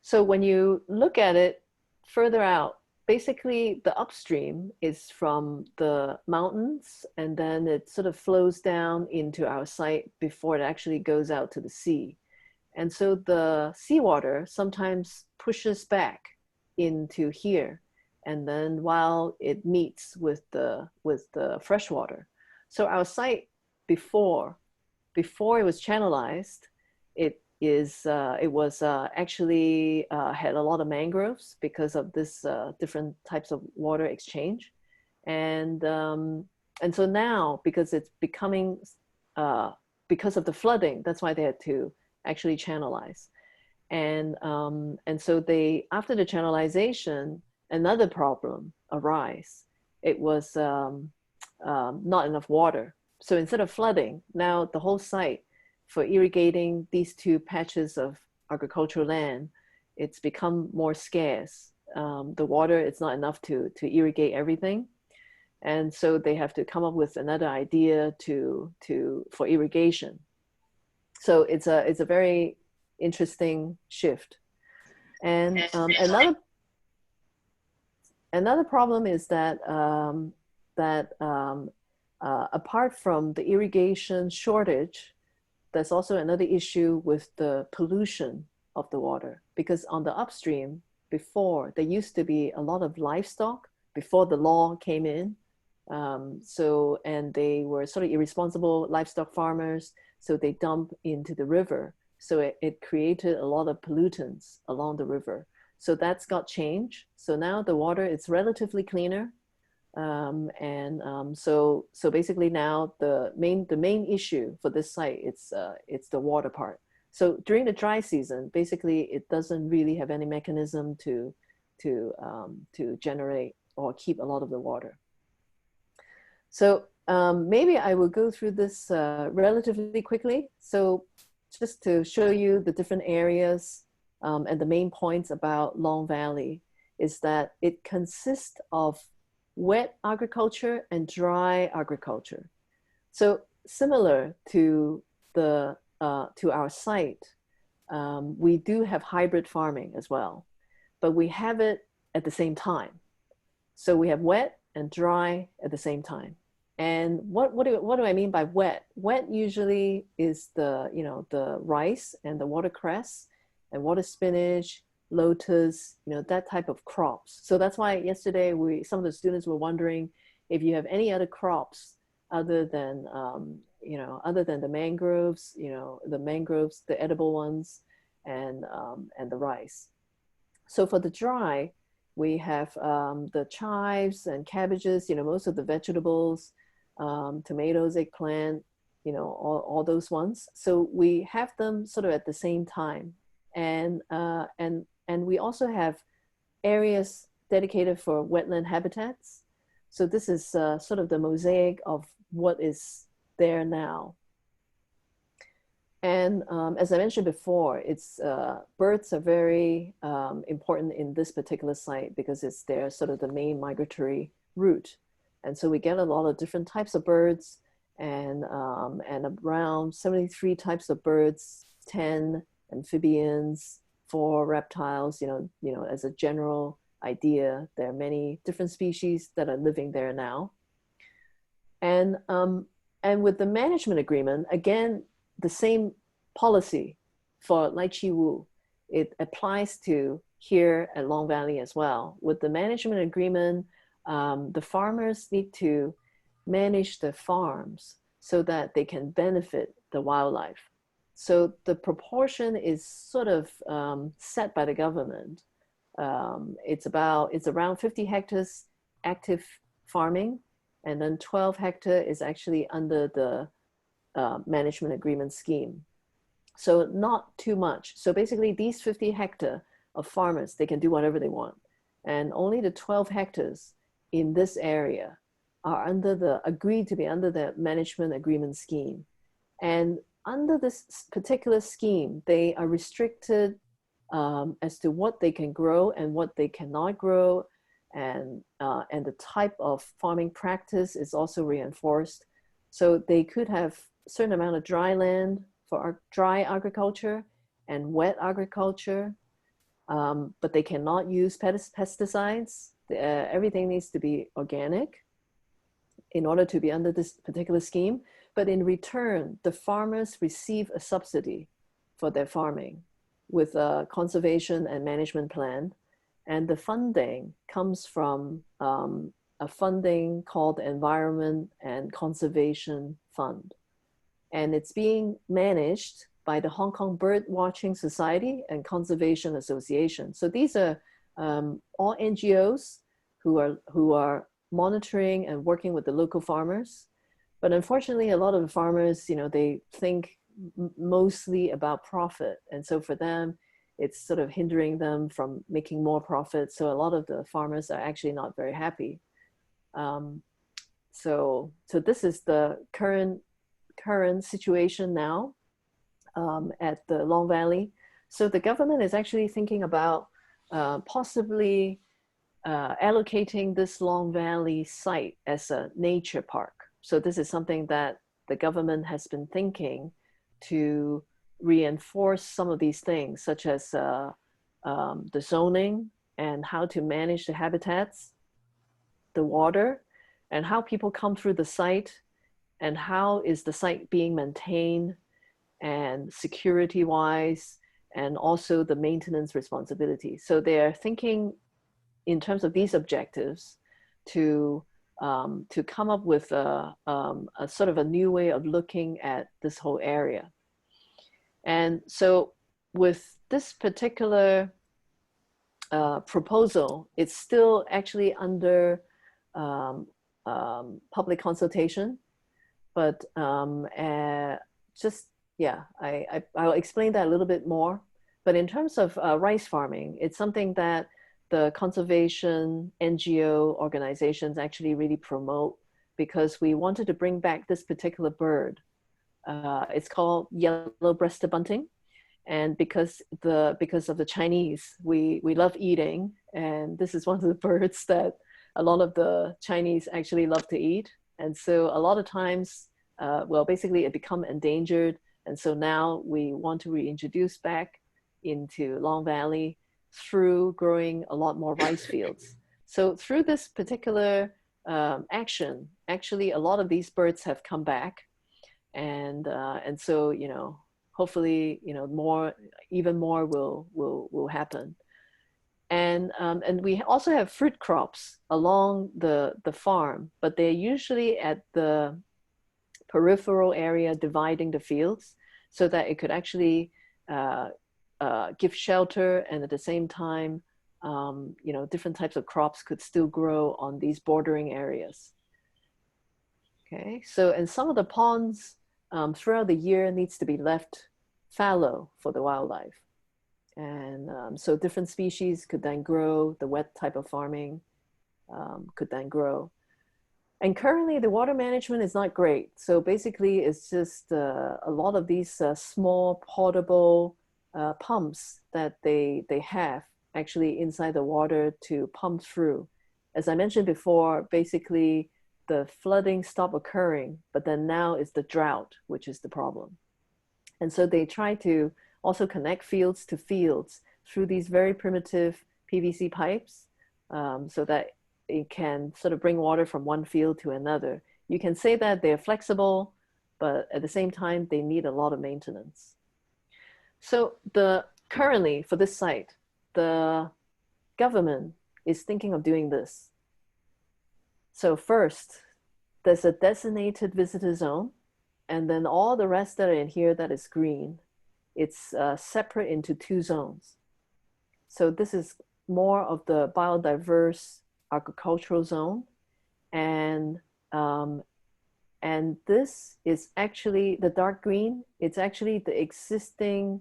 So when you look at it further out, basically the upstream is from the mountains, and then it sort of flows down into our site before it actually goes out to the sea. And so the seawater sometimes pushes back into here, and then while it meets with the fresh water. So our site before it was channelized, it was actually had a lot of mangroves because of this different types of water exchange, and so now, because it's becoming because of the flooding, that's why they had to actually channelize, and so they, after the channelization, another problem arise. It was not enough water, so instead of flooding, now the whole site, for irrigating these two patches of agricultural land, it's become more scarce. The water, it's not enough to irrigate everything. And so they have to come up with another idea for irrigation. So it's a very interesting shift. And another problem is that apart from the irrigation shortage, there's also another issue with the pollution of the water, because on the upstream, before, there used to be a lot of livestock before the law came in. And they were sort of irresponsible livestock farmers, so they dump into the river. So it created a lot of pollutants along the river. So that's got changed. So now the water is relatively cleaner. So basically now the main issue for this site, it's the water part. So during the dry season, basically it doesn't really have any mechanism to generate or keep a lot of the water. So maybe I will go through this relatively quickly. So just to show you the different areas and the main points about Long Valley is that it consists of wet agriculture and dry agriculture. So similar to our site, we do have hybrid farming as well, but we have it at the same time. So we have wet and dry at the same time. And what do I mean by wet? Wet usually is the rice and the watercress and water spinach, lotus, that type of crops. So that's why yesterday some of the students were wondering if you have any other crops other than the mangroves, the edible ones, and the rice. So for the dry, we have the chives and cabbages, most of the vegetables, tomatoes, eggplant, all those ones. So we have them sort of at the same time, and we also have areas dedicated for wetland habitats. So this is sort of the mosaic of what is there now. And as I mentioned before, birds are very important in this particular site because it's their sort of the main migratory route. And so we get a lot of different types of birds, and around 73 types of birds, 10 amphibians, 4 reptiles, as a general idea. There are many different species that are living there now. And with the management agreement, again, the same policy for Lecture2-3, it applies to here at Long Valley as well. With the management agreement, the farmers need to manage the farms so that they can benefit the wildlife. So the proportion is sort of set by the government. It's around 50 hectares active farming and then 12 hectare is actually under the management agreement scheme. So not too much. So basically these 50 hectare of farmers, they can do whatever they want. And only the 12 hectares in this area are agreed to be under the management agreement scheme. And under this particular scheme, they are restricted as to what they can grow and what they cannot grow. And the type of farming practice is also reinforced. So they could have a certain amount of dry land for dry agriculture and wet agriculture, but they cannot use pesticides. Everything needs to be organic in order to be under this particular scheme. But in return, the farmers receive a subsidy for their farming with a conservation and management plan. And the funding comes from a funding called the Environment and Conservation Fund. And it's being managed by the Hong Kong Bird Watching Society and Conservation Association. So these are all NGOs who are monitoring and working with the local farmers. But unfortunately, a lot of the farmers, they think mostly about profit. And so for them, it's sort of hindering them from making more profit. So a lot of the farmers are actually not very happy. So this is the current situation now at the Long Valley. So the government is actually thinking about possibly allocating this Long Valley site as a nature park. So this is something that the government has been thinking to reinforce some of these things, such as the zoning and how to manage the habitats, the water, and how people come through the site, and how is the site being maintained, and security-wise, and also the maintenance responsibility. So they're thinking in terms of these objectives to come up with a sort of a new way of looking at this whole area. And so with this particular proposal, it's still actually under public consultation, but I'll explain that a little bit more. But in terms of rice farming, it's something that the conservation NGO organizations actually really promote, because we wanted to bring back this particular bird. It's called yellow-breasted bunting. And because of the Chinese, we love eating. And this is one of the birds that a lot of the Chinese actually love to eat. And so a lot of times, basically it become endangered. And so now we want to reintroduce back into Long Valley through growing a lot more rice fields. So through this particular action, actually a lot of these birds have come back. And so, hopefully, even more will happen. And we also have fruit crops along the farm, but they're usually at the peripheral area dividing the fields, so that it could actually give shelter, and at the same time, different types of crops could still grow on these bordering areas. Okay, so and some of the ponds throughout the year needs to be left fallow for the wildlife. And so different species could then grow, the wet type of farming could then grow. And currently the water management is not great. So basically it's just a lot of these small portable pumps that they have actually inside the water to pump through. As I mentioned before, basically the flooding stopped occurring, but then now it's the drought, which is the problem. And so they try to also connect fields to fields through these very primitive PVC pipes, so that it can sort of bring water from one field to another. You can say that they're flexible, but at the same time, they need a lot of maintenance. So currently for this site, the government is thinking of doing this. So first, there's a designated visitor zone, and then all the rest that are in here that is green, it's separate into 2 zones. So this is more of the biodiverse agricultural zone, and and this is actually the dark green. It's actually the existing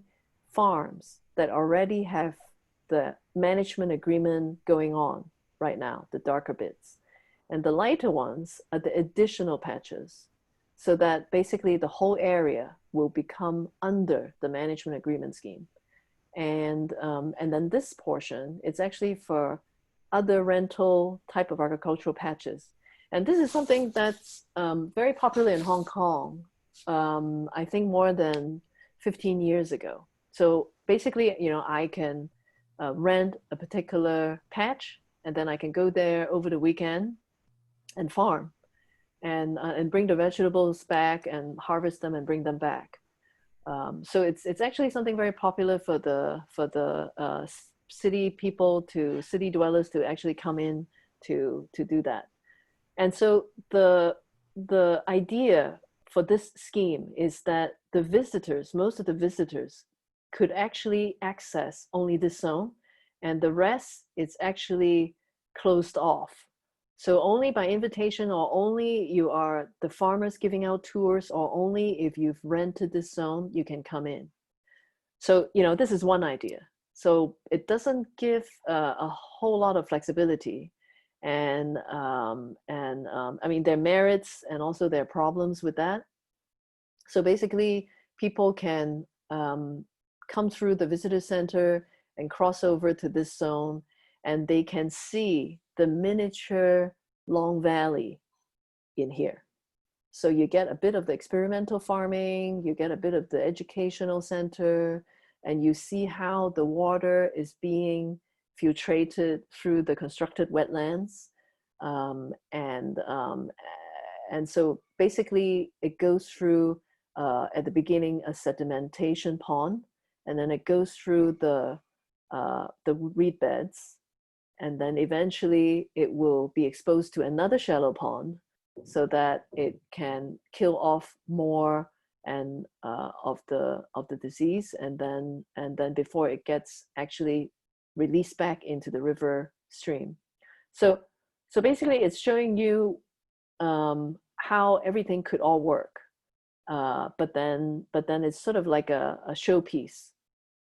farms that already have the management agreement going on right now, the darker bits. And the lighter ones are the additional patches, so that basically the whole area will become under the management agreement scheme. And then this portion, it's actually for other rental type of agricultural patches. And this is something that's very popular in Hong Kong, I think more than 15 years ago. So basically, you know, I can rent a particular patch, and then I can go there over the weekend and farm and bring the vegetables back and harvest them and bring them back. So it's actually something very popular for the city people, to city dwellers, to actually come in to do that. And so the idea for this scheme is that the visitors, most of the visitors, could actually access only this zone, and the rest is actually closed off. So only by invitation, or only you are the farmers giving out tours, or only if you've rented this zone, you can come in. So, you know, this is one idea. So it doesn't give a whole lot of flexibility. And I mean, there are merits and also there are problems with that. So basically, people can come through the visitor center and cross over to this zone, and they can see the miniature Long Valley in here. So you get a bit of the experimental farming, you get a bit of the educational center, and you see how the water is being filtrated through the constructed wetlands. And so basically it goes through, at the beginning, a sedimentation pond, and then it goes through the reed beds, and then eventually it will be exposed to another shallow pond, so that it can kill off more and of the disease, and then before it gets actually released back into the river stream. So basically it's showing you how everything could all work, but then it's sort of like a showpiece,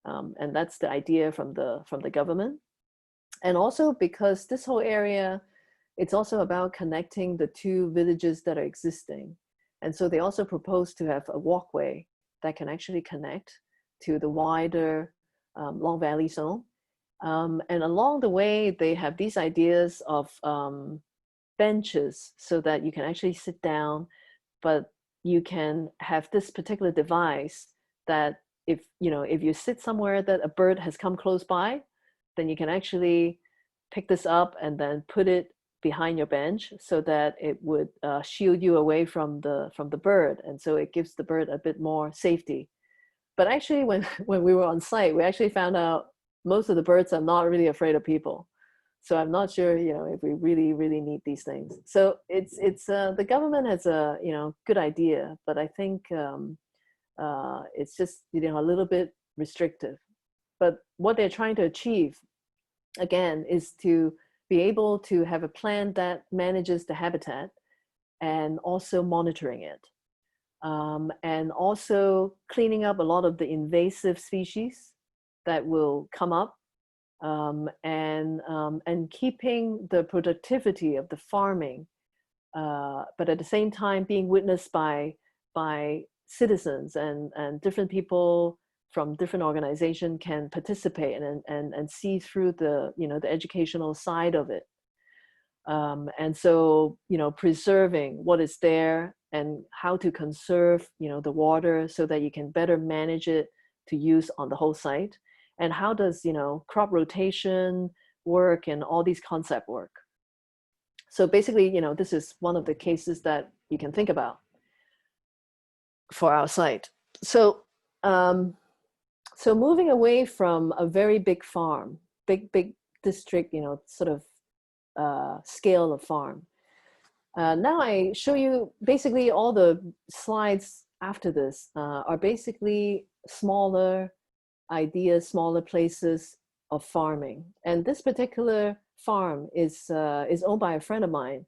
and that's the idea from the government. And also because this whole area, it's also about connecting the two villages that are existing. And so they also propose to have a walkway that can actually connect to the wider Long Valley zone. And along the way, they have these ideas of benches, so that you can actually sit down, but you can have this particular device that if you sit somewhere that a bird has come close by, then you can actually pick this up and then put it behind your bench, so that it would shield you away from the bird, and so it gives the bird a bit more safety. But actually, when we were on site, we actually found out most of the birds are not really afraid of people. So I'm not sure, if we really need these things. So it's the government has a good idea, but I think it's just a little bit restrictive. But what they're trying to achieve, again, is to be able to have a plan that manages the habitat and also monitoring it, and also cleaning up a lot of the invasive species that will come up, and keeping the productivity of the farming, but at the same time being witnessed by citizens, and different people from different organizations can participate and see through the the educational side of it, and so preserving what is there and how to conserve the water so that you can better manage it to use on the whole site, and how does crop rotation work and all these concepts work. So basically this is one of the cases that you can think about for our site. So so moving away from a very big farm, big district, sort of scale of farm. Now I show you basically all the slides after this are basically smaller ideas, smaller places of farming. And this particular farm is owned by a friend of mine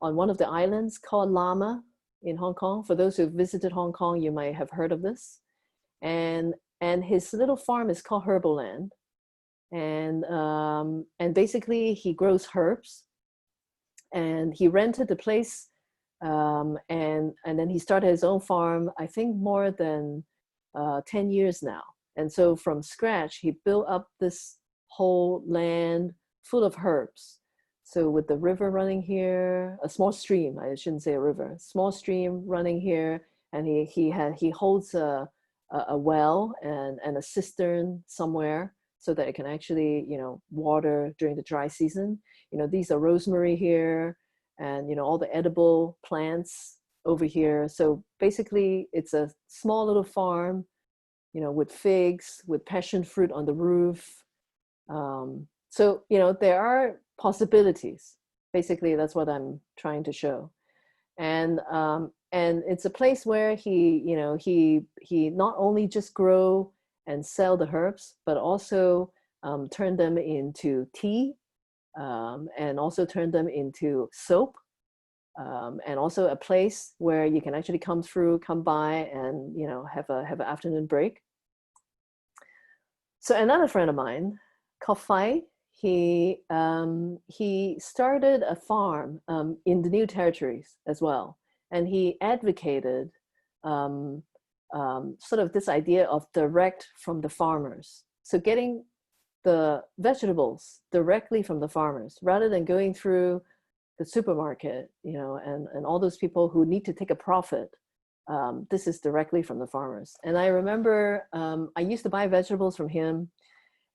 on one of the islands called Lama in Hong Kong. For those who have visited Hong Kong, you might have heard of this. And his little farm is called Herbaland. And basically he grows herbs, and he rented the place, and then he started his own farm, I think more than 10 years now. And so from scratch, he built up this whole land full of herbs. So with the river running here, a small stream, I shouldn't say a river, small stream running here, and he holds a well and a cistern somewhere so that it can actually, you know, water during the dry season. You know, these are rosemary here, and, you know, all the edible plants over here. So basically it's a small little farm, you know, with figs, with passion fruit on the roof. So, you know, there are possibilities. Basically, that's what I'm trying to show. And it's a place where he, you know, he not only just grow and sell the herbs, but also turn them into tea, and also turn them into soap, and also a place where you can actually come by and, you know, have an afternoon break. So another friend of mine called THEi, he started a farm in the New Territories as well, and he advocated sort of this idea of direct from the farmers. So getting the vegetables directly from the farmers rather than going through the supermarket, you know, and all those people who need to take a profit. This is directly from the farmers. And I remember I used to buy vegetables from him,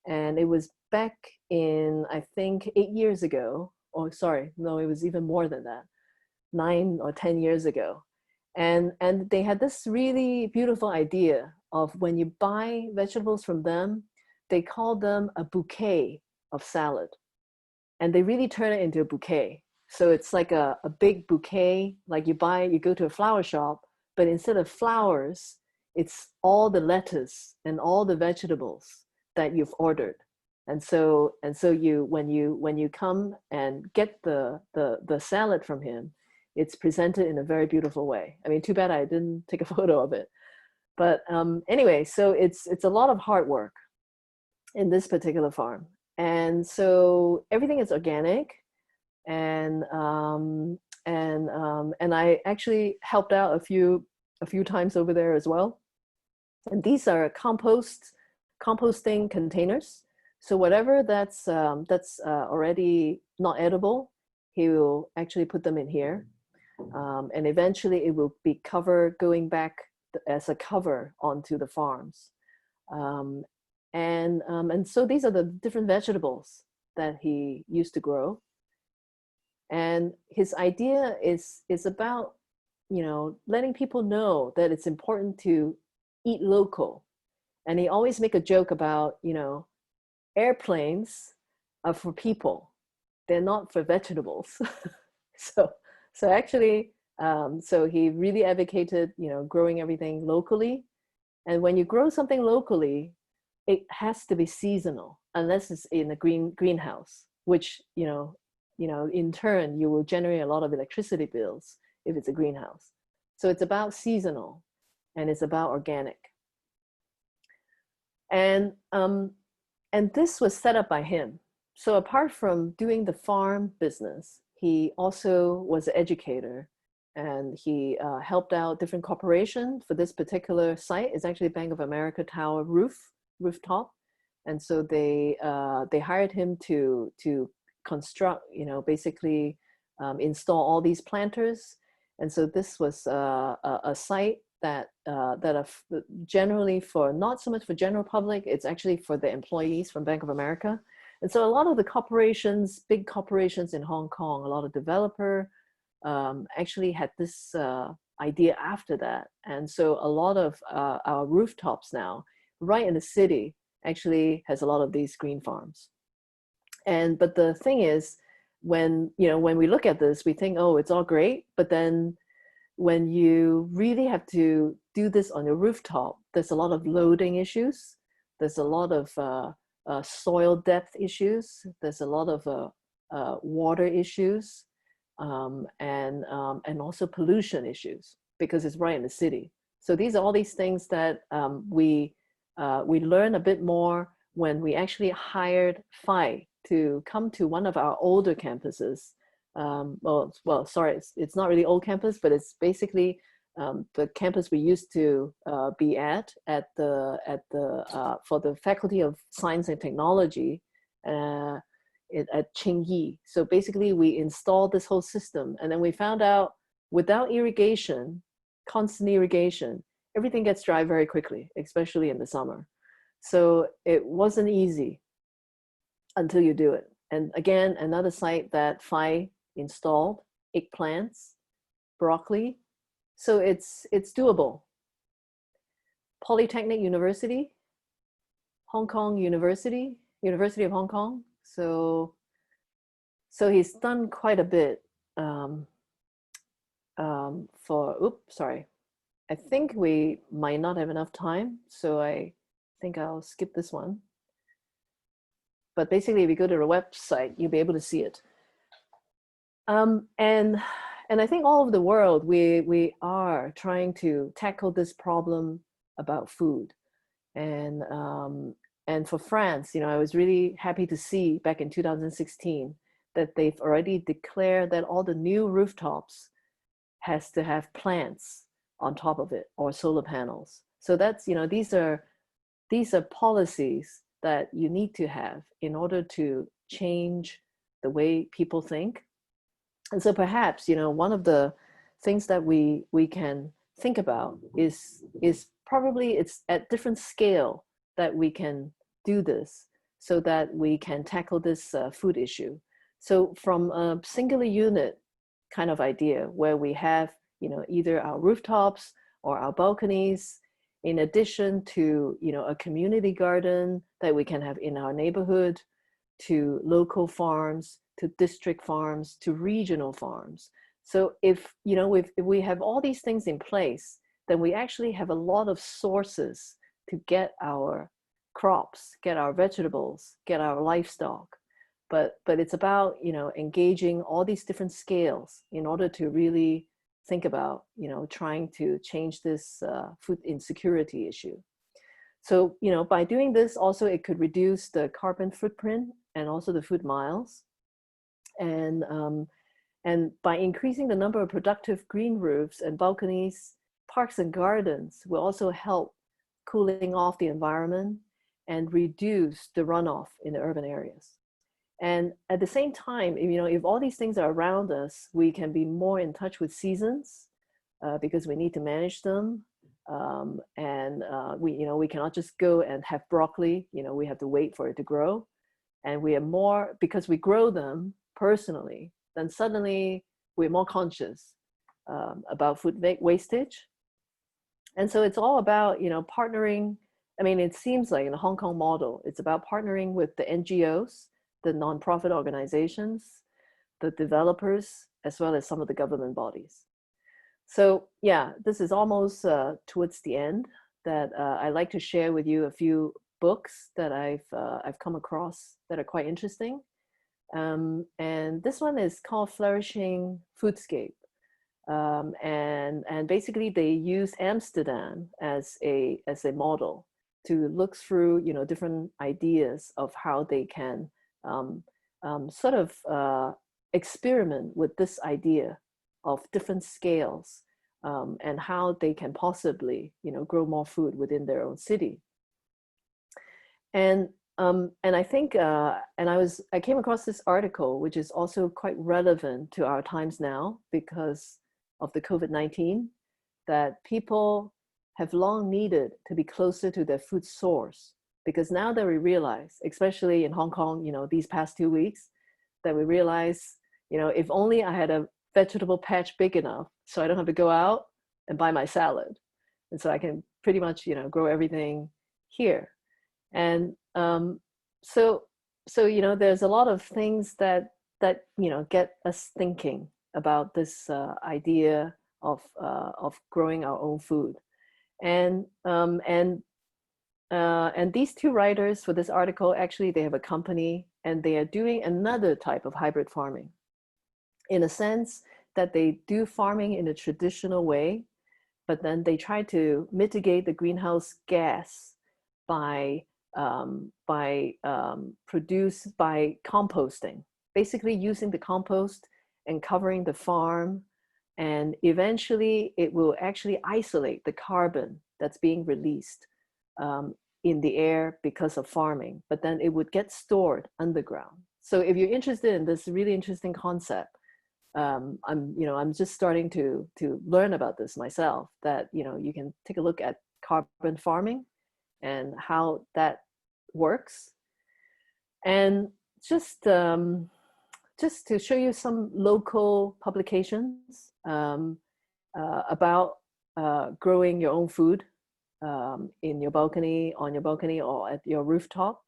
and it was back in, I think, 8 years ago. Oh, sorry, no, it was even more than that, 9 or 10 years ago. And they had this really beautiful idea of when you buy vegetables from them, they call them a bouquet of salad. And they really turn it into a bouquet. So it's like a big bouquet, like you go to a flower shop, but instead of flowers, it's all the lettuce and all the vegetables that you've ordered. And so you, when you come and get the salad from him, it's presented in a very beautiful way. I mean, too bad I didn't take a photo of it. But anyway, so it's a lot of hard work in this particular farm. And so everything is organic. And I actually helped out a few times over there as well. And these are composting containers. So whatever that's already not edible, he will actually put them in here. And eventually it will be going back as a cover onto the farms. And so these are the different vegetables that he used to grow. And his idea is about, you know, letting people know that it's important to eat local. And he always make a joke about, you know, airplanes are for people. They're not for vegetables. So actually, so he really advocated, you know, growing everything locally. And when you grow something locally, it has to be seasonal, unless it's in a greenhouse, which, you know, in turn, you will generate a lot of electricity bills if it's a greenhouse. So it's about seasonal, and it's about organic. And this was set up by him. So apart from doing the farm business, he also was an educator, and he helped out different corporations for this particular site. It's actually Bank of America Tower rooftop. And so they hired him to construct, you know, basically install all these planters. And so this was a site that are generally for, not so much for general public, it's actually for the employees from Bank of America. And so a lot of the corporations, big corporations in Hong Kong, a lot of developer actually had this idea after that. And so a lot of our rooftops now, right in the city, actually has a lot of these green farms. But the thing is, when we look at this, we think, oh, it's all great. But then when you really have to do this on your rooftop, there's a lot of loading issues. There's a lot of soil depth issues. There's a lot of water issues. and also pollution issues, because it's right in the city. So these are all these things that we learn a bit more when we actually hired THEi to come to one of our older campuses. Well, sorry, it's not really old campus, but it's basically the campus we used to be at the for the Faculty of Science and Technology at THEi. So basically, we installed this whole system, and then we found out without irrigation, constant irrigation, everything gets dry very quickly, especially in the summer. So it wasn't easy until you do it. And again, another site that THEi installed, eggplants, broccoli. So it's doable. Polytechnic University, Hong Kong University of Hong Kong. So he's done quite a bit sorry. I think we might not have enough time, so I think I'll skip this one. But basically, if you go to the website, you'll be able to see it. And I think all over the world, we are trying to tackle this problem about food. And for France, you know, I was really happy to see back in 2016 that they've already declared that all the new rooftops has to have plants on top of it, or solar panels. So that's, you know, these are policies that you need to have in order to change the way people think. And so perhaps, you know, one of the things that we can think about is probably it's at different scale that we can do this so that we can tackle this food issue. So from a singular unit kind of idea where we have, you know, either our rooftops or our balconies, in addition to, you know, a community garden that we can have in our neighborhood, to local farms, to district farms, to regional farms. So if, you know, if we have all these things in place, then we actually have a lot of sources to get our crops, get our vegetables, get our livestock. But it's about, you know, engaging all these different scales in order to really think about, you know, trying to change this food insecurity issue. So, you know, by doing this, also it could reduce the carbon footprint and also the food miles. And by increasing the number of productive green roofs and balconies, parks and gardens will also help cooling off the environment and reduce the runoff in the urban areas. And at the same time, you know, if all these things are around us, we can be more in touch with seasons because we need to manage them. We cannot just go and have broccoli, you know, we have to wait for it to grow. And we are more, because we grow them personally, then suddenly we're more conscious about food wastage. And so it's all about, you know, partnering. I mean, it seems like in the Hong Kong model, it's about partnering with the NGOs, the nonprofit organizations, the developers, as well as some of the government bodies. So yeah, this is almost towards the end that I'd like to share with you a few books that I've come across that are quite interesting. And this one is called Flourishing Foodscape. And basically they use Amsterdam as a model to look through, you know, different ideas of how they can sort of experiment with this idea of different scales and how they can possibly, you know, grow more food within their own city. And I think, I came across this article, which is also quite relevant to our times now because of the COVID-19, that people have long needed to be closer to their food source. Because now that we realize, especially in Hong Kong, you know, these past 2 weeks, that we realize, you know, if only I had a vegetable patch big enough so I don't have to go out and buy my salad. And so I can pretty much, you know, grow everything here. And so, you know, there's a lot of things that you know, get us thinking about this idea of growing our own food. And these two writers for this article, actually, they have a company and they are doing another type of hybrid farming. in a sense that they do farming in a traditional way, but then they try to mitigate the greenhouse gas by composting, basically using the compost and covering the farm. And eventually it will actually isolate the carbon that's being released in the air because of farming, but then it would get stored underground. So if you're interested in this really interesting concept, I'm just starting to learn about this myself, that, you can take a look at carbon farming and how that works. And just to show you some local publications about growing your own food in your balcony, on your balcony, or at your rooftop.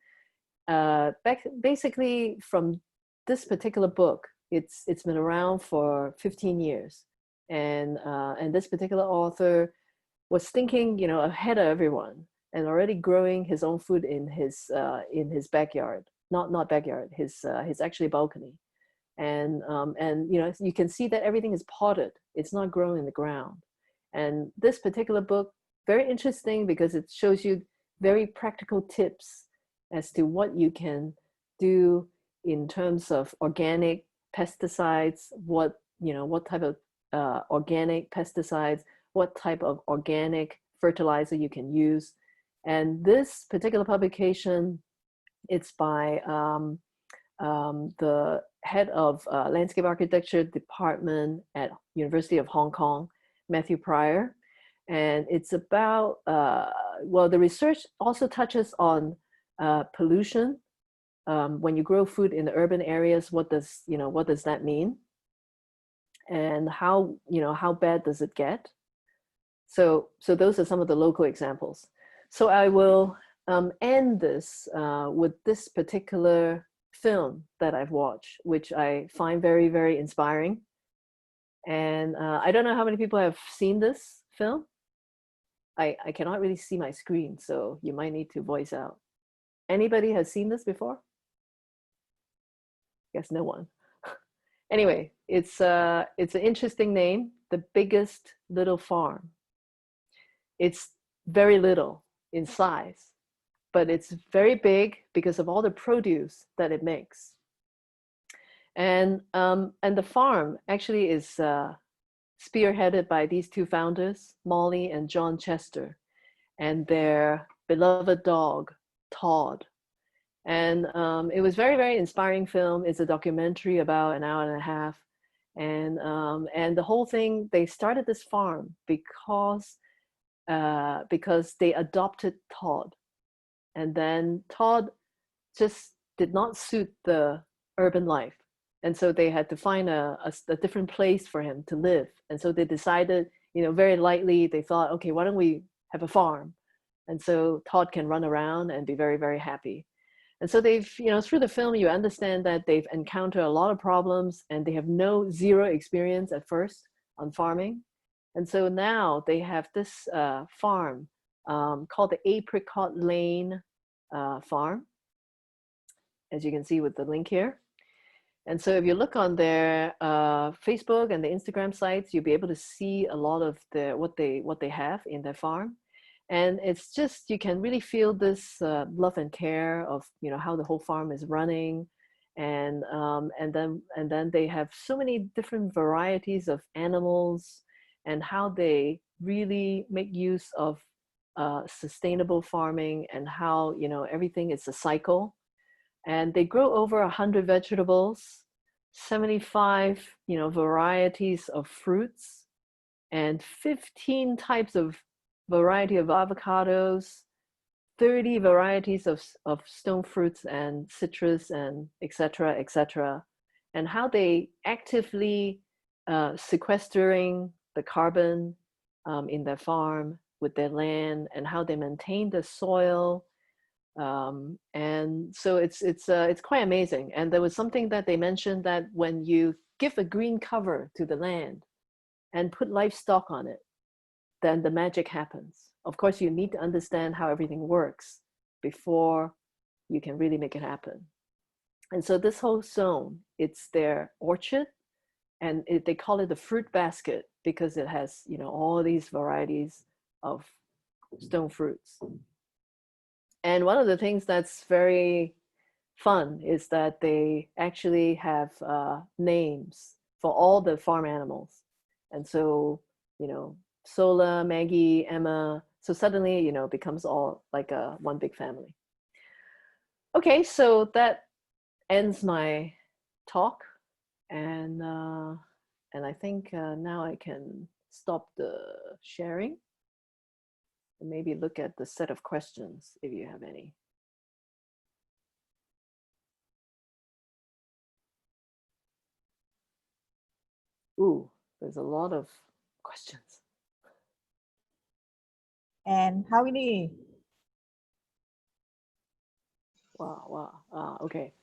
Basically, from this particular book, it's been around for 15 years, and this particular author was thinking, ahead of everyone, and already growing his own food in his backyard, not backyard, his actually balcony. And you can see that everything is potted. It's not grown in the ground. And this particular book, very interesting because it shows you very practical tips as to what you can do in terms of organic pesticides, what type of organic pesticides, what type of organic fertilizer you can use. And this particular publication, it's by the head of landscape architecture department at University of Hong Kong, Matthew Pryor. And it's about, the research also touches on pollution. When you grow food in the urban areas, what does that mean? And how bad does it get? So those are some of the local examples. So I will end this with this particular film that I've watched, which I find very, very inspiring. And I don't know how many people have seen this film. I cannot really see my screen, so you might need to voice out. Anybody has seen this before? Guess no one. Anyway, it's an interesting name, The Biggest Little Farm. It's very little in size, but it's very big because of all the produce that it makes. And the farm actually is spearheaded by these two founders, Molly and John Chester, and their beloved dog, Todd. And it was very, very inspiring film. It's a documentary about an hour and a half. And the whole thing, they started this farm because they adopted Todd. And then Todd just did not suit the urban life. And so they had to find a different place for him to live. And so they decided, very lightly, they thought, okay, why don't we have a farm? And so Todd can run around and be very, very happy. And so they've, through the film, you understand that they've encountered a lot of problems and they have zero experience at first on farming. And so now they have this farm called the Apricot Lane Farm, as you can see with the link here. And so if you look on their Facebook and the Instagram sites, you'll be able to see a lot of what they have in their farm. And it's just, you can really feel this love and care of, how the whole farm is running. And then they have so many different varieties of animals and how they really make use of sustainable farming and how, everything is a cycle. And they grow over 100 vegetables, 75, varieties of fruits, and 15 types of variety of avocados, 30 varieties of stone fruits and citrus and et cetera, and how they actively sequestering the carbon in their farm with their land, and how they maintain the soil. And so it's quite amazing. And there was something that they mentioned, that when you give a green cover to the land and put livestock on it, then the magic happens. Of course, you need to understand how everything works before you can really make it happen. And so this whole zone, it's their orchard, and they call it the fruit basket because it has, you know, all these varieties of stone fruits. And one of the things that's very fun is that they actually have names for all the farm animals. And so, you know, Sola, Maggie, Emma, so suddenly, you know, it becomes all like one big family. Okay, so that ends my talk, and I think now I can stop the sharing and maybe look at the set of questions if you have any. Ooh, there's a lot of questions. And how many? Wow. Okay.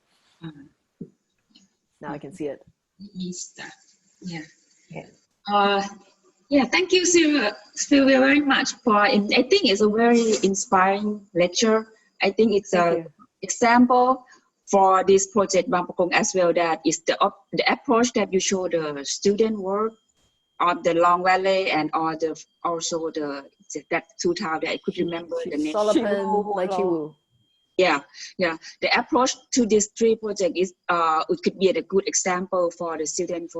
Now I can see it. Let me start. Yeah. Yeah. Yeah, thank you, Sylvia, very much for. I think it's a very inspiring lecture. I think it's an example for this project Bangpakong as well. That is the approach that you show the student work of the Long Valley and also that two towns that I could remember the name. Lecture2-3. Yeah. The approach to this three project is it could be a good example for the student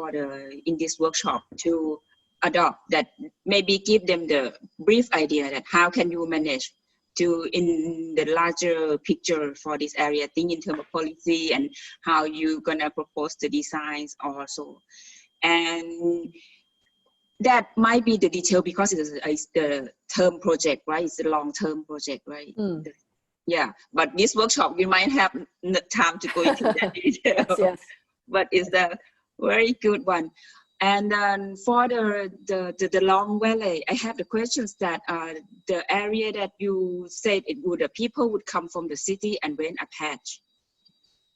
in this workshop to adopt, that maybe give them the brief idea that how can you manage to in the larger picture for this area, think in terms of policy and how you gonna propose the designs also. And that might be the detail because it's the term project, right? It's a long-term project, right? Yeah, but this workshop we might have time to go into that detail. Yes. But it's a very good one. And then for the Long Valley, I have the questions that the area that you said the people would come from the city and rent a patch.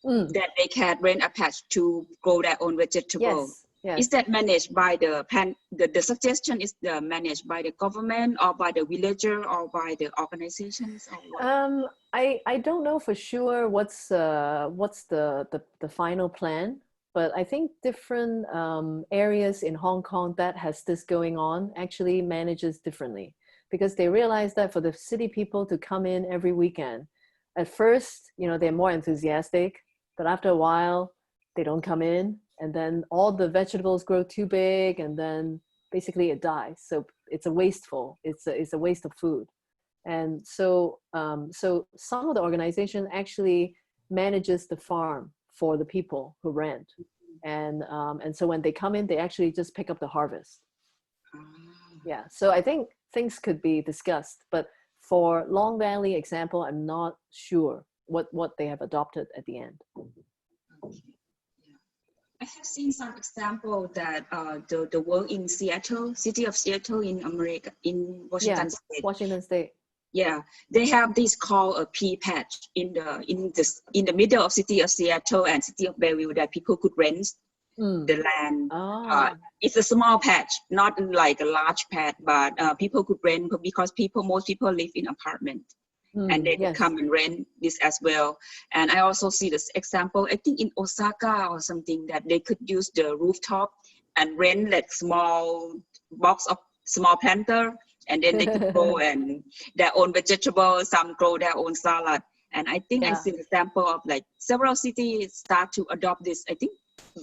That they can rent a patch to grow their own vegetables. Yes. Is that managed by the suggestion is managed by the government or by the villager or by the organizations? Or what? I don't know for sure what's the final plan, but I think different areas in Hong Kong that has this going on actually manages differently, because they realize that for the city people to come in every weekend, at first, you know, they're more enthusiastic, but after a while they don't come in, and then all the vegetables grow too big, and then basically it dies. So it's a waste of food. And so so some of the organization actually manages the farm for the people who rent, and so when they come in, they actually just pick up the harvest. Yeah, so I think things could be discussed, but for Long Valley example, I'm not sure what they have adopted at the end. Okay. Yeah. I have seen some example that the work in Seattle, city of Seattle in America, in Washington State. Washington State. Yeah, they have this called a pea patch in the middle of city of Seattle and city of Bellevue that people could rent the land. It's a small patch, not like a large patch, but people could rent because most people live in apartment, and they could come and rent this as well. And I also see this example, I think in Osaka or something, that they could use the rooftop and rent like small box of small planter. And then they could grow and their own vegetables, some grow their own salad. And I think I see an example of like several cities start to adopt this, I think,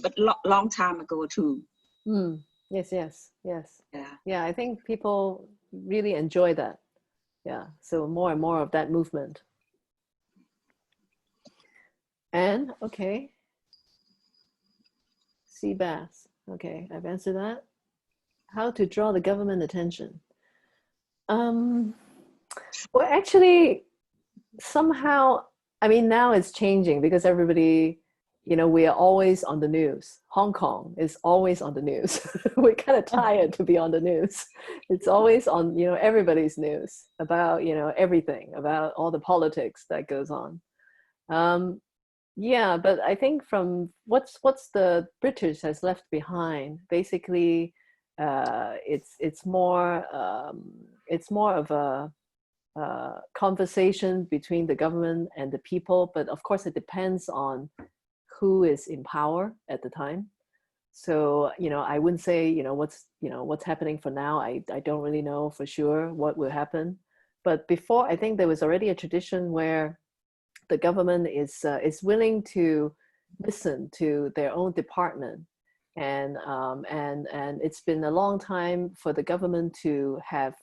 but long time ago too. Yes. Yeah, I think people really enjoy that. Yeah, so more and more of that movement. And, okay. Sea bass. Okay, I've answered that. How to draw the government attention. Well, actually, somehow, I mean, now it's changing because everybody, you know, we are always on the news. Hong Kong is always on the news. We're kind of tired to be on the news. It's always on, you know, everybody's news about, you know, everything, about all the politics that goes on. Yeah, but I think from what's the British has left behind, basically, it's more of a conversation between the government and the people, but of course it depends on who is in power at the time. So, I wouldn't say, what's happening for now. I don't really know for sure what will happen. But before, I think there was already a tradition where the government is willing to listen to their own department, and it's been a long time for the government to have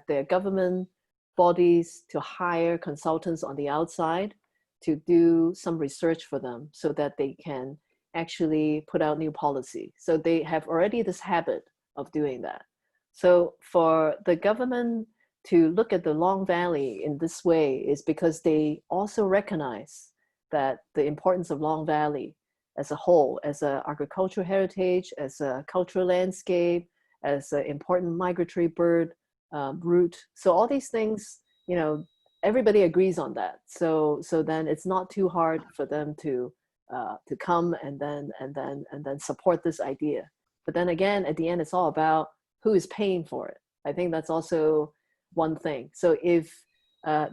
their government bodies to hire consultants on the outside to do some research for them, so that they can actually put out new policy. So they have already this habit of doing that. So for the government to look at the Long Valley in this way is because they also recognize that the importance of Long Valley as a whole, as an agricultural heritage, as a cultural landscape, as an important migratory bird route. So all these things, everybody agrees on that. So then it's not too hard for them to come and then support this idea. But then again, at the end, it's all about who is paying for it. I think that's also one thing. So if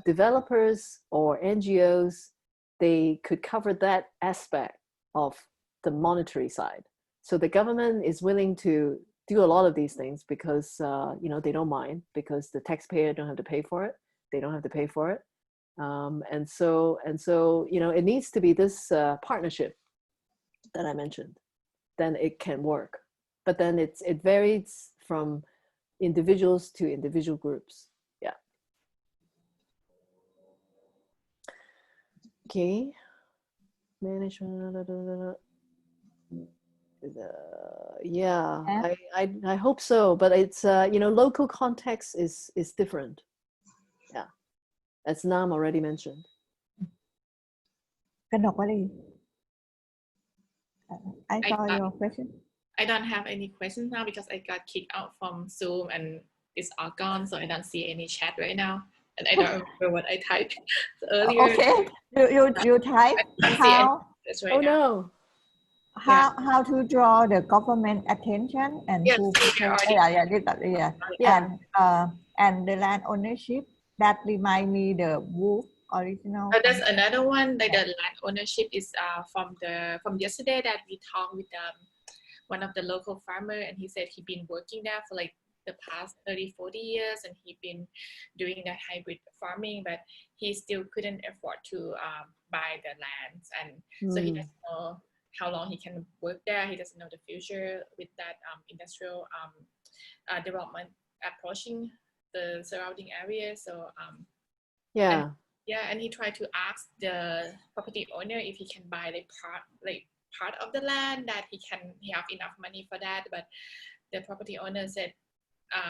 developers or NGOs, they could cover that aspect of the monetary side. So the government is willing to do a lot of these things because they don't mind, because the taxpayer don't have to pay for it. They don't have to pay for it. And so it needs to be this partnership that I mentioned. Then it can work. But then it varies from individuals to individual groups. Yeah. Okay. Management. Yeah, I hope so. But it's local context is different. Yeah, as Nam already mentioned. I saw your question. I don't have any questions now because I got kicked out from Zoom and it's all gone, so I don't see any chat right now, and I don't remember what I typed earlier. Okay, you type how? Right oh now. No. How to draw the government attention and Yes, who yeah. and the land ownership that remind me the wolf original. There's another one, like the land ownership is from yesterday that we talked with one of the local farmer, and he said he'd been working there for like the past 30-40 years, and he'd been doing that hybrid farming, but he still couldn't afford to buy the lands, and so he doesn't know how long he can work there. He doesn't know the future with that industrial development approaching the surrounding area. So and he tried to ask the property owner if he can buy part of the land, that he have enough money for that, but the property owner said,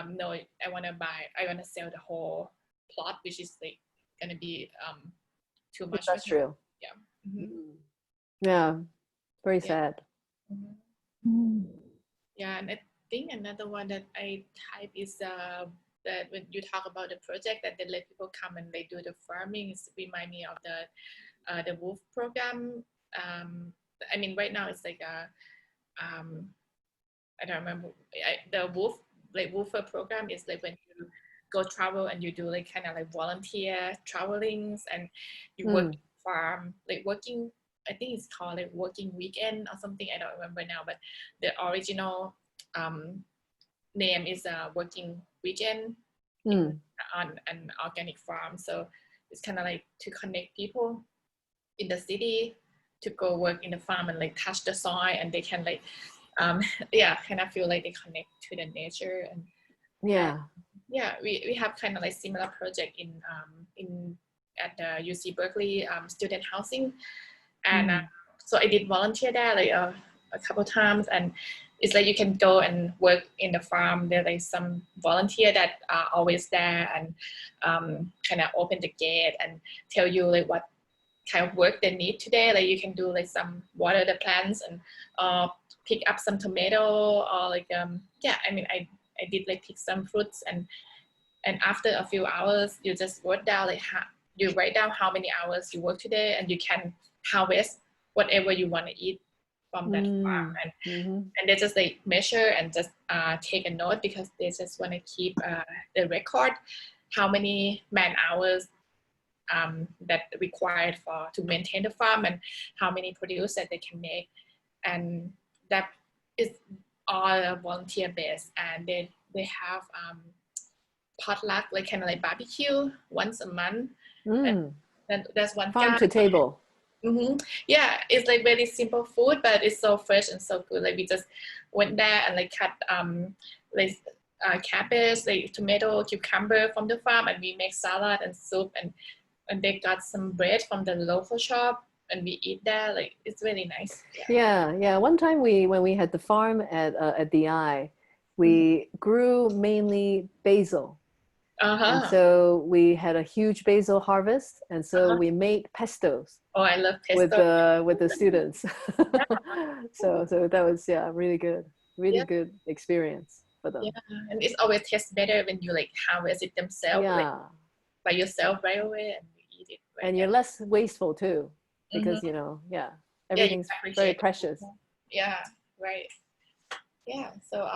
no, I want to sell the whole plot, which is like going to be too much. Industrial. Yeah. Yeah. Very sad. Yeah, and I think another one that I type is that when you talk about the project that they let people come and they do the farming, it remind me of the WOOF program. I mean, right now it's like I don't remember the WOOFer program is like when you go travel and you do like kind of like volunteer travelings and you work farm, like working. I think it's called like working weekend or something. I don't remember now, but the original name is working weekend on an organic farm. So it's kind of like to connect people in the city to go work in the farm and like touch the soil, and they can like kind of feel like they connect to the nature. And we have kind of like similar project at the UC Berkeley student housing. And so I did volunteer there like a couple times, and it's like you can go and work in the farm. There's like some volunteer that are always there and kind of open the gate and tell you like what kind of work they need today. Like you can do like some water the plants and pick up some tomato or like I mean I did like pick some fruits, and after a few hours you just write down like you write down how many hours you work today, and you can harvest whatever you want to eat from that farm, and they just like measure and just take a note, because they just want to keep the record how many man hours that required to maintain the farm and how many produce that they can make. And that is all volunteer based, and they have potluck, like kind of like barbecue once a month. And there's one farm guy, to table. Yeah, it's like very simple food, but it's so fresh and so good. Like we just went there and like cut like cabbage, like tomato, cucumber from the farm, and we make salad and soup, and they got some bread from the local shop, and we eat there. Like it's really nice. Yeah. One time when we had the farm at THEi, we grew mainly basil. And so we had a huge basil harvest, and so we made pestos. Oh, I love pesto with the students. so that was really good experience for them. Yeah, and it always tastes better when you like harvest it themselves, like, by yourself right away, and you eat it. Right, and you're less wasteful too, because everything's very precious. Yeah, right. Yeah, so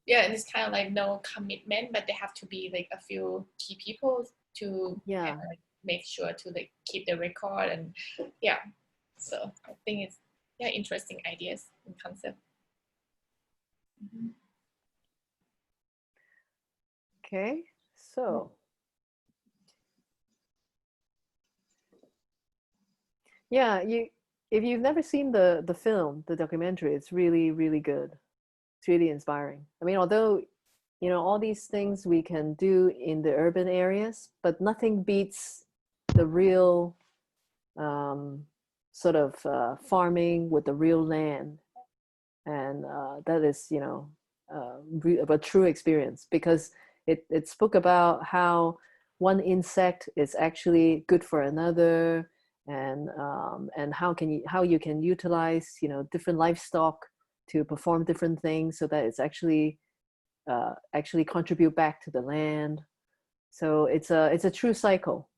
yeah, and it's kind of like no commitment, but there have to be like a few key people to kind of like make sure to like keep the record, and so I think it's interesting ideas and concept. Okay, so if you've never seen the film, the documentary, it's really, really good. It's really inspiring. I mean, although all these things we can do in the urban areas, but nothing beats the real sort of farming with the real land, and that is a true experience, because it spoke about how one insect is actually good for another, and how you can utilize different livestock to perform different things, so that it's actually contribute back to the land. So it's a true cycle.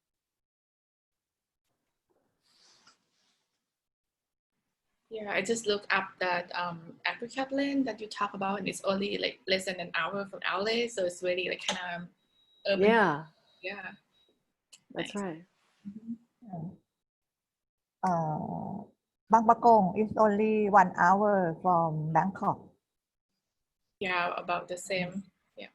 Yeah, I just looked up that apricot land that you talk about, and it's only like less than an hour from LA, so it's really like kind of urban. Yeah, that's right. Bang Pakong is only 1 hour from Bangkok. Yeah, about the same. Yeah.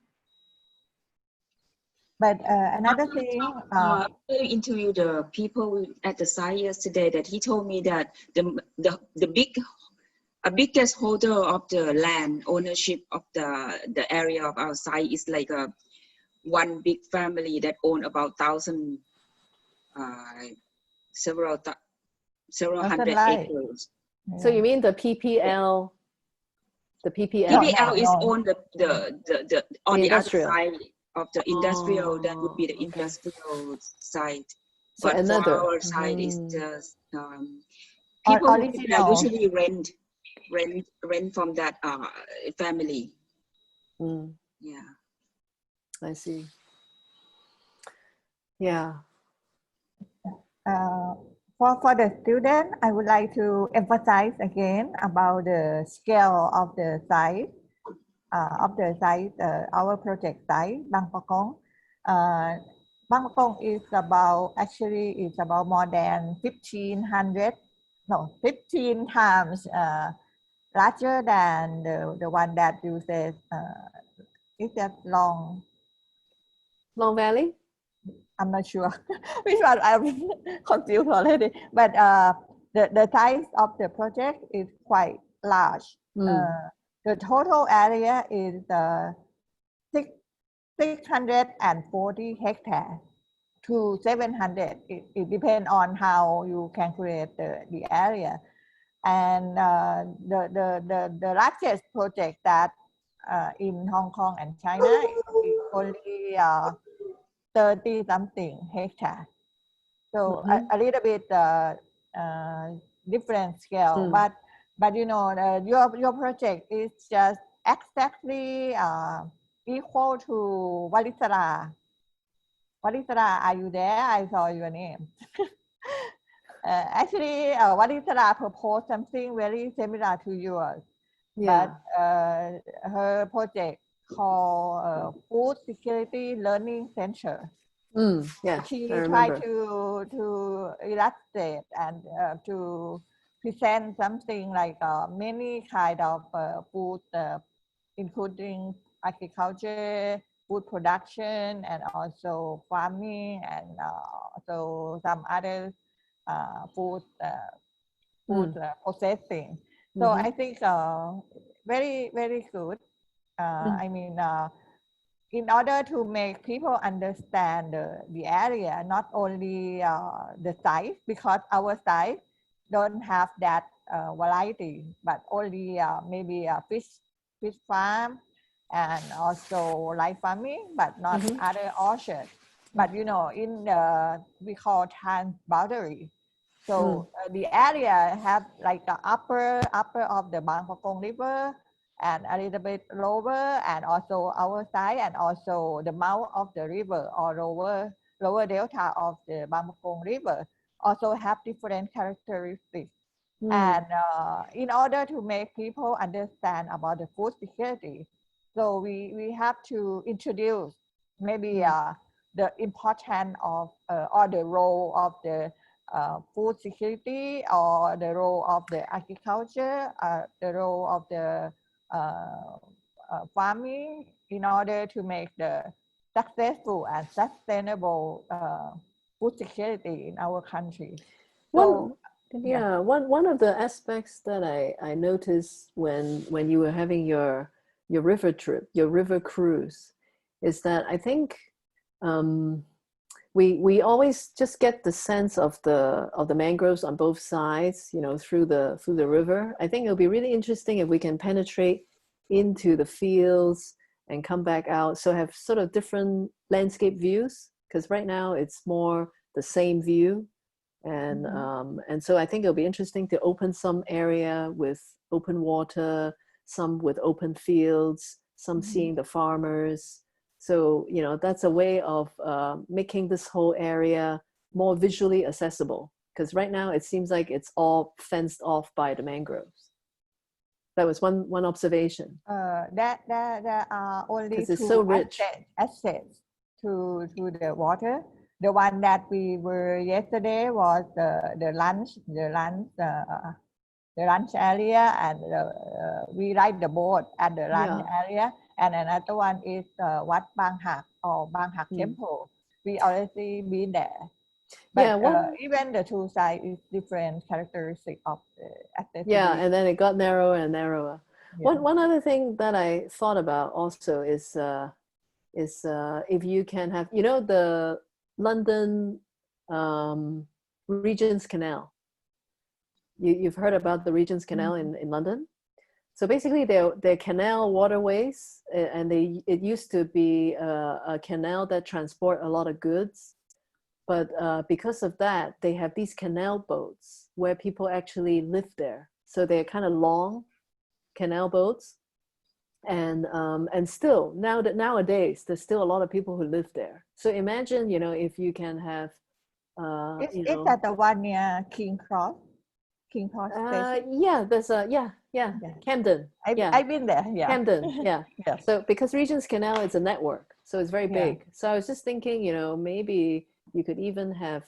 But another thing, I interviewed the people at the site yesterday, that he told me that the biggest holder of the land ownership of the area of our site is like one big family that own about 1,000 several hundred acres. So you mean the PPL? The PPL? PPL is on the on the other side of the industrial. That would be the industrial side. So but another for our side is just people usually rent from that family. Yeah, I see. Yeah. For the student, I would like to emphasize again about the scale of the site, our project site, Bang Pakong. Bang Pakong is about more than 15 times larger than the one that you said. Is that Long Valley? I'm not sure which one. I'm confused already. But the size of the project is quite large. The total area is 640 hectares to 700. It depends on how you calculate the area. And the largest project that in Hong Kong and China is only 30-something hectares. So a little bit different scale, but your project is just exactly equal to Walisara. Walisara, are you there? I saw your name. Actually, Walisara proposed something very similar to yours, but her project called Food Security Learning Center. She tried to illustrate and to present something like many kind of food, including agriculture, food production, and also farming, and also some other food processing. So I think very, very good. I mean, in order to make people understand the area, not only the size, because our site don't have that variety, but only maybe a fish farm and also live farming, but not other orchards. But you know, in the we call trans boundary. So the area have like the upper of the Bang Pakong River, and a little bit lower, and also our side, and also the mouth of the river or lower delta of the Bang Pakong River also have different characteristics. And in order to make people understand about the food security, so we have to introduce maybe the importance of or the role of the food security, or the role of the agriculture, the role of the farming, in order to make the successful and sustainable food security in our country. So, one of the aspects that I noticed when you were having your river trip, your river cruise, is that I think we always just get the sense of the mangroves on both sides, you know, through the river. I think it'll be really interesting if we can penetrate into the fields and come back out, so have sort of different landscape views, because right now it's more the same view. And and so I think it'll be interesting to open some area with open water, some with open fields, some seeing the farmers. So, you know, that's a way of making this whole area more visually accessible, because right now it seems like it's all fenced off by the mangroves. That was one observation. There are only it's so rich. access to the water. The one that we were yesterday was the lunch area, and we ride the boat at the lunch area. And another one is Wat Bang Hak, or Bang Hak Temple. We already been there. But even the two sides is different characteristic of the accessibility. Yeah, and then it got narrower and narrower. Yeah. One other thing that I thought about also is if you can have, you know, the London Regent's Canal. You've heard about the Regent's Canal in London? So basically they're canal waterways, and it used to be a canal that transport a lot of goods. But because of that, they have these canal boats where people actually live there. So they're kind of long canal boats. And still, nowadays, there's still a lot of people who live there. So imagine, you know, if you can have, is that the one near King Cross station? Yeah, there's Camden. I've been there, Camden, yeah. Yes. So because Regent's Canal is a network, so it's very big. So I was just thinking, you know, maybe you could even have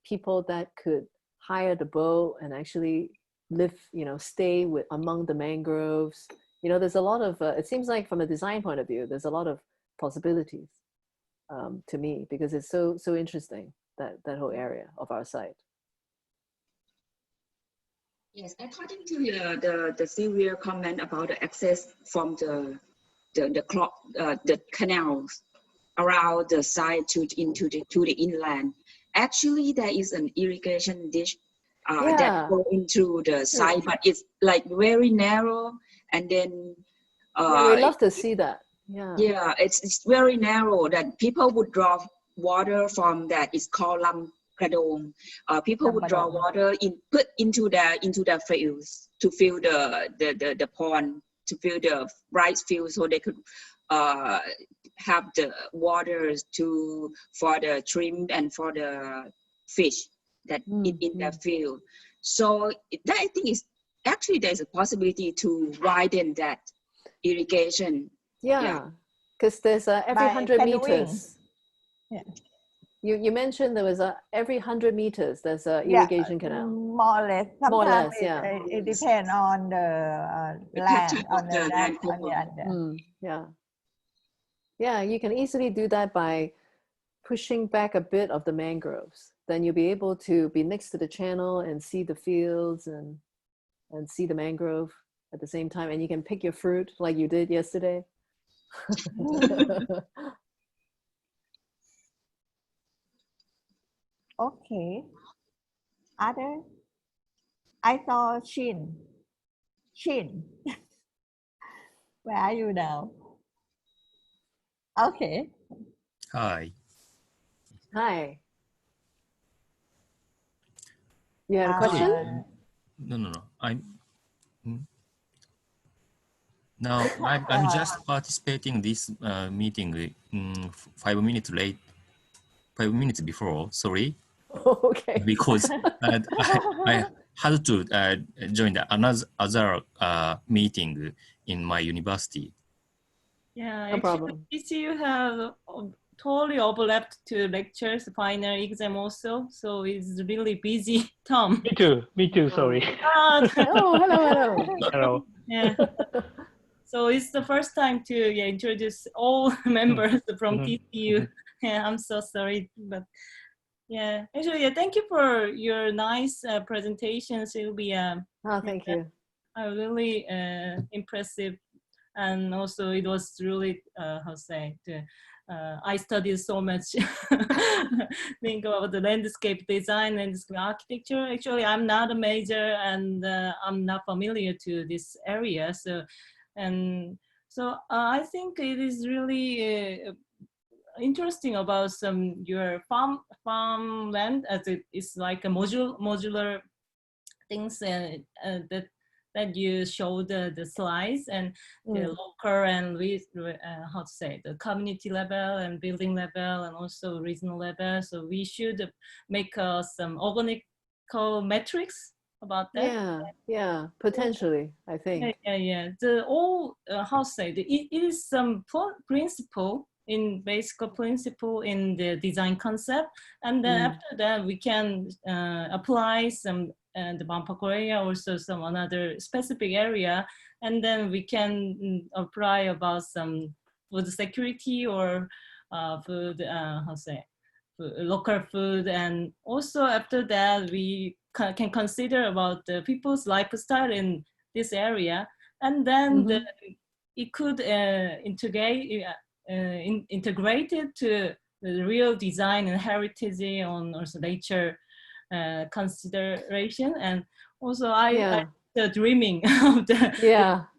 people that could hire the boat and actually live, you know, stay among the mangroves. You know, there's a lot of, it seems like from a design point of view, there's a lot of possibilities to me, because it's so interesting, that whole area of our site. Yes, according to the Sylvia comment about the access from the canals around the site to the inland, actually there is an irrigation ditch that go into the site, but it's like very narrow, and then we love to see that. Yeah, it's very narrow, that people would draw water from that. It's called Lam Kradong. People would draw water put into the fields to fill the pond, to fill the rice fields, so they could have the water for the shrimp and for the fish that in the field. So that, I think, is actually there's a possibility to widen that irrigation. Yeah, because there's every 100 meters. You mentioned there was every 100 meters there's a irrigation canal. More or less. Sometimes More or less, yeah. It depends on the land, on the land. Yeah. Yeah, you can easily do that by pushing back a bit of the mangroves. Then you'll be able to be next to the channel and see the fields and see the mangrove at the same time. And you can pick your fruit like you did yesterday. Okay. Other? I saw Shin. Shin. Where are you now? Okay. Hi. Hi. You have a question? No. I'm just participating this meeting 5 minutes late. 5 minutes before. Sorry. Okay. Because I had to join another meeting in my university. Yeah, No problem. you have totally overlapped to lectures, final exam also. So it's really busy, Tom. Me too, sorry. Oh, hello. Hello. Yeah. So it's the first time to introduce all members from TCU. Yeah, I'm so sorry, but yeah, actually, thank you for your nice presentation, Sylvia. Oh, thank you. Really impressive, and also it was really I studied so much. Think about the landscape design, landscape architecture. Actually, I'm not a major, and I'm not familiar to this area. So I think it is really interesting about your farmland, as it is like a modular things that you showed the slides, and the local and the community level and building level and also regional level. So we should make some organic metrics about that. Yeah, potentially, I think. Yeah. The all it is some principle in basic principle in the design concept, and then after that we can apply some the Bangpak area, also some another specific area, and then we can apply about some food security or food local food, and also after that we can consider about the people's lifestyle in this area, and then it could integrated to the real design and heritage on also nature consideration, and also I the dreaming of the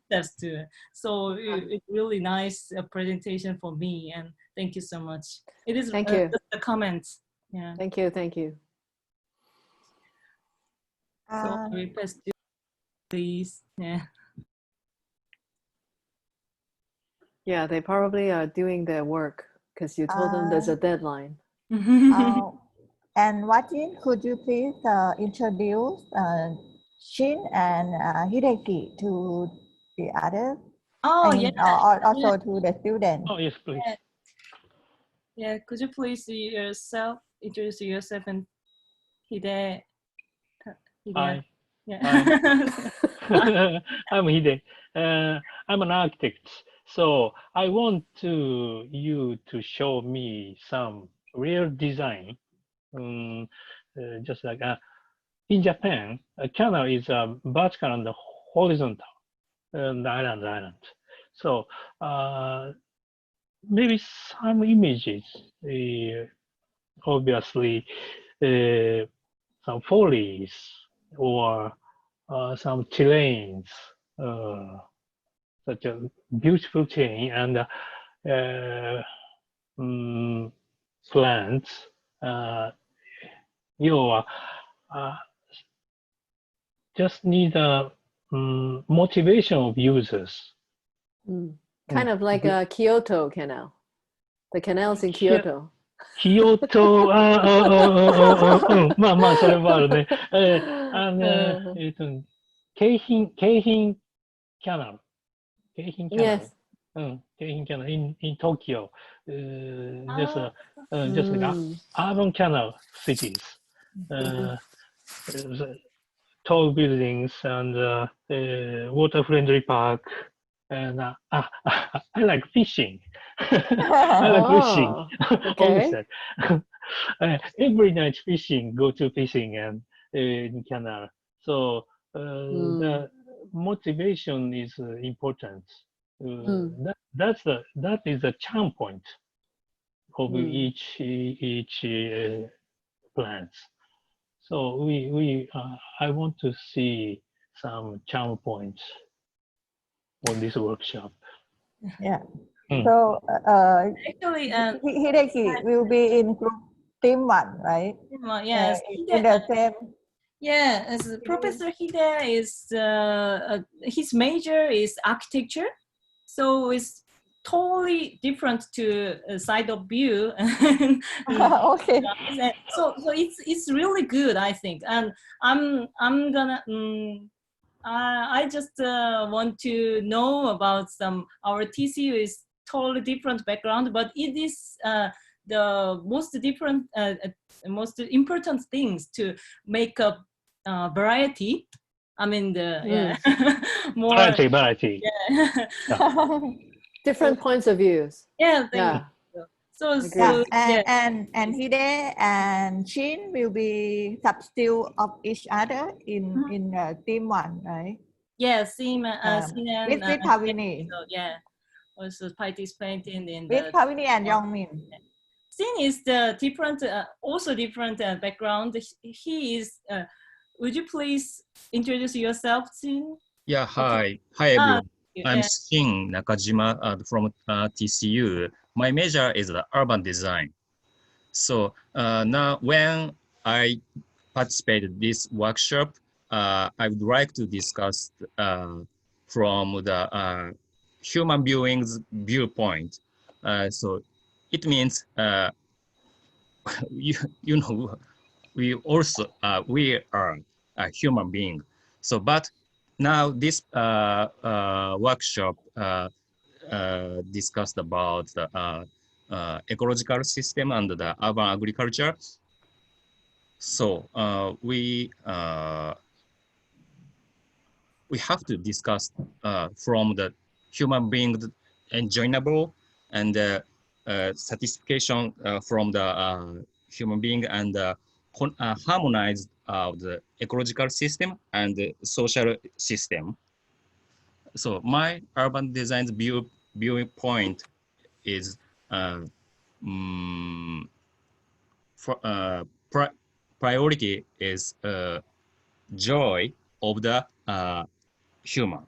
steps too. So it's really nice presentation for me, and thank you so much. It is thank you. The comments. Yeah. Thank you. So request please. Yeah. Yeah, they probably are doing their work because you told them there's a deadline. And Hwajin, could you please introduce Shin and Hideki to the others? Also to the students. Oh, yes, please. Yeah, could you please introduce yourself and Hide? Hi. Yeah. Hi. I'm Hide. I'm an architect. So I want you to show me some real design. Just like in Japan, a canal is vertical and horizontal, island. So maybe some images, obviously some foliage or some terrains, such a beautiful terrain, and plants. Just need a motivation of users. Kind of like a Kyoto canal. The canals in Kyoto. 京都、まあ、それもあるね。京浜キャナル。Yes. in Tokyo, just like urban canal cities, tall buildings and water-friendly park. And I like fishing. I like fishing. Always that. Every night fishing, go to fishing and in canal. So the motivation is important. That is the charm point of each plants. So I want to see some charm points on this workshop. Yeah. So actually, Hideki will be in group team 1, right? Yes. In the same. Yeah, as Professor Hide is his major is architecture, so it's totally different to side of view. Okay. So it's really good, I think, and I'm gonna. I just want to know about our TCU is totally different background, but it is the most different, most important things to make a variety. I mean more variety. Yeah. Different points of views. Yeah. Thank you. So and Hide and Shin will be substitute of each other in team 1, right? Yeah, Sim and with Pavini. So, yeah, also participating in with Pavini and Yongmin. Sin is the different, also different background. He is. Would you please introduce yourself, Sin? Yeah. Hi everyone. I'm Shin Nakajima from TCU. My major is the urban design. So now when I participated this workshop, I would like to discuss from the human being's viewpoint. So it means you know we also we are a human being. So but now this workshop discussed about the ecological system and the urban agriculture. So we have to discuss from the human being enjoyable and satisfaction from the human being and harmonize the ecological system and the social system. So my urban design's viewing point is priority is joy of the human.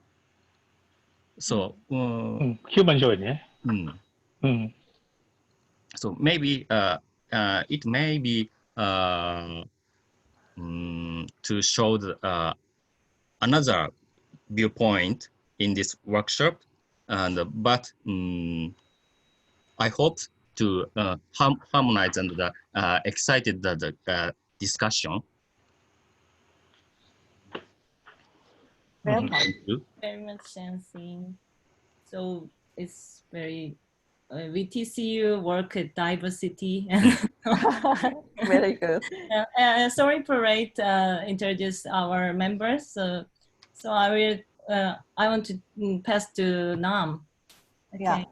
So human joy, yeah. So maybe it may be to show the, another viewpoint in this workshop, and but I hope to harmonize and excited the discussion. Thank you very much, Shanxin. So it's very VTCU work at diversity. Very good. Sorry, Parade introduce our members. So I will. I want to pass to Nam. Okay.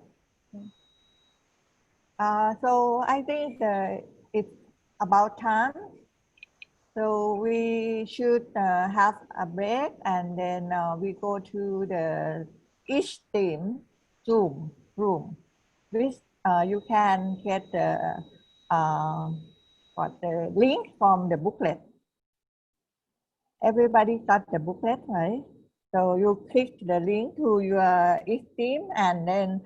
Yeah. So I think it's about time. So we should have a break, and then we go to the each team Zoom room, which you can get the link from the booklet. Everybody got the booklet, right? So you click the link to your each team, and then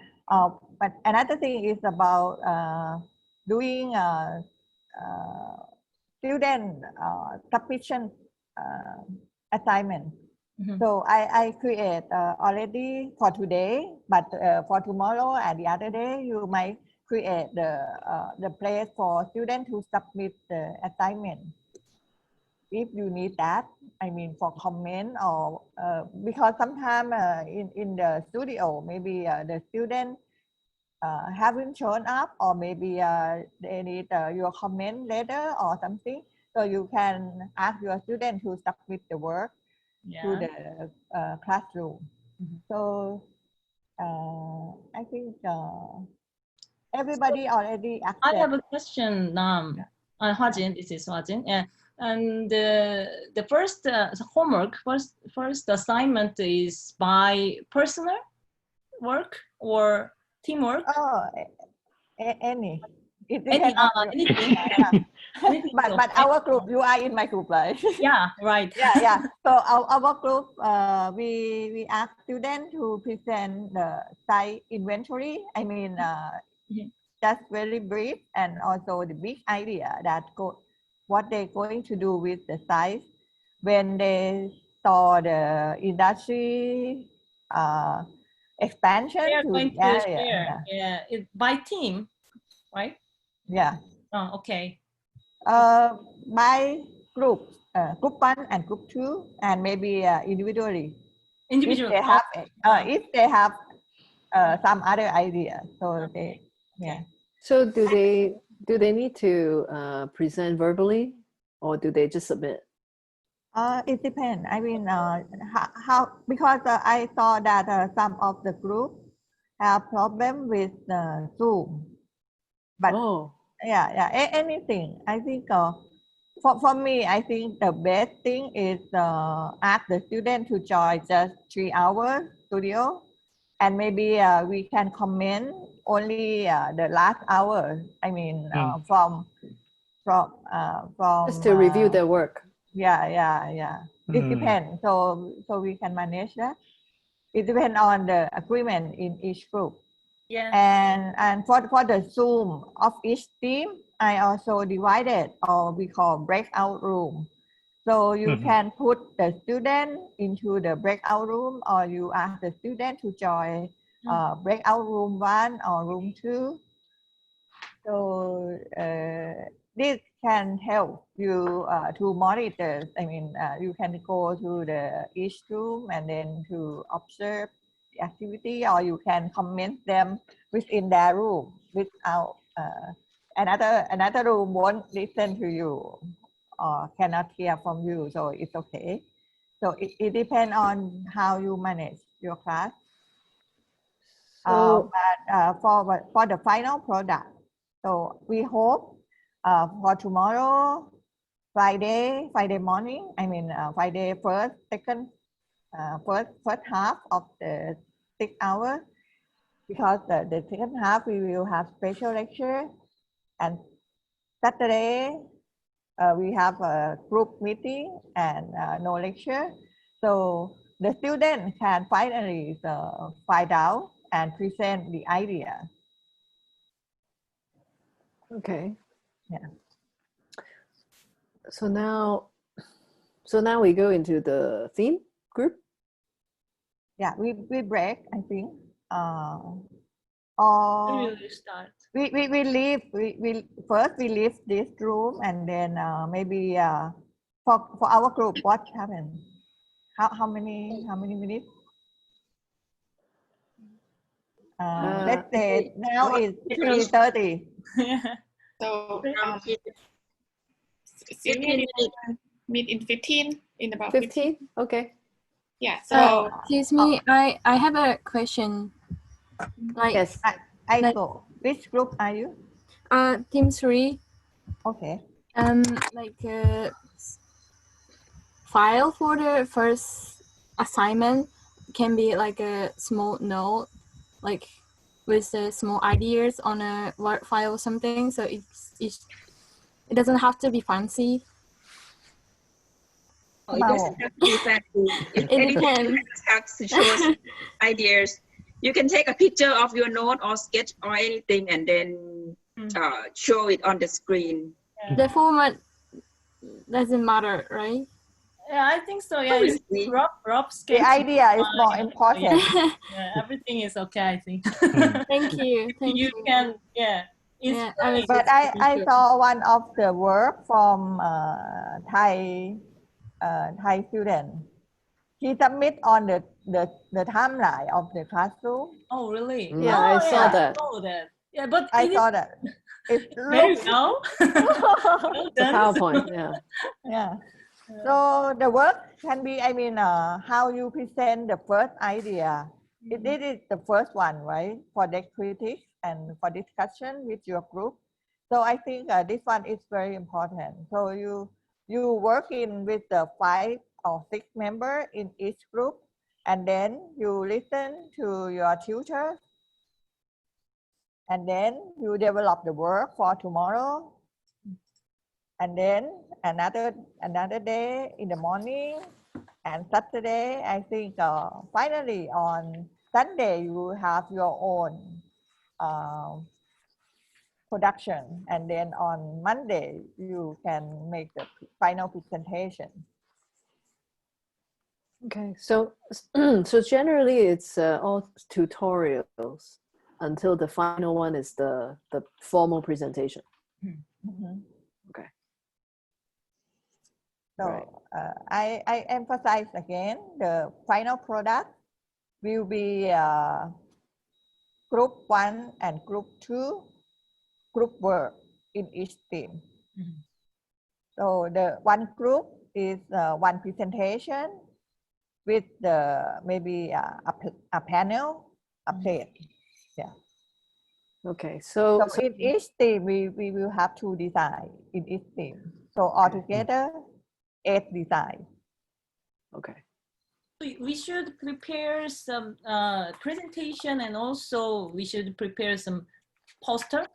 but another thing is about doing student submission assignment. So I create already for today, but for tomorrow and the other day, you might create the place for students to submit the assignment. if you need that, I mean, for comment or because sometimes in the studio, maybe the student haven't shown up, or maybe they need your comment later or something. So you can ask your student to submit the work to the classroom. So I think everybody already accepted. I have a question, Hwajin. This is Hwajin. And the first homework, first assignment is by personal work or teamwork? Oh, any. It Any, depends on anything. but our group, you are in my group, right? Yeah, right. Yeah. So our group, we ask students to present the site inventory. I mean, just very brief, and also the big idea that what they're going to do with the site when they saw the industry expansion. They are going to share, yeah. By team, right? Yeah. Oh, okay. By group, group 1 and group 2, and maybe individually. Individual. If they have some other idea, so they, yeah. So do they need to present verbally, or do they just submit? It depends. I mean, how because I saw that some of the group have problem with Zoom, but yeah, anything. I think for me, I think the best thing is ask the student to join just 3 hours studio, and maybe we can comment only the last hour. I mean, from just to review their work. Yeah. It depends. So we can manage that. It depends on the agreement in each group. Yeah. And for the Zoom of each team, I also divided, or we call breakout room. So you can put the student into the breakout room, or you ask the student to join breakout room 1 or room 2. So this can help you to monitor. I mean, you can go to each room and then to observe the activity, or you can comment them within their room without another room won't listen to you or cannot hear from you. So it's okay. So it depends on how you manage your class. But for the final product, so we hope for tomorrow, Friday morning, I mean Friday first half of the 6 hours, because the second half we will have special lecture, and Saturday we have a group meeting and no lecture. So the student can finally find out and present the idea. Okay. Yeah. So now we go into the theme group. Yeah, we break, I think. Or start. We leave. We first we leave this room, and then maybe for our group, what happened? How many minutes? Let's say now is 3:30. So Sylvia meet in 15, in about 15. Okay. Yeah. So excuse me, I have a question. Like, yes, I go. Which group are you? Team 3. Okay. Like file for the first assignment can be like a small note, like with the small ideas on a Word file or something. So it doesn't have to be fancy. Oh, it doesn't have to be fancy. If anyone has to show ideas, you can take a picture of your note or sketch or anything, and then show it on the screen. The format doesn't matter, right? Yeah, I think so. Yeah, rough sketch. The idea is more important. Yeah, everything is okay, I think. Thank you. You can, But I saw one of the work from Thai student. He submit on the timeline of the classroom. Oh, really? Yeah, I saw that. Yeah, but I saw that. It very looks well. The PowerPoint, yeah. Yeah. So the work can be, I mean, how you present the first idea. This is the first one, right? For the critics and for discussion with your group. So I think this one is very important. So you work in with the 5 or 6 members in each group, and then you listen to your tutor, and then you develop the work for tomorrow. And then another day in the morning and Saturday, I think finally on Sunday you have your own production, and then on Monday you can make the final presentation. Okay, so so generally it's all tutorials until the final one is the formal presentation. Mm-hmm. Okay. So right. I emphasize again, the final product will be group 1 and group 2 group work in each team. Mm-hmm. So the one group is one presentation with maybe a panel, a plate. Yeah. Okay, so in each team we will have 2 design in each team. So altogether 8 design. Okay. We should prepare some presentation, and also we should prepare some poster.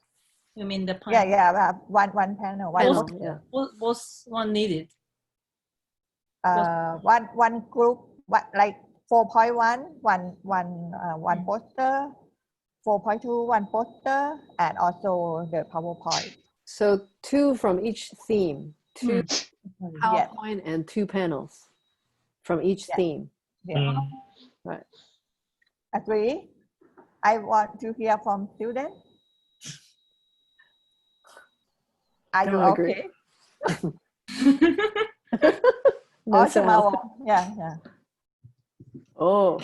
You mean the panel? Yeah, one panel, one panel, poster. yeah. What's one needed? One group, like 4.1, one poster, 4.2, one poster, and also the PowerPoint. So 2 from each theme, 2 PowerPoint, and 2 panels from each theme. Yeah. Right. Agree? I want to hear from students. Are you okay? No sound. Yeah. Oh,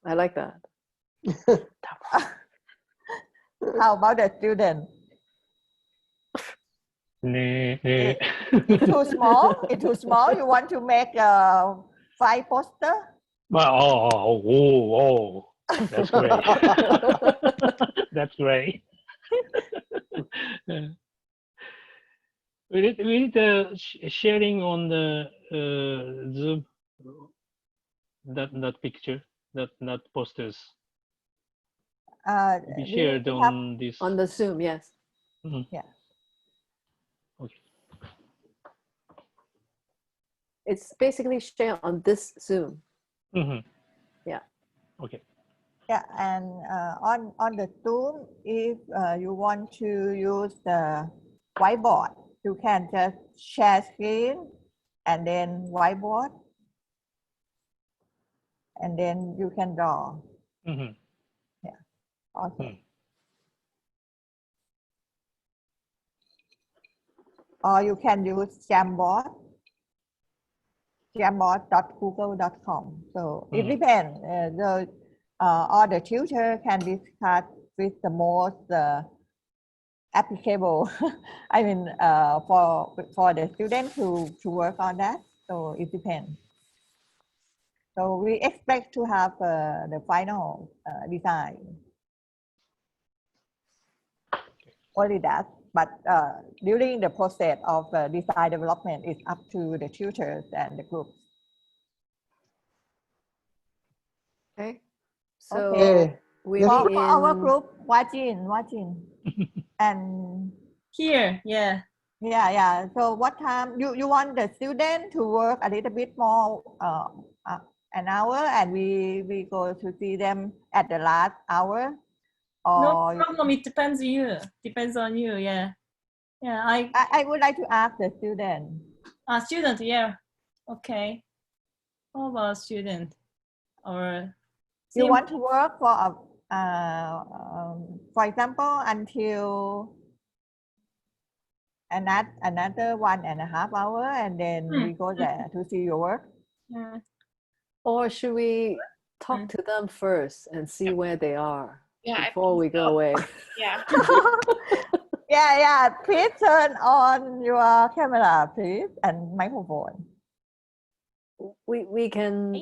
I like that. How about the student? It's too small. It's too small. You want to make 5 poster? Oh, that's great. That's great. We need sharing on the Zoom that picture, that posters. Be shared on this on the Zoom, yes. Mm-hmm. Yeah. Okay. It's basically shared on this Zoom. Mm-hmm. Yeah. Okay. Yeah, and on the Zoom, if you want to use the whiteboard, you can just share screen and then whiteboard, and then you can draw. Mm-hmm. Yeah, also. Mm. Or you can use Jamboard, jamboard.google.com. So it depends. Or the tutor can discuss with the most applicable. I mean, for the student to work on that. So it depends. So we expect to have the final design. Only that, but during the process of design development, it's up to the tutors and the groups. Okay. So for our group, Hwajin, and here, yeah. Yeah. So what time you want the student to work a little bit more, an hour, and we go to see them at the last hour? Or no problem. It depends on you. Depends on you. Yeah. Yeah. I would like to ask the student. Student. Yeah. Okay. How about student? Or you want to work for example, until another 1.5 hours, and then we go there to see your work. Or should we talk to them first and see where they are before we go away? Yeah. Yeah. Please turn on your camera, please, and microphone. We can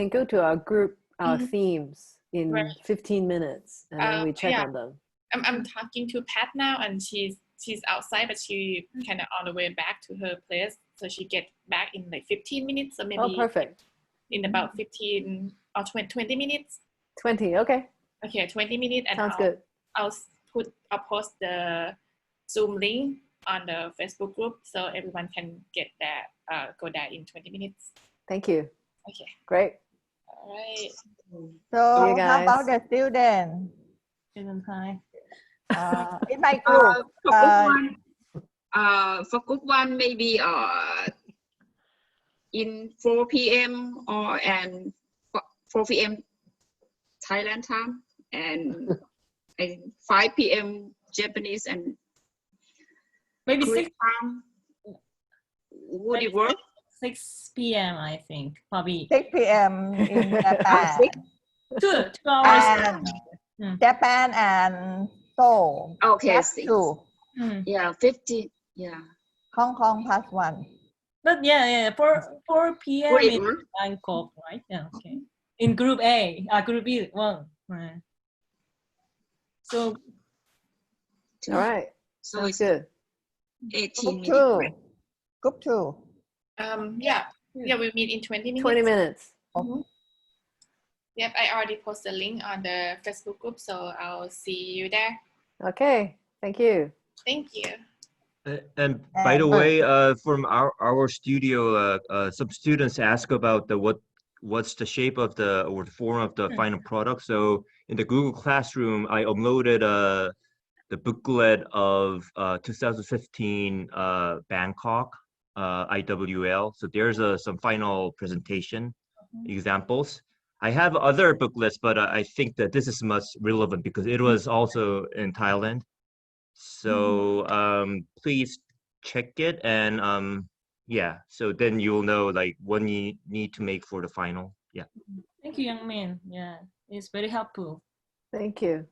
go to our group, our themes in 15 minutes, and then we check on them. I'm talking to Pat now, and she's outside, but she kind of on the way back to her place, so she get back in like 15 minutes, or maybe perfect. In about 15 or 20 minutes. 20, okay. Okay, 20 minutes, and sounds good. I'll post the Zoom link on the Facebook group, so everyone can get there, go there in 20 minutes. Thank you. Okay. Great. All right. So how about the student? Student hi. In my group. For group one, maybe in 4 p.m. and 4 p.m. Thailand time, and 5 p.m. Japanese and maybe Korean 6 time. Would it work? 6 p.m. I think probably 6 p.m. in Japan. 2 hours. Japan and Seoul. Okay, 2. Yeah, 50. Yeah. Hong Kong +1. But 4 p.m. in Bangkok, right? Yeah, okay. In group A, group B, 1. Right. So, all right. So it's good. 18 minutes. Group 2. Yeah, we meet in 20 minutes. 20 minutes. Yep, I already posted the link on the Facebook group, so I'll see you there. Okay, thank you. Thank you. And by the way, from our studio, some students ask about what's the shape of or the form of the final product. So in the Google Classroom, I uploaded the booklet of 2015 Bangkok IWL. So there's some final presentation examples. I have other booklets, but I think that this is much relevant because it was also in Thailand. So please check it, and so then you'll know like what you need to make for the final. Yeah. Thank you, young man. Yeah, it's very helpful. Thank you.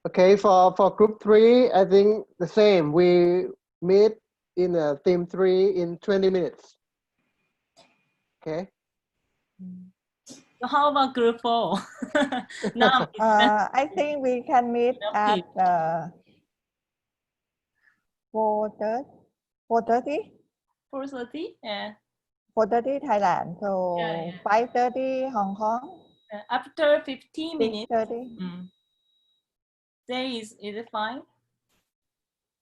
Okay, for group 3, I think the same. We meet in theme 3 in 20 minutes. Okay. So how about group 4? Now, I think we can meet at 4:30. 4:30? Yeah. 4:30 Thailand. So 5:30 Hong Kong. After 15 minutes. 6:30. Is it fine?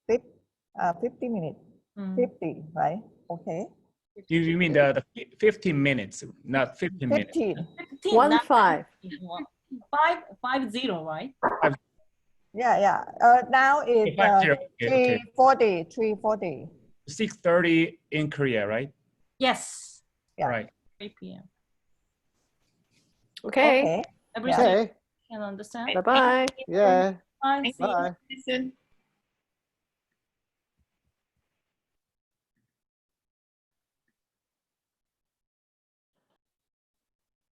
50 minutes. 50, right? Okay. You mean the 15 minutes, not 15 minutes? 15. 1 5. 50, right? Yeah. Now it's 3:40. 3:40. 6:30 in Korea, right? Yes. Yeah. Right. 3 p.m. Okay. Everyone can understand. Bye-bye. Yeah. Bye. Bye. See you soon.